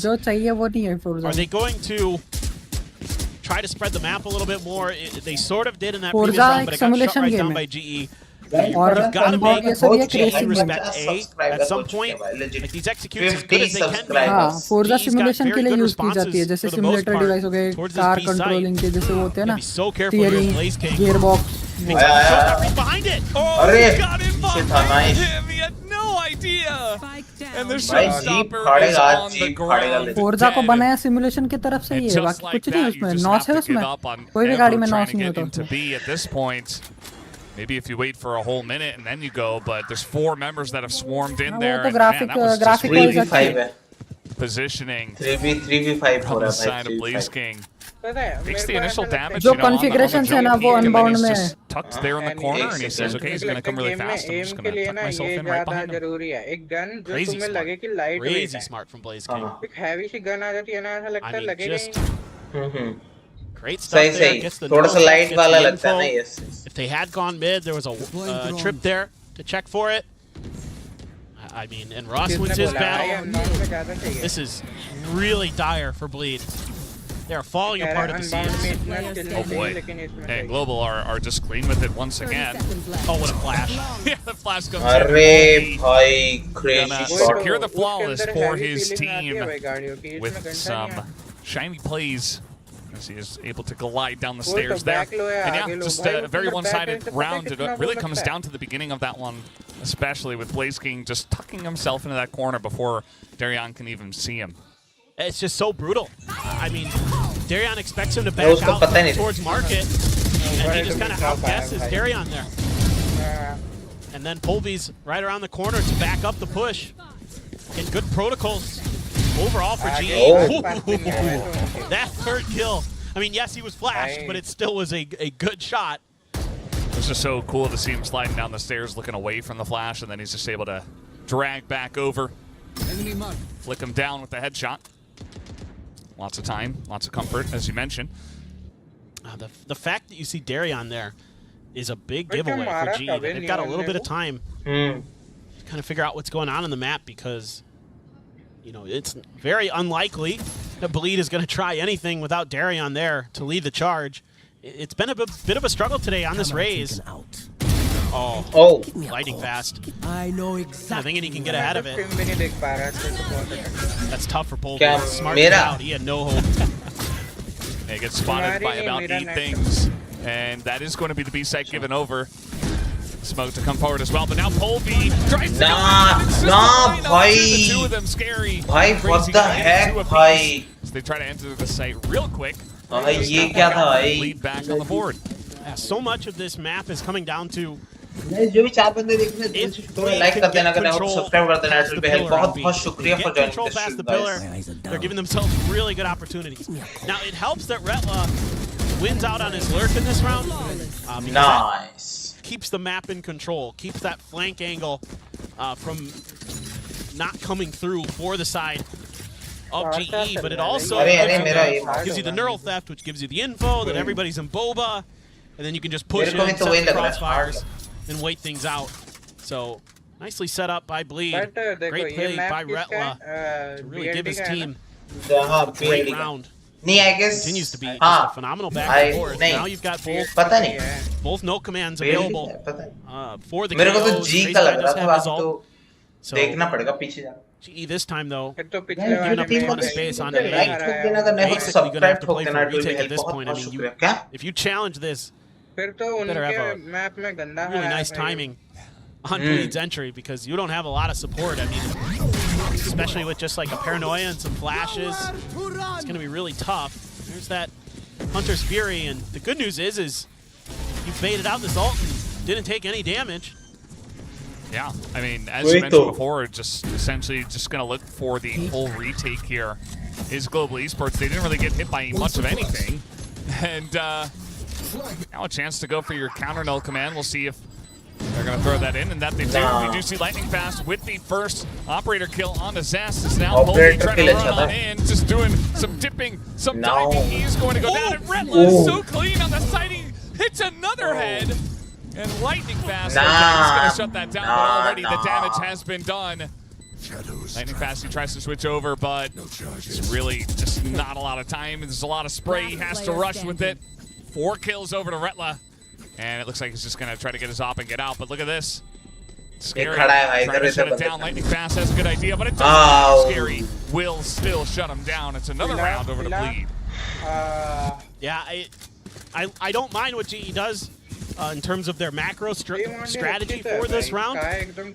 जो चाहिए वो नहीं है Forza. Are they going to try to spread the map a little bit more? They sort of did in that previous round, but it got shut right down by GE. You've got to make GE respect A at some point. Like these executes as good as they can be. हाँ, Forza simulation के लिए use की जाती है, जैसे simulator device हो गए, car controlling के जैसे होते हैं ना, steering, gearbox. Behind it. Oh, he got involved by him. He had no idea. And the showstopper is on the ground. Forza को बनाया simulation की तरफ से ही है, बाकी कुछ नहीं उसमें, नॉस है उसमें, कोई भी गाड़ी में नॉस नहीं होता. maybe if you wait for a whole minute and then you go, but there's 4 members that have swarmed in there. तो And graphic man, that was just 3v5 positioning 3v5 on the side of Blaze King. Takes the initial damage. जो you know, on the configurations है ना वो and then unbound he's में just tucked there in the corner, and he says, okay, he's going to come really fast. I'm just going to tuck myself in right behind him. जरूरी है एक gun जो Crazy तुम्हें smart. लगे कि light Crazy smart from Blaze King. एक heavy सी gun आ जाती है ना ऐसा लगता है लगेगा just great stuff सही there. सही Gets the थोड़ा सा neural, लाइट gets वाला the लगता है ना info. yes If they had gone mid, there was a trip there to check for it. I mean, and Ross wins his battle. This is really dire for Bleed. They're falling apart at the seams. Oh boy. And Global are just clean with it once again. Oh, what a flash. Yeah, the flash comes अरे भाई crazy gonna shot. secure the flawless for his team with some shiny plays as he is able to glide down the stairs there. And yeah, just a very one-sided round. It really comes down to the beginning of that one, especially with Blaze King just tucking himself into that corner before Darian can even see him. It's just so brutal. I mean, Darian expects him to back out towards market, and he just kind of outguesses Darian there. And then Polvy's right around the corner to back up the push. And good protocols overall for GE. That third kill. I mean, yes, he was flashed, but it still was a good shot. It's just so cool to see him sliding down the stairs, looking away from the flash, and then he's just able to drag back over, flick him down with the headshot. Lots of time, lots of comfort, as you mentioned. The fact that you see Darian there is a big giveaway for GE. They've got a little bit of time to kind of figure out what's going on in the map, because you know it's very unlikely that Bleed is going to try anything without Darian there to lead the charge. It's been a bit of a struggle today on this raise. Oh, lightning fast. I know exactly. Thinking he can get ahead of it. That's tough for Polk. क्या Smart मेरा? out. He had no hope. He gets spotted by about 8 things, and that is going to be the B site given over. Smoke to come forward as well, but now Polby tries to nah, bhai. the two of them scary. Bhai, what the heck, bhai? So they try to enter the site real quick. ये क्या था भाई? Lead back on the board. Yeah, so much of this map is coming down to जो भी 4 बंदे देख रहे हैं थोड़ा लाइक कर देना, अगर नहीं सब्सक्राइब कर देना चैनल पे हेल्प बहुत बहुत शुक्रिया for joining this stream guys. They're giving themselves really good opportunities. Now it helps that Retla wins out on his lurk in this round. Nice. Keeps the map in control, keeps that flank angle from not coming through for the side of GE, but it also gives you the neural theft, which gives you the info that everybody's in Boba, and then you can just push in, set the crossfires, and wait things out. So, nicely set up by Bleed. Great play by Retla to really give his team a great round. I guess Continues to be just a phenomenal back and forth. Now you've got both no commands available for the KOs. Face does have his ult. So, GE this time though, giving up a ton of space on A. Basically gonna have to play for a retake at this point. I mean, if you challenge this, you better have a really nice timing on Bleed's entry, because you don't have a lot of support. I mean, especially with just like a paranoia and some flashes, it's gonna be really tough. There's that Hunter's Fury, and the good news is you baited out this ult and didn't take any damage. Yeah, I mean, as you mentioned before, just essentially just going to look for the full retake here is Global Esports. They didn't really get hit by much of anything. And now a chance to go for your counter null command. We'll see if they're going to throw that in, and that they do. We do see Lightning Fast with the first operator kill on the Zest. It's now Polby trying to run on in, just doing some dipping, some diving. He's going to go down, and Retla is so clean on the sighting. Hits another head. And Lightning Fast is going to shut that down, but already the damage has been done. Lightning Fast, he tries to switch over, but it's really just not a lot of time. There's a lot of spray. He has to rush with it. 4 kills over to Retla. And it looks like he's just going to try to get his op and get out. But look at this. Scary trying to shut it down. Lightning Fast has a good idea, but it doesn't. Scary will still shut him down. It's another round over to Bleed. Yeah, I don't mind what GE does. In terms of their macro strategy for this round,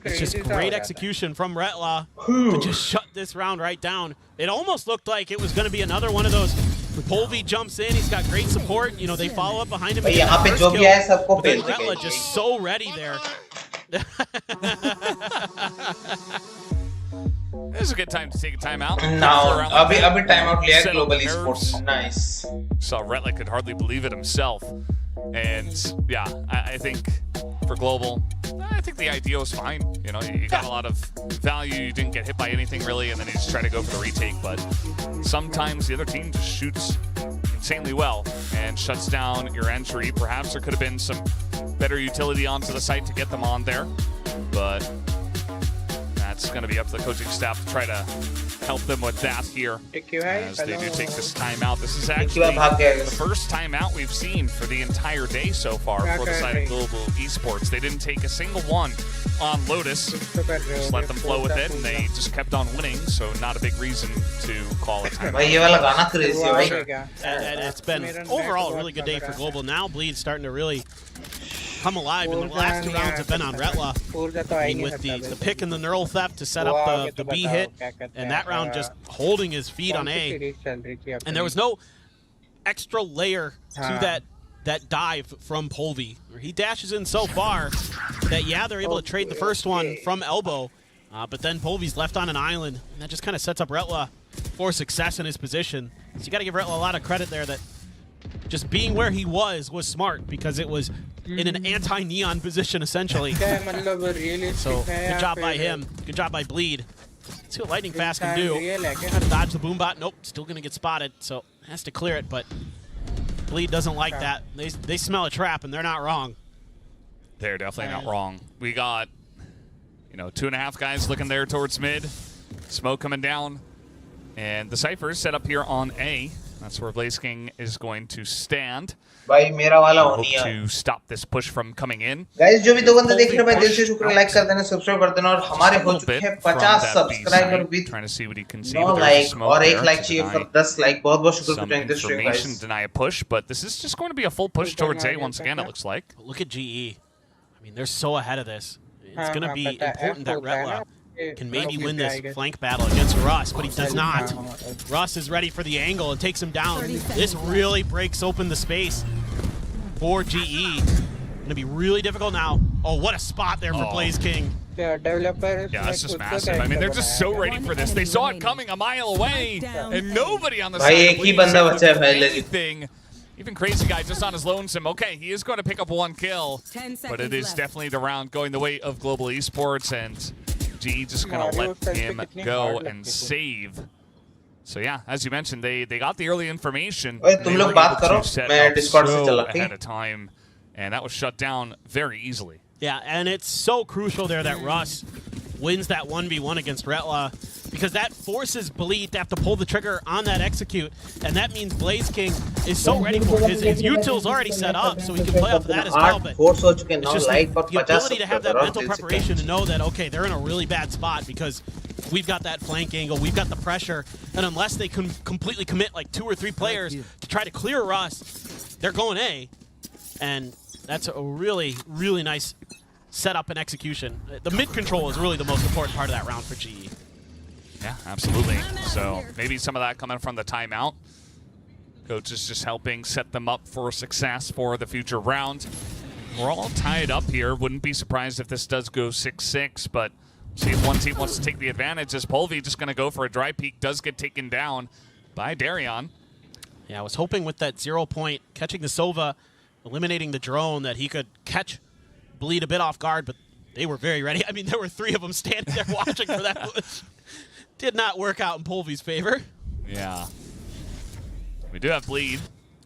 it's just great execution from Retla to just shut this round right down. It almost looked like it was going to be another one of those Polvi jumps in. He's got great support. You know, they follow up behind him. यहाँ पे जो भी आए सबको but then Retla just so ready there. This is a good time to take a timeout. Now, अभी timeout लिया है Global Esports. Nice. Saw Retla could hardly believe it himself. And yeah, I think for Global, I think the idea was fine. You know, you got a lot of value. You didn't get hit by anything really, and then you just try to go for the retake. But sometimes the other team just shoots insanely well and shuts down your entry. Perhaps there could have been some better utility onto the site to get them on there, but that's going to be up to the coaching staff to try to help them with that here as they do take this timeout. This is actually the first timeout we've seen for the entire day so far for the side of Global Esports. They didn't take a single one on Lotus, just let them flow with it, and they just kept on winning, so not a big reason to call a timeout. And it's been overall a really good day for Global. Now Bleed's starting to really come alive, and the last 2 rounds have been on Retla. I mean, with the pick and the neural theft to set up the B hit, and that round just holding his feet on A. And there was no extra layer to that dive from Polvi. He dashes in so far that, yeah, they're able to trade the first one from elbow, but then Polvi's left on an island, and that just kind of sets up Retla for success in his position. So you got to give Retla a lot of credit there that just being where he was smart, because it was in an anti-neon position, essentially. So, good job by him. Good job by Bleed. Let's see what Lightning Fast can do. Try to dodge the boom bot. Nope, still going to get spotted, so has to clear it, but Bleed doesn't like that. They smell a trap, and they're not wrong. They're definitely not wrong. We got, 2.5 guys looking there towards mid. Smoke coming down. And the Cypher set up here on A. That's where Blaze King is going to stand. भाई मेरा वाला hope to stop this push from coming in. Guys, जो भी 2 बंदे देख रहे हैं भाई दिल से शुक्रिया, लाइक कर देना, सब्सक्राइब कर देना, और हमारे हो चुके हैं 50 subscriber with trying to see what he can see. 9 like और 1 लाइक चाहिए for 10 लाइक. बहुत शुक्रिया for joining this stream, guys. Deny a push, but this is just going to be a full push towards A once again, it looks like. Look at GE. I mean, they're so ahead of this. It's going to be important that Retla can maybe win this flank battle against Russ, but he does not. Russ is ready for the angle and takes him down. This really breaks open the space for GE. Going to be really difficult now. Oh, what a spot there for Blaze King. Yeah, that's just massive. I mean, they're just so ready for this. They saw it coming a mile away, and nobody on the side of anything. Even Crazy Guy just on his lonesome. Okay, he is going to pick up 1 kill, but it is definitely the round going the way of Global Esports, and GE just going to let him go and save. So yeah, as you mentioned, they got the early information. They were able to set up so ahead of time, and that was shut down very easily. Yeah, and it's so crucial there that Russ wins that 1v1 against Retla, because that forces Bleed to have to pull the trigger on that execute, and that means Blaze King is so ready for it. His util's already set up, so he can play off of that as well, but it's just the ability to have that mental preparation to know that, okay, they're in a really bad spot because we've got that flank angle, we've got the pressure, and unless they can completely commit like 2 or 3 players to try to clear Russ, they're going A, and that's a really, really nice setup and execution. The mid control is really the most important part of that round for GE. Yeah, absolutely. So maybe some of that coming from the timeout. Coach is just helping set them up for success for the future round. We're all tied up here. Wouldn't be surprised if this does go 6-6, but see if one team wants to take the advantage, as Polvi just going to go for a dry peek, does get taken down by Darion. Yeah, I was hoping with that 0 point, catching the Sova, eliminating the drone, that he could catch Bleed a bit off guard, but they were very ready. I mean, there were 3 of them standing there watching for that push. Did not work out in Polvi's favor. Yeah. We do have Bleed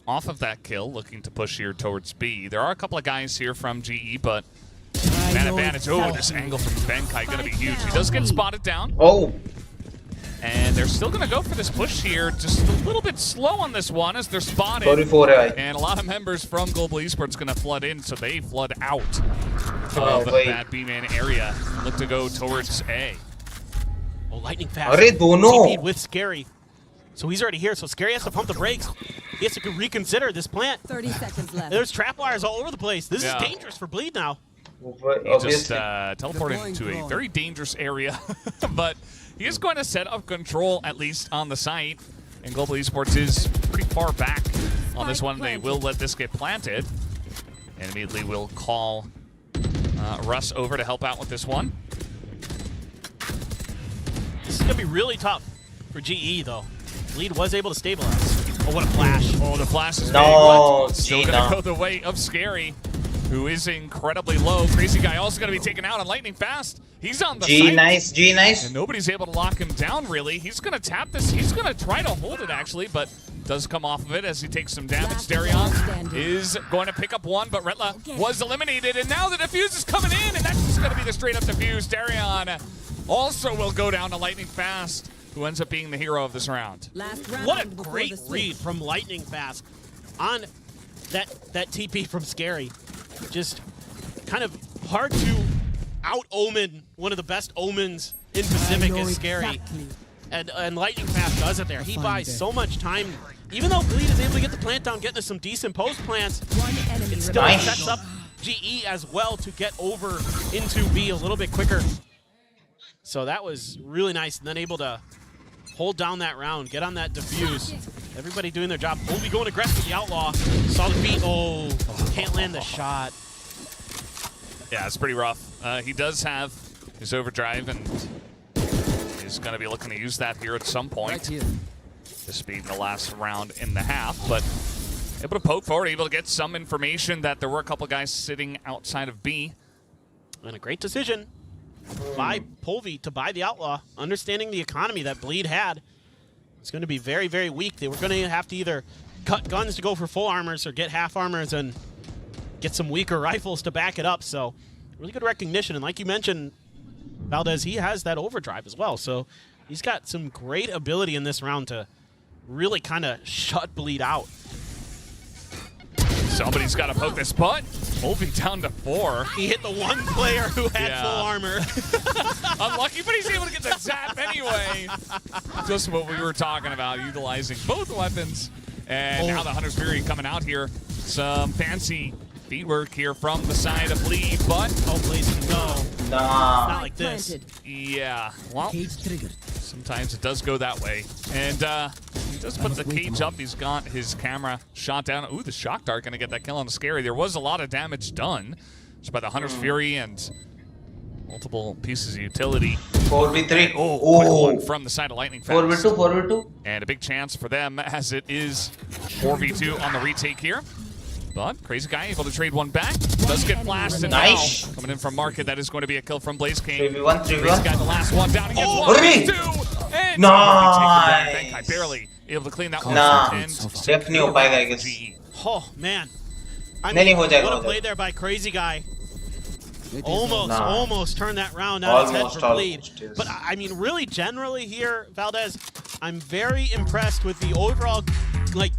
off of that kill, looking to push here towards B. There are a couple of guys here from GE, but man advantage. Oh, this angle from Benkai going to be huge. He does get spotted down. Oh. And they're still going to go for this push here, just a little bit slow on this one as they're spotted. And a lot of members from Global Esports going to flood in, so they flood out of that B-man area. Look to go towards A. Oh, lightning fast. TP'd with Scary. So he's already here, so Scary has to pump the brakes. He has to reconsider this plant. 30 seconds left. There's trap wires all over the place. This is dangerous for Bleed now. He just teleported to a very dangerous area, but he is going to set up control, at least on the site. And Global Esports is pretty far back on this one. They will let this get planted. And immediately will call Russ over to help out with this one. This is going to be really tough for GE, though. Lead was able to stabilize. Oh, what a flash. Oh, the flash is no, big. Still going to go the way of Scary, who is incredibly low. Crazy Guy also going to be taken out on lightning fast. He's on the site. Nice. And nobody's able to lock him down, really. He's going to tap this. He's going to try to hold it, actually, but does come off of it as he takes some damage. Darion is going to pick up one, but Retla was eliminated, and now the defuse is coming in, and that's just going to be the straight-up defuse. Darion also will go down to lightning fast, who ends up being the hero of this round. What a great read from Lightning Fast on that TP from Scary. Just kind of hard to out-omen one of the best omens in Pacific is Scary. And Lightning Fast does it there. He buys so much time. Even though Bleed is able to get the plant down, getting some decent post plants, it still sets up GE as well to get over into B a little bit quicker. So that was really nice, and then able to hold down that round, get on that defuse. Everybody doing their job. Ovi going aggressive with the Outlaw. Saw the beat. Oh, can't land the shot. Yeah, it's pretty rough. He does have his overdrive, and is going to be looking to use that here at some point. This being the last round in the half, but able to poke forward, able to get some information that there were a couple guys sitting outside of B. And a great decision by Polvi to buy the Outlaw, understanding the economy that Bleed had. It's going to be very, very weak. They were going to have to either cut guns to go for full armors or get half armors and get some weaker rifles to back it up. So really good recognition. And like you mentioned, Valdez, he has that overdrive as well. So he's got some great ability in this round to really kind of shut Bleed out. Somebody's got to poke this butt. Moving down to 4. He hit the one player who had full armor. Unlucky, but he's able to get the zap anyway. Just what we were talking about, utilizing both weapons. And now the Hunter's Fury coming out here. Some fancy feed work here from the side of Bleed, but... Oh, please, no. Nah. Not like this. Yeah, well, sometimes it does go that way. And he does put the cage up. He's got his camera shot down. Ooh, the Shock Dart going to get that kill on the Scary. There was a lot of damage done just by the Hunter's Fury and multiple pieces of utility. 4v3. Oh, quick one from the side of Lightning Fast. 4v2. And a big chance for them as it is 4v2 on the retake here. But Crazy Guy able to trade one back. Does get flashed, and now coming in from Market, that is going to be a kill from Blaze King. 3v1. Crazy Guy, the last one down. He gets one, two, and nice. Barely able to clean that one. Definitely हो पाएगा, I guess. Oh man, I mean, what a play there by Crazy Guy. Almost turned that round out of his head for Bleed. But I mean, really, generally here, Valdez, I'm very impressed with the overall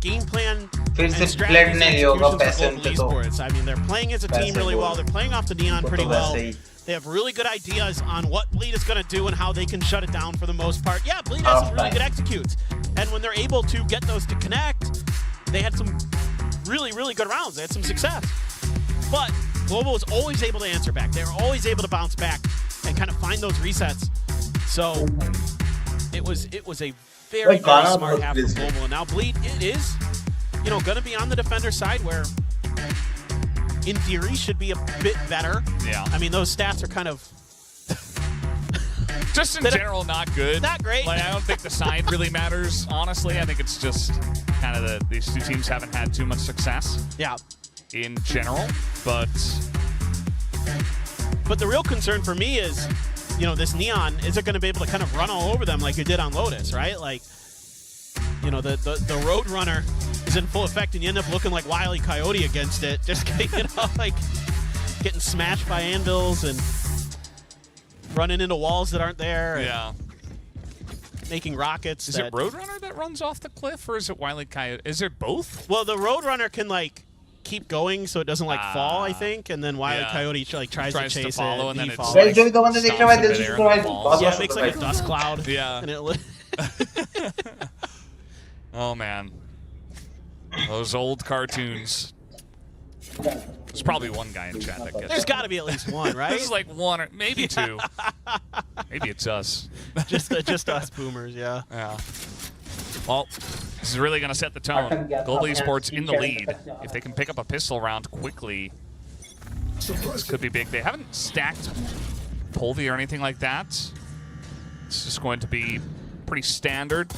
game plan and strategies of Global Esports. I mean, they're playing as a team really well. They're playing off the Neon pretty well. They have really good ideas on what Bleed is going to do and how they can shut it down for the most part. Yeah, Bleed has some really good executes. And when they're able to get those to connect, they had some really, really good rounds. They had some success. But Global was always able to answer back. They were always able to bounce back and kind of find those resets. So it was a very, very smart half for Global. And now Bleed, it is, going to be on the defender side where, in theory, should be a bit better. Yeah. I mean, those stats are kind of... just in general, not good. Not great. Like, I don't think the side really matters, honestly. I think it's just kind of these two teams haven't had too much success. Yeah. In general, but the real concern for me is, this Neon, is it going to be able to kind of run all over them like it did on Lotus, right? Like, the Road Runner is in full effect, and you end up looking like Wile E. Coyote against it, just getting smashed by anvils and running into walls that aren't there. Yeah. Making rockets. Is it Roadrunner that runs off the cliff, or is it Wile E. Coyote? Is it both? Well, the Roadrunner can keep going so it doesn't fall, I think, and then Wile E. Coyote tries to chase follow, it, and then falls. it makes a dust cloud. Yeah. And oh man, those old cartoons. There's probably one guy in chat that gets. There's got to be at least one, right? This is like one or maybe two. Maybe it's us. just us boomers, yeah. Yeah. Well, this is really going to set the tone. Global Esports in the lead. If they can pick up a pistol round quickly, this could be big. They haven't stacked Polvi or anything like that. This is going to be pretty standard.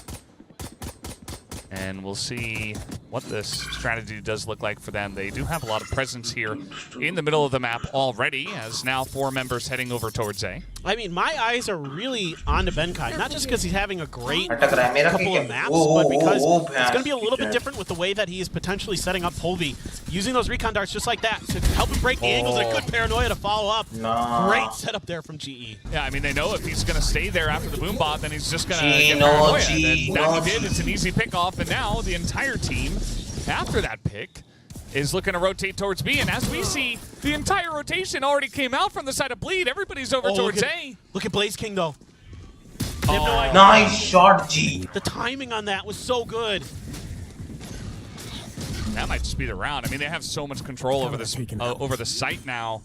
And we'll see what this strategy does look like for them. They do have a lot of presence here in the middle of the map already, as now 4 members heading over towards A. I mean, my eyes are really on to Benkai, not just because he's having a great couple of maps, but because it's going to be a little bit different with the way that he is potentially setting up Polvi, using those recon darts just like that to help him break the angles, and a good paranoia to follow up. Great setup there from GE. Yeah, I mean, they know if he's going to stay there after the boom bot, then he's just going to get paranoia. And that he did. It's an easy pick off, and now the entire team, after that pick, is looking to rotate towards B. And as we see, the entire rotation already came out from the side of Bleed. Everybody's over towards A. Look at Blaze King, though. Nice shot, G. The timing on that was so good. That might just be the round. I mean, they have so much control over this, over the site now.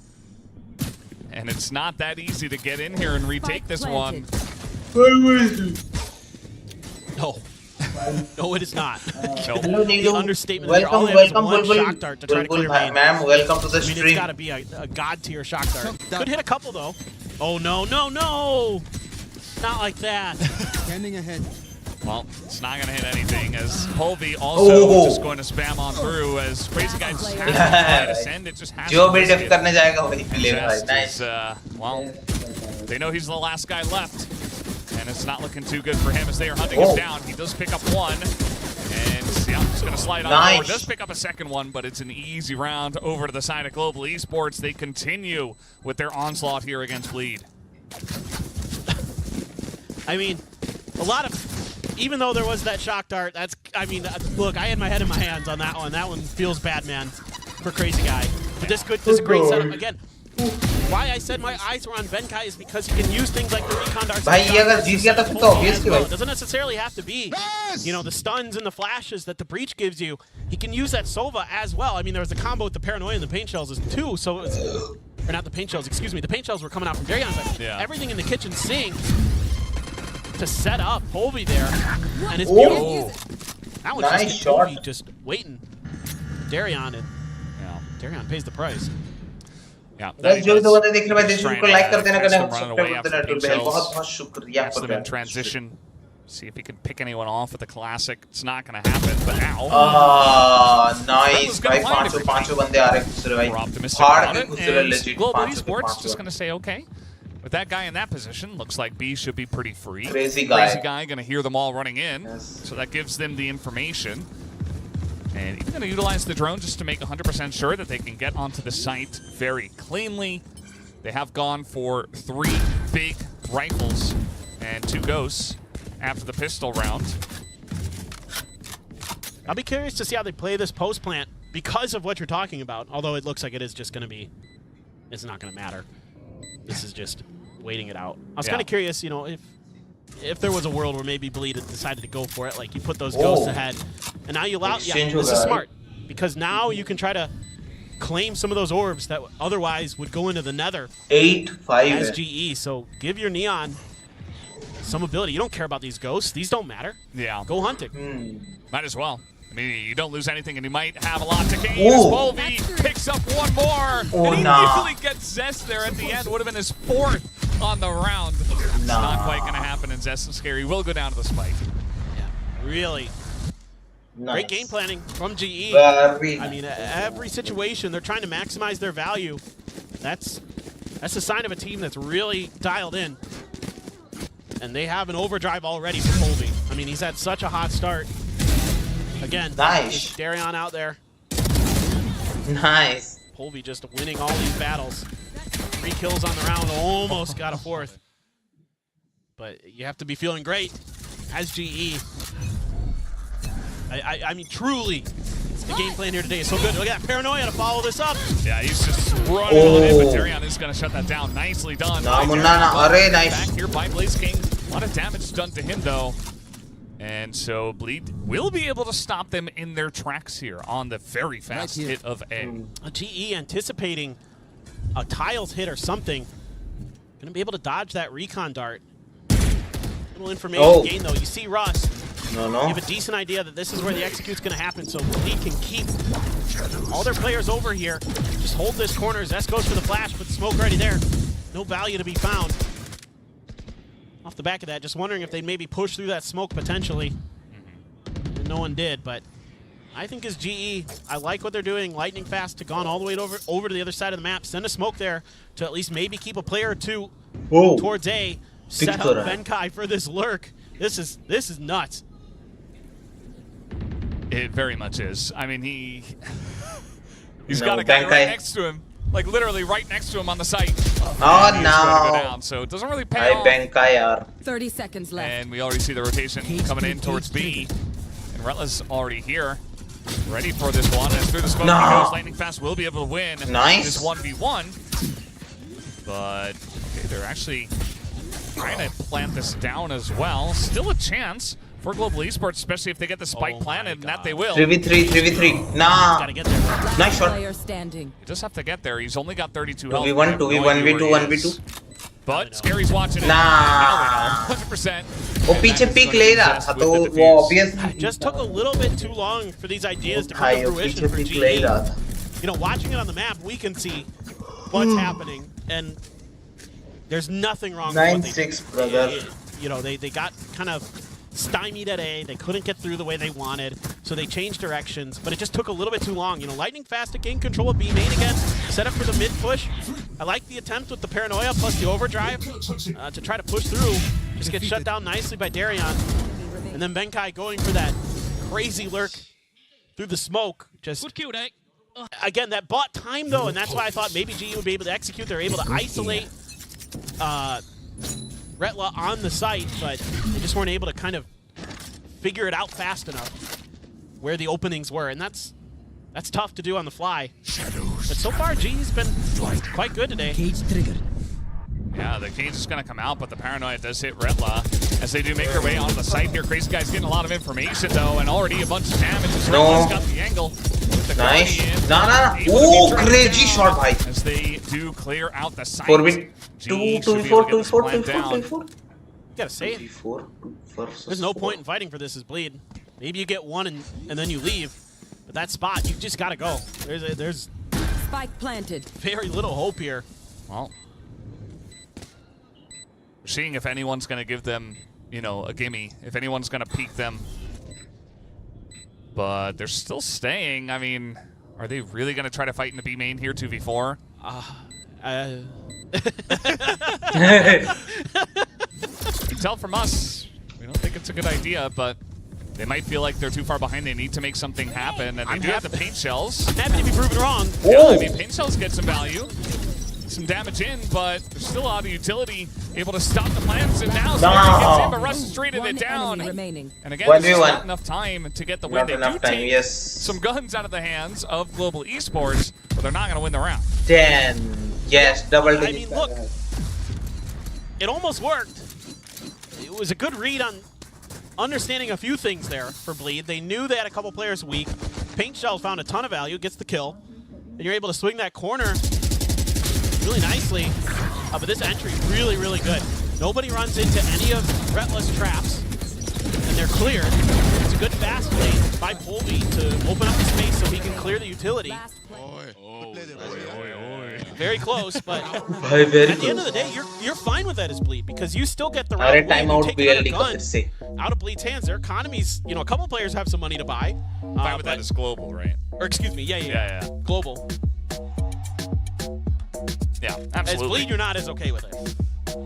And it's not that easy to get in here and retake this one. No. No, it is not. Hello, The understatement welcome, there. All welcome, one Bulbul. shock dart to try to clear main. Ma'am, welcome to the I mean, stream. it's got to be a god tier shock dart. Could hit a couple though. Oh no, no, no! Not like that. Standing ahead. Well, it's not going to hit anything, as Polvi also just going to spam on through, as Crazy Guy just has to try to send it, just has to risk it. करने जाएगा वही play Nice. Well, they know he's the last guy left, and it's not looking too good for him as they are hunting him down. He does pick up one, and yeah, he's going to slide on forward. Does pick up a second one, but it's an easy round over to the side of Global Esports. They continue with their onslaught here against Bleed. I mean, a lot of, even though there was that shock dart, that's, I mean, look, I had my head in my hands on that one. That one feels bad, man, for Crazy Guy. But this is a great setup. Again, why I said my eyes were on Benkai is because he can use things like the recon darts. It doesn't necessarily have to be, you know, the stuns and the flashes that the breach gives you. He can use that Sova as well. I mean, there was a combo with the paranoia and the paint shells too. So, or not the paint shells, excuse me. The paint shells were coming out from Darion's side. Yeah. Everything in the kitchen sink to set up Polvi there, and it's beautiful. That one's nice just shot. Polvi just waiting. Darion, and Darion pays the price. Yeah, जो तो बंदे देख रहे हैं देश को like कर देना करना सब्सक्राइब कर देना टूल बहुत शुक्रिया for them in transition. See if he can pick anyone off with the classic. It's not going to happen, but now. Nice. भाई पांचों बंदे आ रहे हैं दूसरे भाई. Hard के दूसरे legit. Global Esports just going to say okay. With that guy in that position, looks like B should be pretty free. Crazy guy going to hear them all running in, so that gives them the information. And even going to utilize the drone just to make 100% sure that they can get onto the site very cleanly. They have gone for 3 big rifles and 2 ghosts after the pistol round. I'll be curious to see how they play this post plant because of what you're talking about, although it looks like it is just going to be, it's not going to matter. This is just waiting it out. I was kind of curious, you know, if there was a world where maybe Bleed had decided to go for it, like you put those ghosts ahead, and now you allow, this is smart, because now you can try to claim some of those orbs that otherwise would go into the nether 8-5 as GE, so give your Neon some ability. You don't care about these ghosts. These don't matter. Yeah. Go hunting. Might as well. I mean, you don't lose anything, and you might have a lot to gain. Polvi picks up one more, and he immediately gets Zest there at the end. Would have been his 4th on the round. It's not quite going to happen, and Zest and Scary will go down to the spike. Yeah, really. Great game planning from GE. I mean, every situation, they're trying to maximize their value. That's a sign of a team that's really dialed in. And they have an overdrive already for Polvi. I mean, he's had such a hot start. Again, nice. Darion out there. Nice. Polvi just winning all these battles. 3 kills on the round, almost got a 4th. But you have to be feeling great as GE. I mean, truly, the game plan here today is so good. Look at that paranoia to follow this up. Yeah, he's just running on in, but Darion is going to shut that down. Nicely done. Nice. Back here by Blaze King. A lot of damage done to him, though. And so Bleed will be able to stop them in their tracks here on the very fast hit of A. GE anticipating a tiles hit or something. Going to be able to dodge that recon dart. Little information gain, though. You see Russ No. You have a decent idea that this is where the execute's going to happen, so Bleed can keep all their players over here. Just hold this corner. Zest goes for the flash, but the smoke already there. No value to be found. Off the back of that, just wondering if they'd maybe push through that smoke potentially. And no one did, but I think as GE, I like what they're doing. Lightning fast to gone all the way over to the other side of the map. Send a smoke there to at least maybe keep a player or two towards A. Set up Benkai for this lurk. This is nuts. It very much is. I mean, he's got a guy right next to him. Like literally right next to him on the site. Oh no! Go down, so it doesn't really pay off. 30 seconds left. And we already see the rotation coming in towards B. And Retla's already here, ready for this one. And through the smoke he goes. Lightning Fast will be able to win this 1v1. But okay, they're actually trying to plant this down as well. Still a chance for Global Esports, especially if they get the spike planted, and that they will. 3v3. Nah. Gotta get there. Nice shot. You just have to get there. He's only got 32 health. 2v1, 1v2. But Scary's watching it. Nah. Now they know. 100%. वो पीछे peak ले रहा था तो वो obviously just took a little bit too long for these ideas to come to fruition for GE. You know, watching it on the map, we can see what's happening, and there's nothing wrong with what they did. 9-6, brother. You know, they got kind of stymied at A. They couldn't get through the way they wanted, so they changed directions, but it just took a little bit too long. You know, Lightning fast to gain control of B main again, set up for the mid push. I like the attempt with the paranoia plus the overdrive to try to push through. Just get shut down nicely by Darion. And then Benkai going for that crazy lurk through the smoke. Just good kill, again, that bought time though, and that's why I thought maybe GE would be able to execute. They're able to isolate Retla on the site, but they just weren't able to kind of figure it out fast enough where the openings were, and that's tough to do on the fly. But so far, GE's been quite good today. Cage triggered. Yeah, the cage is going to come out, but the paranoia does hit Retla as they do make their way onto the site here. Crazy Guy's getting a lot of information, though, and already a bunch of damage. Retla's got the angle. Nice. Oh, crazy shot, bhai. As they do clear out the site. 4v2, 2v4. You gotta say it. There's no point in fighting for this as Bleed. Maybe you get one and then you leave. But that spot, you just gotta go. There's spike planted. Very little hope here. Well, we're seeing if anyone's gonna give them, you know, a gimme. If anyone's gonna peek them. But they're still staying. I mean, are they really gonna try to fight in the B main here, 2v4? You can tell from us, we don't think it's a good idea, but they might feel like they're too far behind. They need to make something happen, and they do have the paint shells. I'm happy to be proven wrong. Yeah, I mean, paint shells get some value, some damage in, but there's still a lot of utility able to stop the plans, and now Scary gets in, but Russ straighted it down. And again, there's just not enough time to get the win. They do take some guns out of the hands of Global Esports, but they're not going to win the round. 10. Yes, double digit. I mean, look, it almost worked. It was a good read on understanding a few things there for Bleed. They knew they had a couple players weak. Paint Shell found a ton of value, gets the kill, and you're able to swing that corner really nicely. But this entry really, really good. Nobody runs into any of Retla's traps, and they're cleared. It's a good fast play by Polby to open up the space so he can clear the utility. Very close, but at the end of the day, you're fine with that as Bleed because you still get the round win. You take another gun out of Bleed's hands. Their economies, you know, a couple players have some money to buy. Fine with that as Global, right? Or excuse me, yeah. Global. Yeah, absolutely. As Bleed, you're not as okay with it.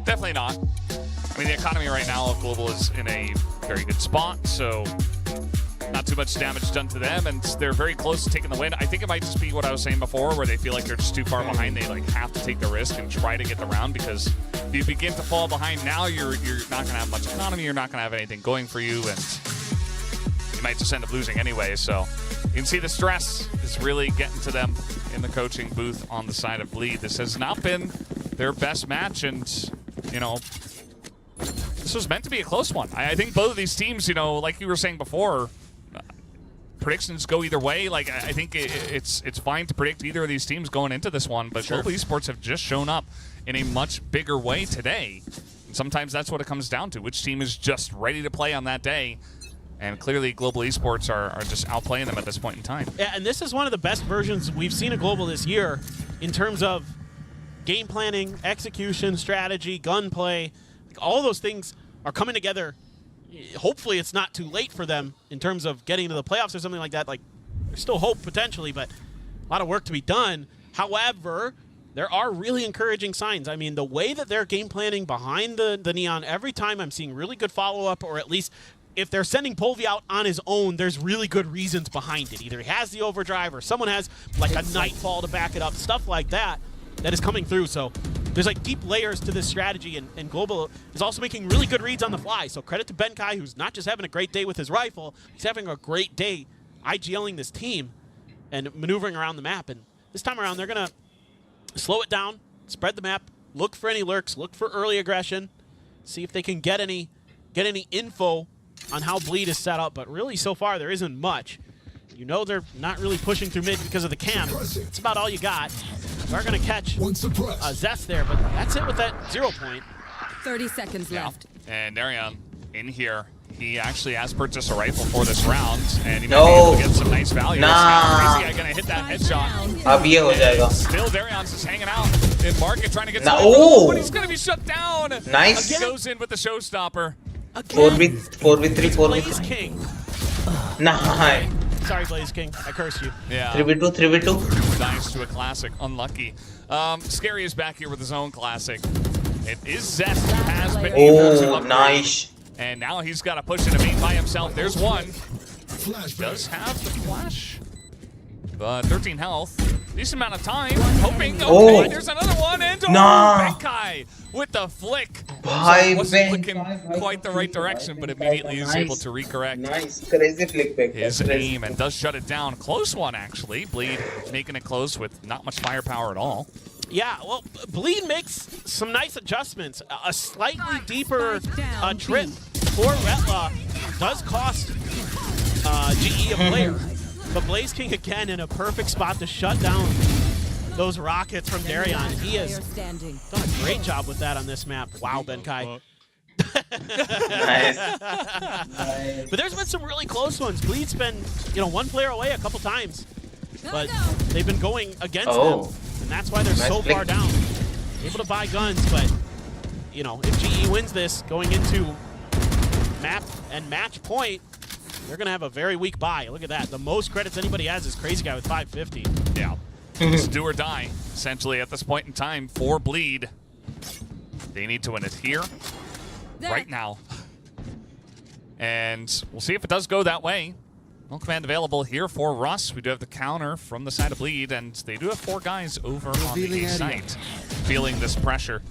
Definitely not. I mean, the economy right now of Global is in a very good spot, so not too much damage done to them, and they're very close to taking the win. I think it might just be what I was saying before, where they feel like they're just too far behind. They like have to take the risk and try to get the round, because if you begin to fall behind now, you're not going to have much economy. You're not going to have anything going for you, and you might just end up losing anyway. So you can see the stress is really getting to them in the coaching booth on the side of Bleed. This has not been their best match, and you know, this was meant to be a close one. I think both of these teams, you know, like you were saying before, predictions go either way. Like, I think it's fine to predict either of these teams going into this one, but Global Esports have just shown up in a much bigger way today. And sometimes that's what it comes down to, which team is just ready to play on that day. And clearly, Global Esports are just outplaying them at this point in time. Yeah, and this is one of the best versions we've seen of Global this year in terms of game planning, execution, strategy, gunplay. All those things are coming together. Hopefully, it's not too late for them in terms of getting to the playoffs or something like that. Like, there's still hope potentially, but a lot of work to be done. However, there are really encouraging signs. I mean, the way that they're game planning behind the Neon, every time I'm seeing really good follow-up, or at least if they're sending Polvi out on his own, there's really good reasons behind it. Either he has the overdrive or someone has like a Nightfall to back it up, stuff like that is coming through. So there's like deep layers to this strategy, and Global is also making really good reads on the fly. So credit to Benkai, who's not just having a great day with his rifle, he's having a great day IGLing this team and maneuvering around the map. And this time around, they're going to slow it down, spread the map, look for any lurks, look for early aggression, see if they can get any info on how Bleed is set up, but really so far there isn't much. You know they're not really pushing through mid because of the camp. That's about all you got. We're going to catch Zest there, but that's it with that 0 point. 30 seconds left. And Darion in here. He actually has purchased a rifle for this round, and he might be able to get some nice value. Crazy guy gonna hit that headshot. Still, Darion's just hanging out in market trying to get some but he's gonna be shut down. Nice. He goes in with the showstopper. 4v3. Blaze King. Nice. Sorry, Blaze King. I cursed you. Yeah. 3v2. Dies to a classic. Unlucky. Scary is back here with his own classic. It is Zest who has been able to upgrade. Nice. And now he's got to push into main by himself. There's one. He does have the flash. But 13 health. Decent amount of time. Hoping. Okay, there's another one. And Benkai with the flick. So wasn't looking quite the right direction, but immediately is able to recorrect. Nice. Crazy flick back. His aim and does shut it down. Close one, actually. Bleed making it close with not much firepower at all. Yeah, well, Bleed makes some nice adjustments. A slightly deeper trip for Retla does cost GE a player. But Blaze King, again, in a perfect spot to shut down those rockets from Darion. He has done a great job with that on this map. Wow, Benkai. Nice. But there's been some really close ones. Bleed's been, one player away a couple times. But they've been going against them. And that's why they're so far down. Able to buy guns, but, if GE wins this going into map and match point, they're going to have a very weak buy. Look at that. The most credits anybody has is Crazy Guy with 550. Yeah. It's do or die, essentially, at this point in time for Bleed. They need to win it here, right now. And we'll see if it does go that way. No command available here for Russ. We do have the counter from the side of Bleed, and they do have 4 guys over on the A site feeling this pressure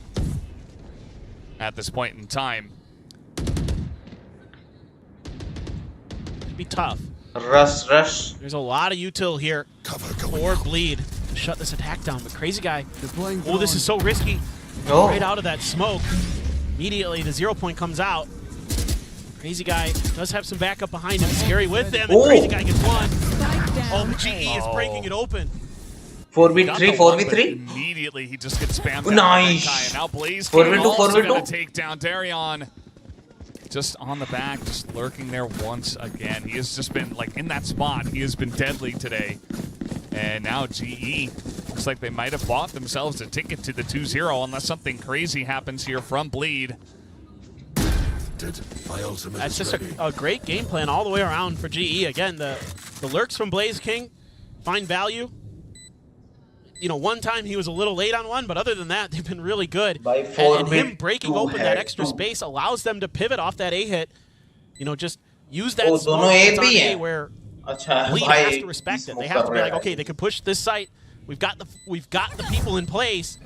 at this point in time. Be tough. Rush. There's a lot of util here for Bleed to shut this attack down. But Crazy Guy, this is so risky. Right out of that smoke. Immediately, the 0 point comes out. Crazy Guy does have some backup behind him. Scary with them, and Crazy Guy gets one. Oh, GE is breaking it open. 4v3. Immediately, he just gets spammed down. Nice. And now Blaze 4v2. going to take down Darion. Just on the back, just lurking there once again. He has just been, in that spot. He has been deadly today. And now GE, looks like they might have bought themselves a ticket to the 2-0 unless something crazy happens here from Bleed. That's just a great game plan all the way around for GE. Again, the lurks from Blaze King find value. One time he was a little late on one, but other than that, they've been really good. And him breaking open that extra space allows them to pivot off that A hit. Just use that smoke that's on A where Bleed has to respect it. They have to be like, okay, they can push this site. We've got the people in place.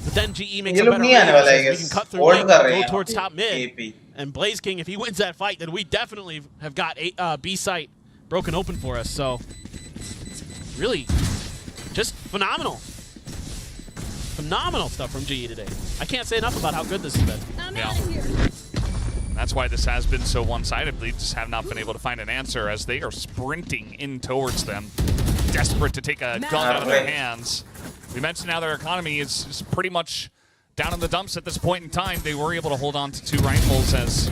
But then GE makes a better read. We can cut through lane, go towards top mid. And Blaze King, if he wins that fight, then we definitely have got a B site broken open for us. So, really, just phenomenal. Phenomenal stuff from GE today. I can't say enough about how good this has been. Yeah. That's why this has been so one-sided. They just have not been able to find an answer as they are sprinting in towards them, desperate to take a gun out of their hands. We mentioned how their economy is pretty much down in the dumps at this point in time. They were able to hold on to 2 rifles as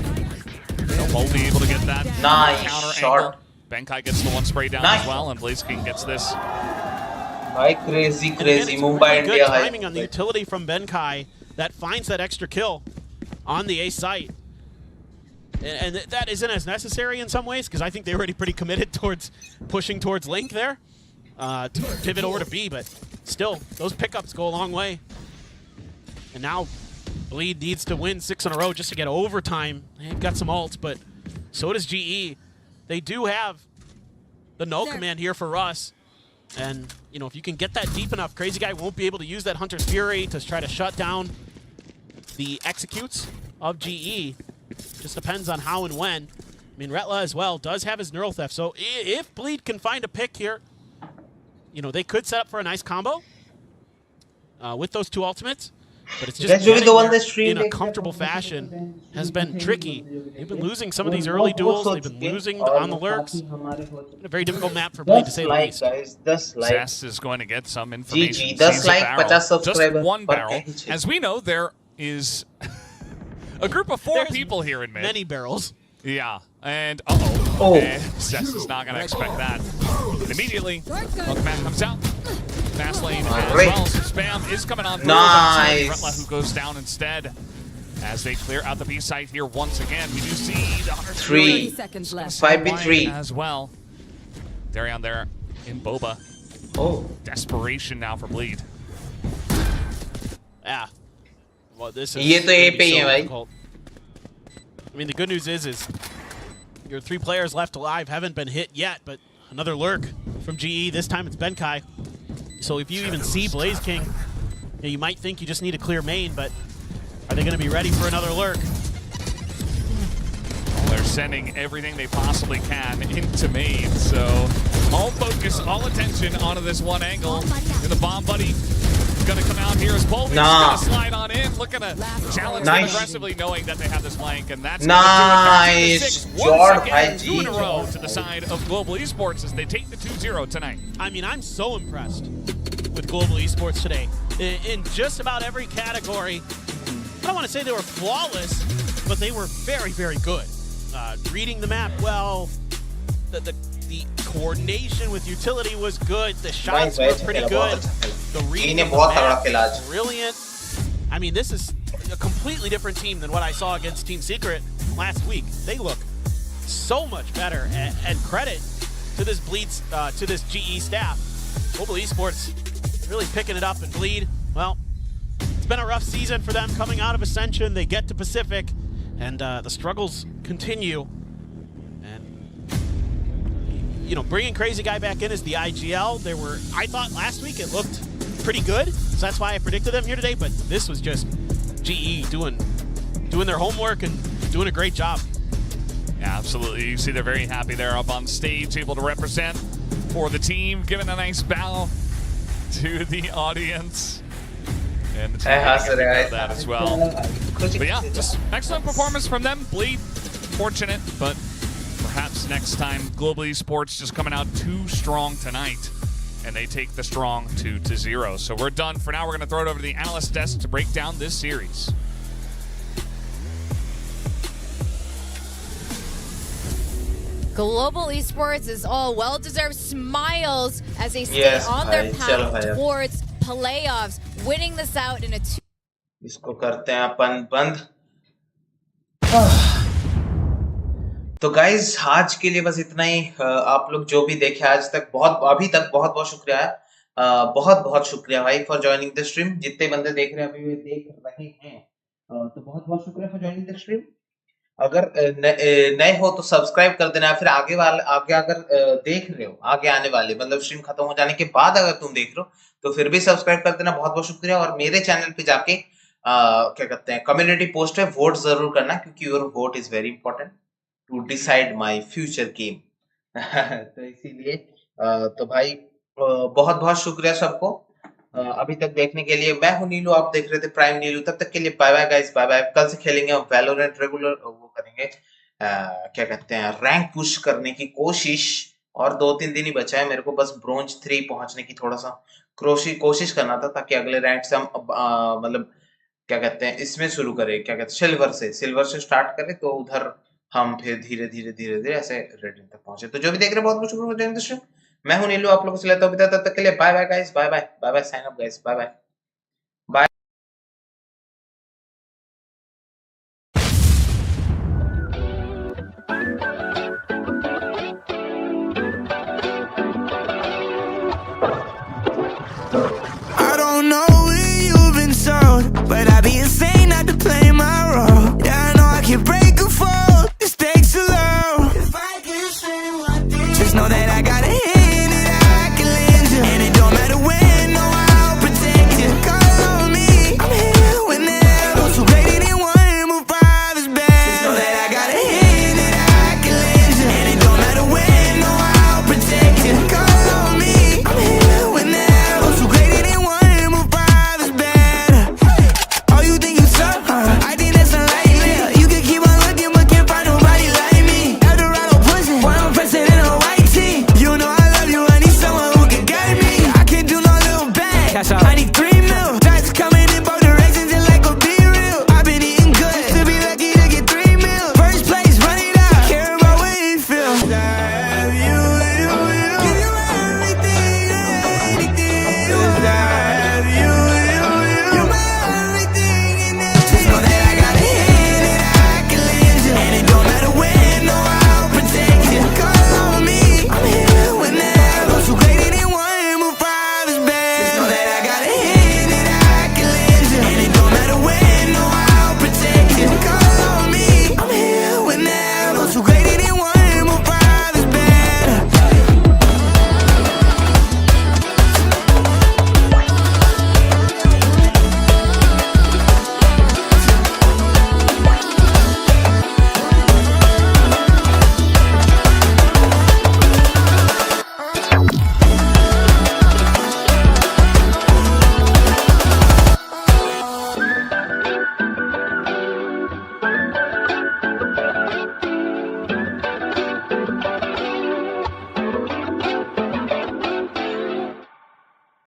Bold be able to get that Nice counter shot. angle. Benkai gets the one spray down Nice. as well, and Blaze King gets this. भाई crazy And again, it's Mumbai really India good hype. timing on the utility from Benkai that finds that extra kill on the A site. And that isn't as necessary in some ways because I think they're already pretty committed towards pushing towards Link there to pivot over to B, but still, those pickups go a long way. And now Bleed needs to win 6 in a row just to get overtime. They've got some ults, but so does GE. They do have the null command here for Russ. And, you know, if you can get that deep enough, Crazy Guy won't be able to use that Hunter's Fury to try to shut down the executes of GE. Just depends on how and when. I mean, Retla as well does have his Neural Theft. So if Bleed can find a pick here, you know, they could set up for a nice combo with those two ultimates. But it's just getting there in a comfortable fashion has been tricky. They've been losing some of these early duels. They've been losing on the lurks. A very difficult map for Bleed to say the least. Zest is going to get some information. GG, 10 like, 50 subscribers. Just one barrel. As we know, there is a group of 4 people here in mid. Many barrels. Yeah, and uh-oh. And Zest is not going to expect that. Immediately, Milkman comes out. Fast lane as well, so Spam is coming on through. Nice. Retla who goes down instead. As they clear out the B site here once again, we do see the 3 seconds left. 5v3 as well. Darion there in Boba. Oh, desperation now for Bleed. Yeah. Well, this is ये तो A पे ही है so भाई. difficult. I mean, the good news is your 3 players left alive haven't been hit yet, but another lurk from GE. This time it's Benkai. So if you even see Blaze King, you might think you just need a clear main, but are they going to be ready for another lurk? They're sending everything they possibly can into main, so all focus, all attention onto this one angle. And the bomb buddy is going to come out here as Boldy's going to slide on in, looking to challenge them aggressively, knowing that they have this flank, and that's nice. Once again, 2 in a row to the side of Global Esports as they take the 2-0 tonight. I mean, I'm so impressed with Global Esports today. In just about every category, I don't want to say they were flawless, but they were very, very good. Reading the map well, the coordination with utility was good, the shots were pretty good, the reading of the map, brilliant. I mean, this is a completely different team than what I saw against Team Secret last week. They look so much better, and credit to this to this GE staff. Global Esports really picking it up, and Bleed, well, it's been a rough season for them coming out of Ascension. They get to Pacific, and the struggles continue. And, you know, bringing Crazy Guy back in as the IGL, I thought last week it looked pretty good, so that's why I predicted them here today, but this was just GE doing their homework and doing a great job. Yeah, absolutely. You see they're very happy there up on stage, able to represent for the team, giving a nice bow to the audience. And the team getting that as well. But yeah, just excellent performance from them. Bleed, fortunate, but perhaps next time Global Esports just coming out too strong tonight, and they take the strong 2-0. So we're done for now. We're going to throw it over to the analyst desk to break down this series. Global Esports is all well-deserved smiles as they stay on their path towards playoffs, winning this out in a 2. इसको करते हैं अपन बंद. तो guys आज के लिए बस इतना ही. आप लोग जो भी देखे आज तक अभी तक बहुत बहुत शुक्रिया है. बहुत बहुत शुक्रिया भाई फॉर ज्वाइनिंग द स्ट्रीम. जितने बंदे देख रहे हैं अभी भी देख रहे हैं तो बहुत बहुत शुक्रिया फॉर ज्वाइनिंग द स्ट्रीम. अगर नए हो तो सब्सक्राइब कर देना. फिर आगे अगर देख रहे हो आगे आने वाले मतलब स्ट्रीम खत्म हो जाने के बाद अगर तुम देख रहे हो तो फिर भी सब्सक्राइब कर देना. बहुत बहुत शुक्रिया. और मेरे चैनल पे जाके क्या कहते हैं कम्युनिटी पोस्ट है वोट जरूर करना क्योंकि your vote is very important to decide my future game. तो इसीलिए तो भाई बहुत बहुत शुक्रिया सबको अभी तक देखने के लिए. मैं हूं नीलू, आप देख रहे थे प्राइम नीलू. तब तक के लिए bye bye guys, bye bye. कल से खेलेंगे हम वैलोरेंट रेगुलर, वो करेंगे क्या कहते हैं रैंक पुश करने की कोशिश. और 2-3 दिन ही बचा है मेरे को बस ब्रोंज 3 पहुंचने की थोड़ा सा कोशिश करना था ताकि अगले रैंक से हम मतलब क्या कहते हैं इसमें शुरू करें, क्या कहते हैं सिल्वर से स्टार्ट करें तो उधर हम फिर धीरे धीरे ऐसे रेडियन तक पहुंचे। तो जो भी देख रहे हैं बहुत बहुत शुक्रिया दोस्तों। मैं हूं नीलू, आप लोगों से लेता हूं विदा, तब तक के लिए bye bye guys, bye bye bye bye, sign up guys, bye bye bye. I don't know where you've been sold, but I'd be insane not to play my role. Yeah, I know I can break a fall, the stakes are low. If I can say one thing, just know that I got